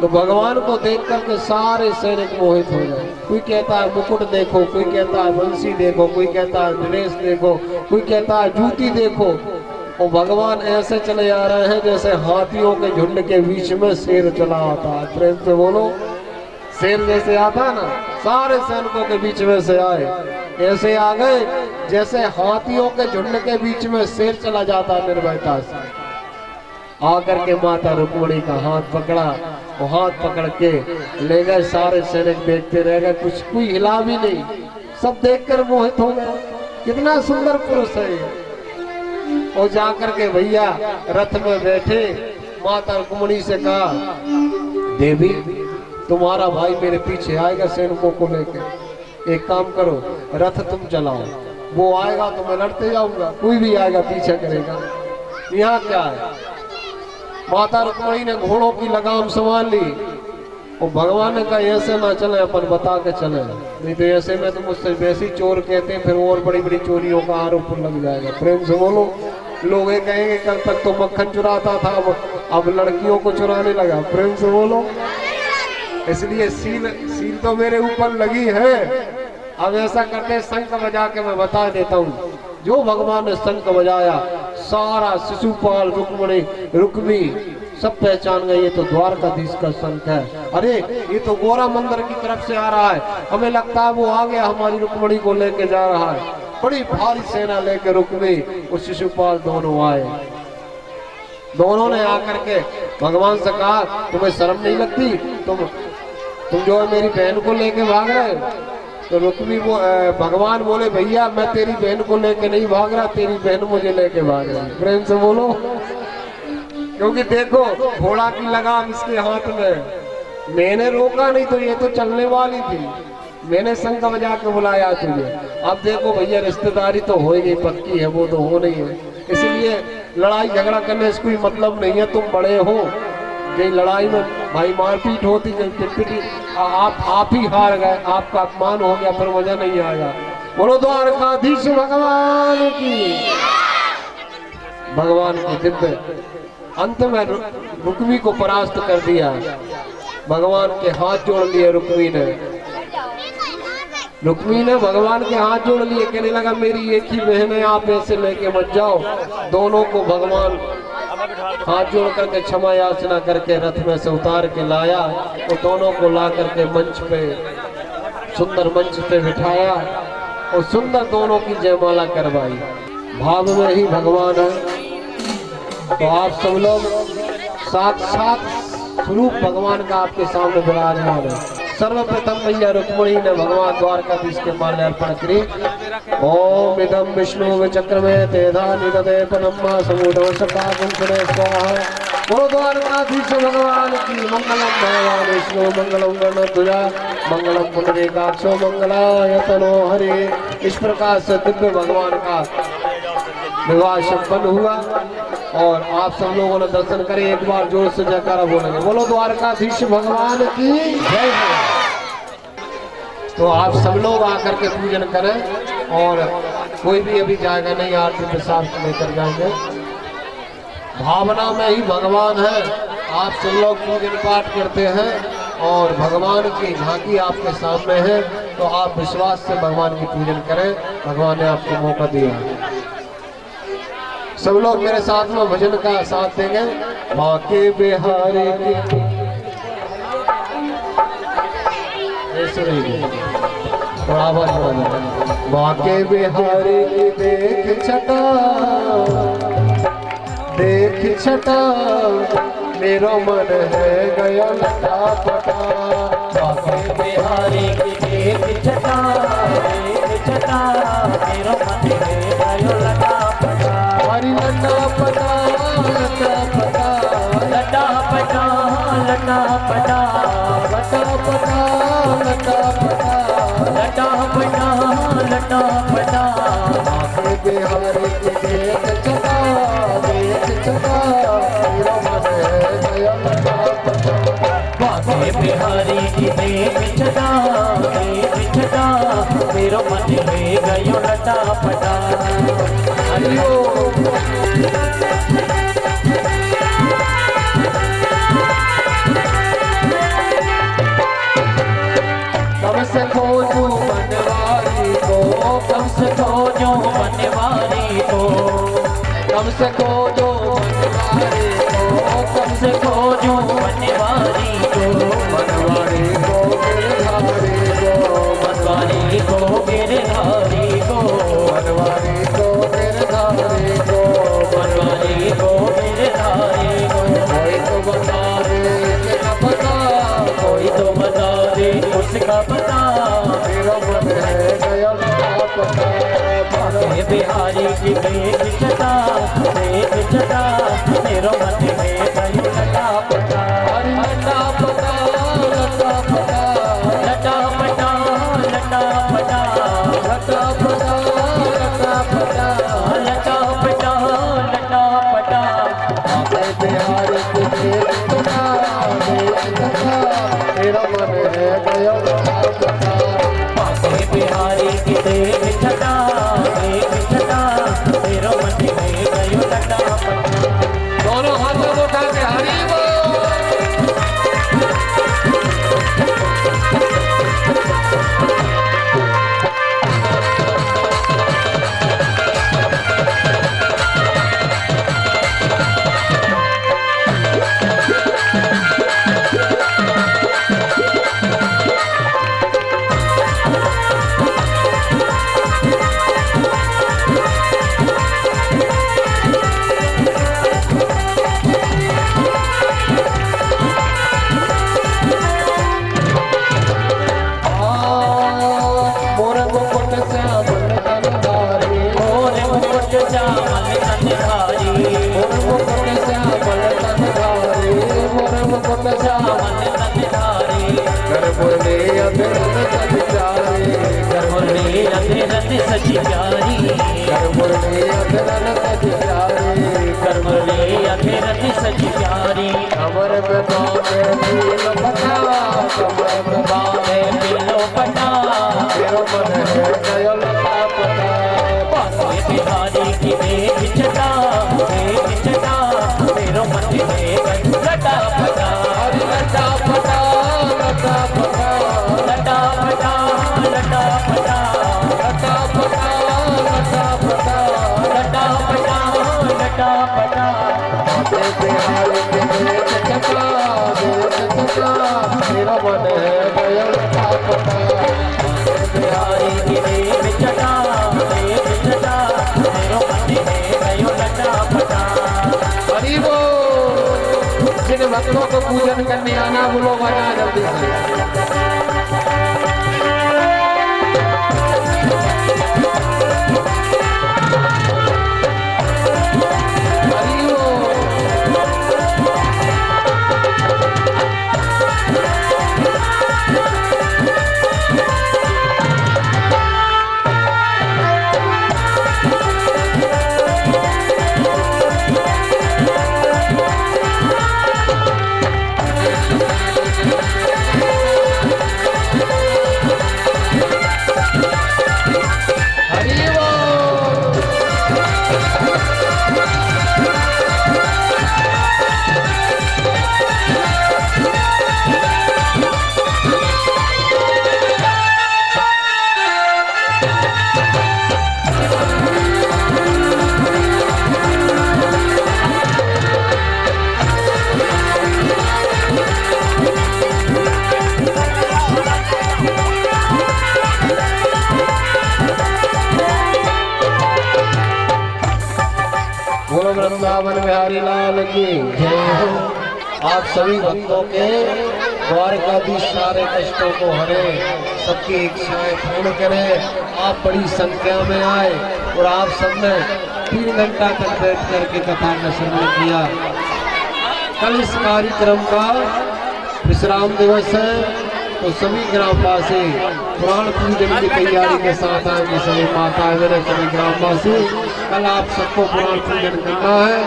तो भगवान को देख करके सारे सैनिक मोहित हो गए। कोई कहता है मुकुट देखो, कोई कहता है बंसी देखो, कोई कहता है ड्रेस देखो, कोई कहता है जूती देखो। और भगवान ऐसे चले आ रहे हैं जैसे हाथियों के झुंड के बीच में शेर चला आता है। प्रेम से बोलो, शेर जैसे आता ना, सारे सैनिकों के बीच में से आए, ऐसे आ गए जैसे हाथियों के झुंड के बीच में शेर चला जाता है निर्भयता से। आकर के माता रुक्मणी का हाथ पकड़ा, वो हाथ पकड़ के ले गए। सारे सैनिक देखते रह गए, कुछ कोई हिला भी नहीं, सब देखकर मोहित हो गए, कितना सुंदर पुरुष है ये। और जाकर के भैया रथ में बैठे, माता रुक्मणी से कहा, देवी तुम्हारा भाई मेरे पीछे आएगा सैनिकों को लेकर, एक काम करो रथ तुम चलाओ, वो आएगा तो मैं लड़ते जाऊंगा, कोई भी आएगा पीछा करेगा। यहाँ क्या है, माता रुक्मणी ने घोड़ों की लगाम संभाल ली और भगवान ने कहा ऐसे ना चले, अपन बता के चले, नहीं तो ऐसे में तो मुझसे वैसी चोर कहते हैं, फिर और बड़ी बड़ी चोरियों का आरोप लग जाएगा। प्रेम से बोलो, लोग ये कहेंगे कल तक तो मक्खन चुराता था, अब लड़कियों को चुराने लगा। प्रेम से बोलो, इसलिए सील तो मेरे ऊपर लगी है। अब ऐसा करते शंख बजा के मैं बता देता हूँ, जो भगवान ने शंख बजाया सारा शिशुपाल रुक्मी सब पहचान गए, ये तो द्वारकाधीश का शंख है। अरे ये तो गौरा मंदिर की तरफ से आ रहा है, हमें लगता है वो आ गया, हमारी रुक्मणी को लेके जा रहा है। बड़ी भारी सेना लेके रुक्मी और शिशुपाल दोनों आए। दोनों ने आकर के भगवान से कहा, तुम्हें शर्म नहीं लगती, तुम जो है मेरी बहन को लेके भाग रहे हो। तो रुक्मी भगवान बोले, भैया मैं तेरी बहन को लेके नहीं भाग रहा, तेरी बहन मुझे लेके भाग रही। प्रेम से बोलो, क्योंकि देखो घोड़ा की लगाम इसके हाथ में, मैंने रोका नहीं तो ये तो चलने वाली थी, मैंने शंख बजा के बुलाया तुझे। अब देखो भैया रिश्तेदारी तो हो गई, पक्की है, वो तो हो नहीं है, इसलिए लड़ाई झगड़ा करने से कोई मतलब नहीं है। तुम बड़े हो, कहीं लड़ाई में भाई मारपीट होती, कहीं पिटपिटी, आप ही हार गए, आपका अपमान हो गया, फिर मजा नहीं आएगा। बोलो द्वारकाधीश भगवान की। भगवान की दिव्य अंत में रुक्मी को परास्त कर दिया। भगवान के हाथ जोड़ लिए रुक्मी ने भगवान के हाथ जोड़ लिए। कहने लगा मेरी एक ही बहन है, आप ऐसे लेके मत जाओ। दोनों को भगवान हाथ जोड़ करके क्षमा याचना करके रथ में से उतार के लाया। तो दोनों को ला करके मंच पे, सुंदर मंच पे बिठाया और सुंदर दोनों की जयमाला करवाई। भाव में ही भगवान है। तो आप सब लोग साक्षात स्वरूप भगवान का आपके सामने विराजमान है। सर्वप्रथम मैया रुक्मिणी ने भगवान द्वारकाधीश के माल्यार्पण करी। ओम इदम विष्णु विचक्र में तेधा निदते पनम्मा समुद्र सका कुंकुने स्वाहा। बोलो द्वारकाधीश भगवान की। मंगलम भगवान विष्णु मंगलम गणध्वजा मंगलम पुंडरीकाक्षो मंगलाय तनो हरे। इस प्रकार से दिव्य भगवान का विवाह संपन्न हुआ और आप सब लोगों ने दर्शन करे। एक बार जोर से जयकारा बोलेंगे, बोलो द्वारकाधीश भगवान की जय। तो आप सब लोग आकर के पूजन करें और कोई भी अभी जाएगा नहीं, आरती प्रसाद लेकर जाएंगे। भावना में ही भगवान है। आप सब लोग पूजन पाठ करते हैं और भगवान की झांकी आपके सामने है, तो आप विश्वास से भगवान की पूजन करें। भगवान ने आपको मौका दिया। सब लोग मेरे साथ में भजन का साथ देंगे। माँ के बिहारी की थोड़ा आवाज। माँ के बिहारी की देख छटा मेरो मन है गया लटा पटा। माँ के बिहारी की देख छटा मेरो मन है गया लटा पटा। हरी लटा पटा लटा पटा लटा पटा लटा पटा लटा पटा लटा पटा लटा पटा लटा पटा। आके बिहारी की देख छटा मेरा मन है गया लटा पटा। बाके बिहारी की देख छटा मेरो मन है गयो लटा पटा। कब से खोजूं बनवारी को, कब से खोजो बनवारी को, कब से खोजूं बनवारी को, कब से खोजो बनवारी को। बनवारी को मेरे धारी को, बनवारी को मेरे धारी को, बनवारी को मेरे धारी को, बनवारी को मेरे धारी को। कोई तो बता दे इसका पता, कोई तो बता दे उसका पता। मेरा मन है गया लटा पता। बाके बिहारी की देख छटा मेरो मन है गयो लटा पटा। हरी लटा पता लटा पता लटा पटा लटा पटा लटा पता लटा पता। लटा पटा लटा पटा। आके बिहारी की देख छटा मेरा मन है गया लटा पता। बाके बिहारी की देख छटा मेरो मन है गयो लटा पटा। दोनों हाथों को उठा के हरी बोल। श्यामल तन धारी कर बोले अभी सची प्यारी कर मुरली अधरन सच प्यारी कर मुरली अधरन सची प्यारी कमर में बांधे पीलो पटा कमर में बांधे पीलो पटा मेरो मन है गयो लता पटा बांधे बिहारी की देख चटा मेरो मन में गयो लटा पटा हरी लटा पटा लटा पटा लटा पटा लटा पटा लटा पटा लटा पटा लटा पटा लटा पटा बांधे बिहारी के देख चटा मेरा मन है गयो लता पटा बिहारी की देव चटा मेरो मन में गयो लटा पटा हरि बोल। जिन भक्तों को पूजन करने आना वो लोग आना जल्दी से। हरि बोल। हरि बोल। बोलो वृंदावन बिहारी लाल की जय हो। आप सभी भक्तों के द्वारकाधीश सारे कष्टों को हरे, सबकी इच्छाएं पूर्ण करे। आप बड़ी संख्या में आए और आप सबने 3 घंटा तक बैठ करके कथा का श्रवण किया। कल इस कार्यक्रम का विश्राम दिवस है, तो सभी ग्रामवासी पुराण पूजन की तैयारी के साथ आएंगे। सभी माताएं बहनें, सभी ग्रामवासी, कल आप सबको पुराण पूजन करना है।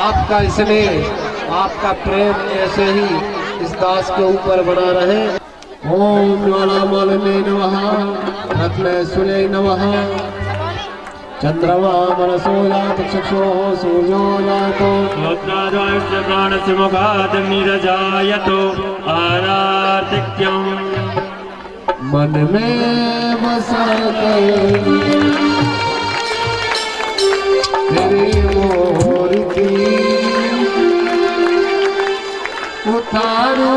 आपका स्नेह, आपका प्रेम ऐसे ही इस दास के ऊपर बना रहे। ओम ज्वालामालिने नमः, रत्नसुले नमः। चंद्रमा मनसो जात चक्षुः सूर्यो जातो श्रोत्रादोऽस्य प्राणस्य मुखात् निरजायतो आरार्तिक्यम् मन में बसा तेरे मोर की उतारो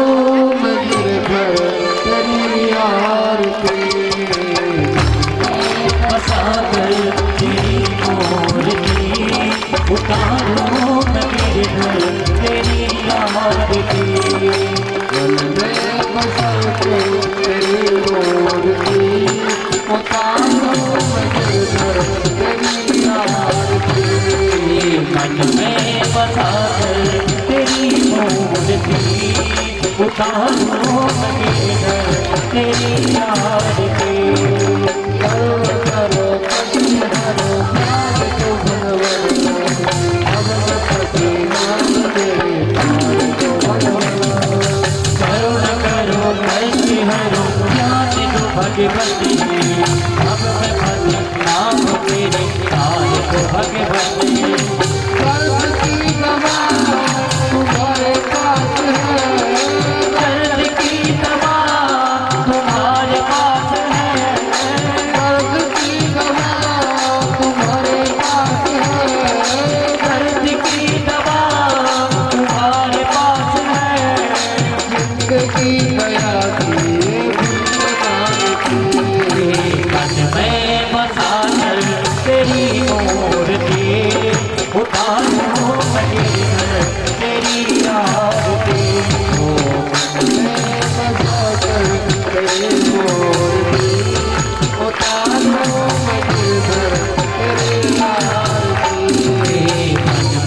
मैं गिरधर तेरी आरती। उतारो मेरे घर तेरी आरती मन में बसा तेरी मोर की उतारो मैं गिरधर तेरी आरती। मन में बसा तेरी मूर्ति उतारो मेरे घर तेरी आरती करो करो कभी करो प्यार को भगवान, अब पति नाम तेरे प्यार को भगवान। करो न करो कैसे हरो ज्ञान को भगवती अब मैं भज नाम तेरे प्यार को भगवती कर्म की दवा तुम्हारे पास है, दर्द की दवा तुम्हारे पास है कर्म की दवा तुम्हारे पास है, दर्द की दवा तुम्हारे पास है जिंदगी गया की जिंदगानी की। मन में बसा कर तेरी मूर्ति उतारो मेरे घर तेरी आरती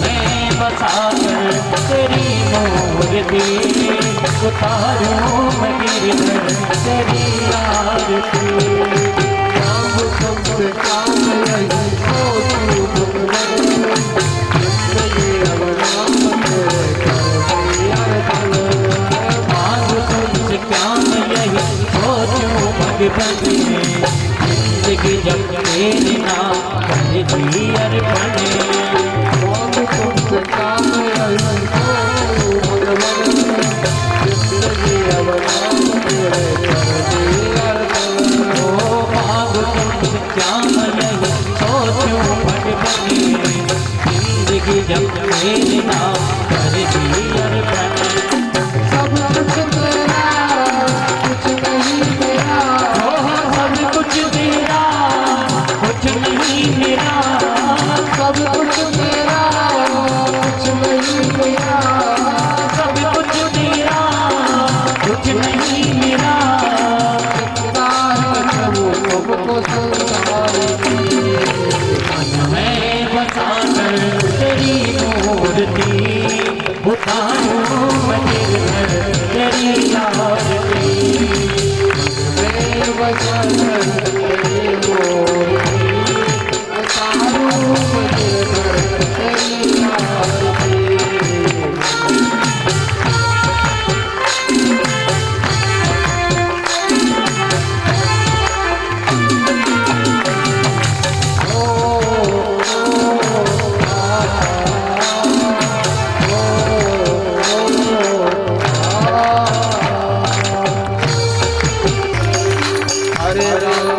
में बसा कर तेरी मूर्ति उतारो मेरे घर तेरी आरती राम तुम बने जिंदगी जब मेरे नाम कर दी अर्पण मांग तुमसे काम नहीं तो भगवान जिंदगी अब नाम तेरे कर दी अर्पण ओ मांग तुमसे क्या नहीं सोचूं भगवान जिंदगी जब मेरे नाम कर दी अर्पण सब कुछ तेरा कुछ नहीं मेरा सब कुछ तेरा कुछ नहीं मेरा सब कुछ तेरा कुछ नहीं मेरा सब कुछ तेरा कुछ नहीं मेरा कितना है प्रभु तुमको संसार की मन में बसाकर तेरी मूर्ति उतारूं मैं गिरकर तेरी आरती मेरे वचन तेरी मूर्ति उतारूं मुझे घर तेरी आरती हरे राम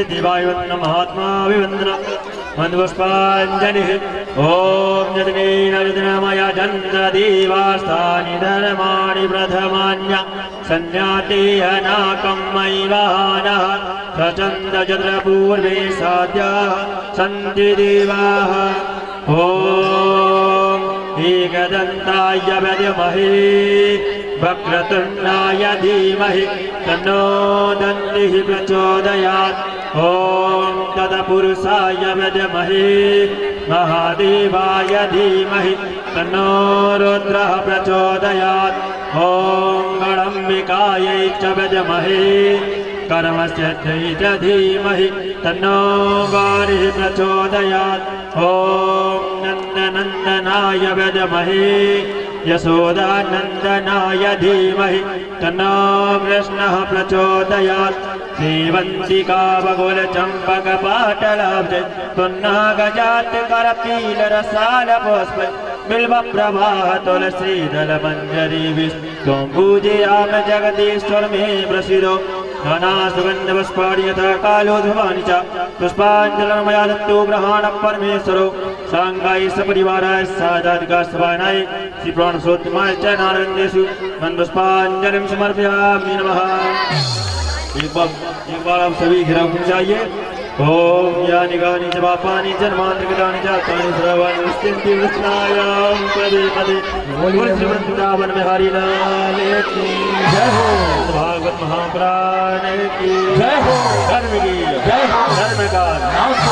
दिवायुन्न महात्मा विवंदना मन्दपुष्पाञ्जलि ॐ यज्ञेन यज्ञमया चन्द्रदेवास्तानि धर्माणि प्रथमान्य सन्याते अनाकं मयिवानः सचन्द्रचन्द्रपूर्वे साध्याः सन्ति देवाः ॐ एकदन्ताय विद्महे वक्रतुण्डाय धीमहि तन्नो दन्तिः प्रचोदयात् ॐ तत्पुरुषाय विद्महे महादेवाय धीमहि तन्नो रुद्रः प्रचोदयात् ॐ गणाम्बिकायै च विद्महे कर्मसिद्ध्यै च धीमहि तन्नो गौरिः प्रचोदयात् ॐ नन्दनन्दनाय विद्महे यशोदानन्दनाय धीमहि तन्नो कृष्णः प्रचोदयात् श्रीवन्तिका बगुलचम्पकपाटलाब्जै पुन्नागजातकरपीलरसालपुष्पै बिल्वप्रवाह तुलसीदलमञ्जरी विष्णुं पूजयामि जगदीश्वर मे प्रसीदो नाना सुगन्धपुष्पाणि यथा कालोद्भवानि च पुष्पाञ्जलिं मया दत्तो ग्रहाणः परमेश्वरो साङ्गाय सपरिवाराय सादादिकासवानाय श्रीप्राणसोत्तमाय च नारन्देषु मन्दपुष्पाञ्जलिं समर्पयामि नमः। एक बार आप सभी घिरा चाहिए। ओम यानि गानि च पापानि जन्मान्तरकृतानि च तानि सर्वाणि नश्यन्ति विष्णायां पदे पदे। बोलिए श्री वृंदावन बिहारी लाल की जय हो। भागवत महापुराण की जय हो। धर्म की जय हो। धर्म का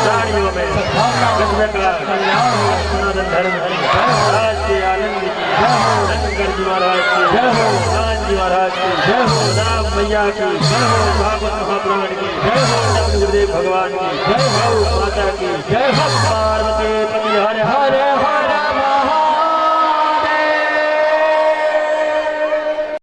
प्राणियों में सद्भावना का सनातन धर्म की जय हो। राज के आनंद की जय हो। शंकर जी महाराज की जय हो। राम जी महाराज की जय हो। राम मैया की जय हो। भागवत महापुराण की जय हो। गुरुदेव भगवान की जय हो। माता की जय हो। पार्वती पति हरे हरे हरे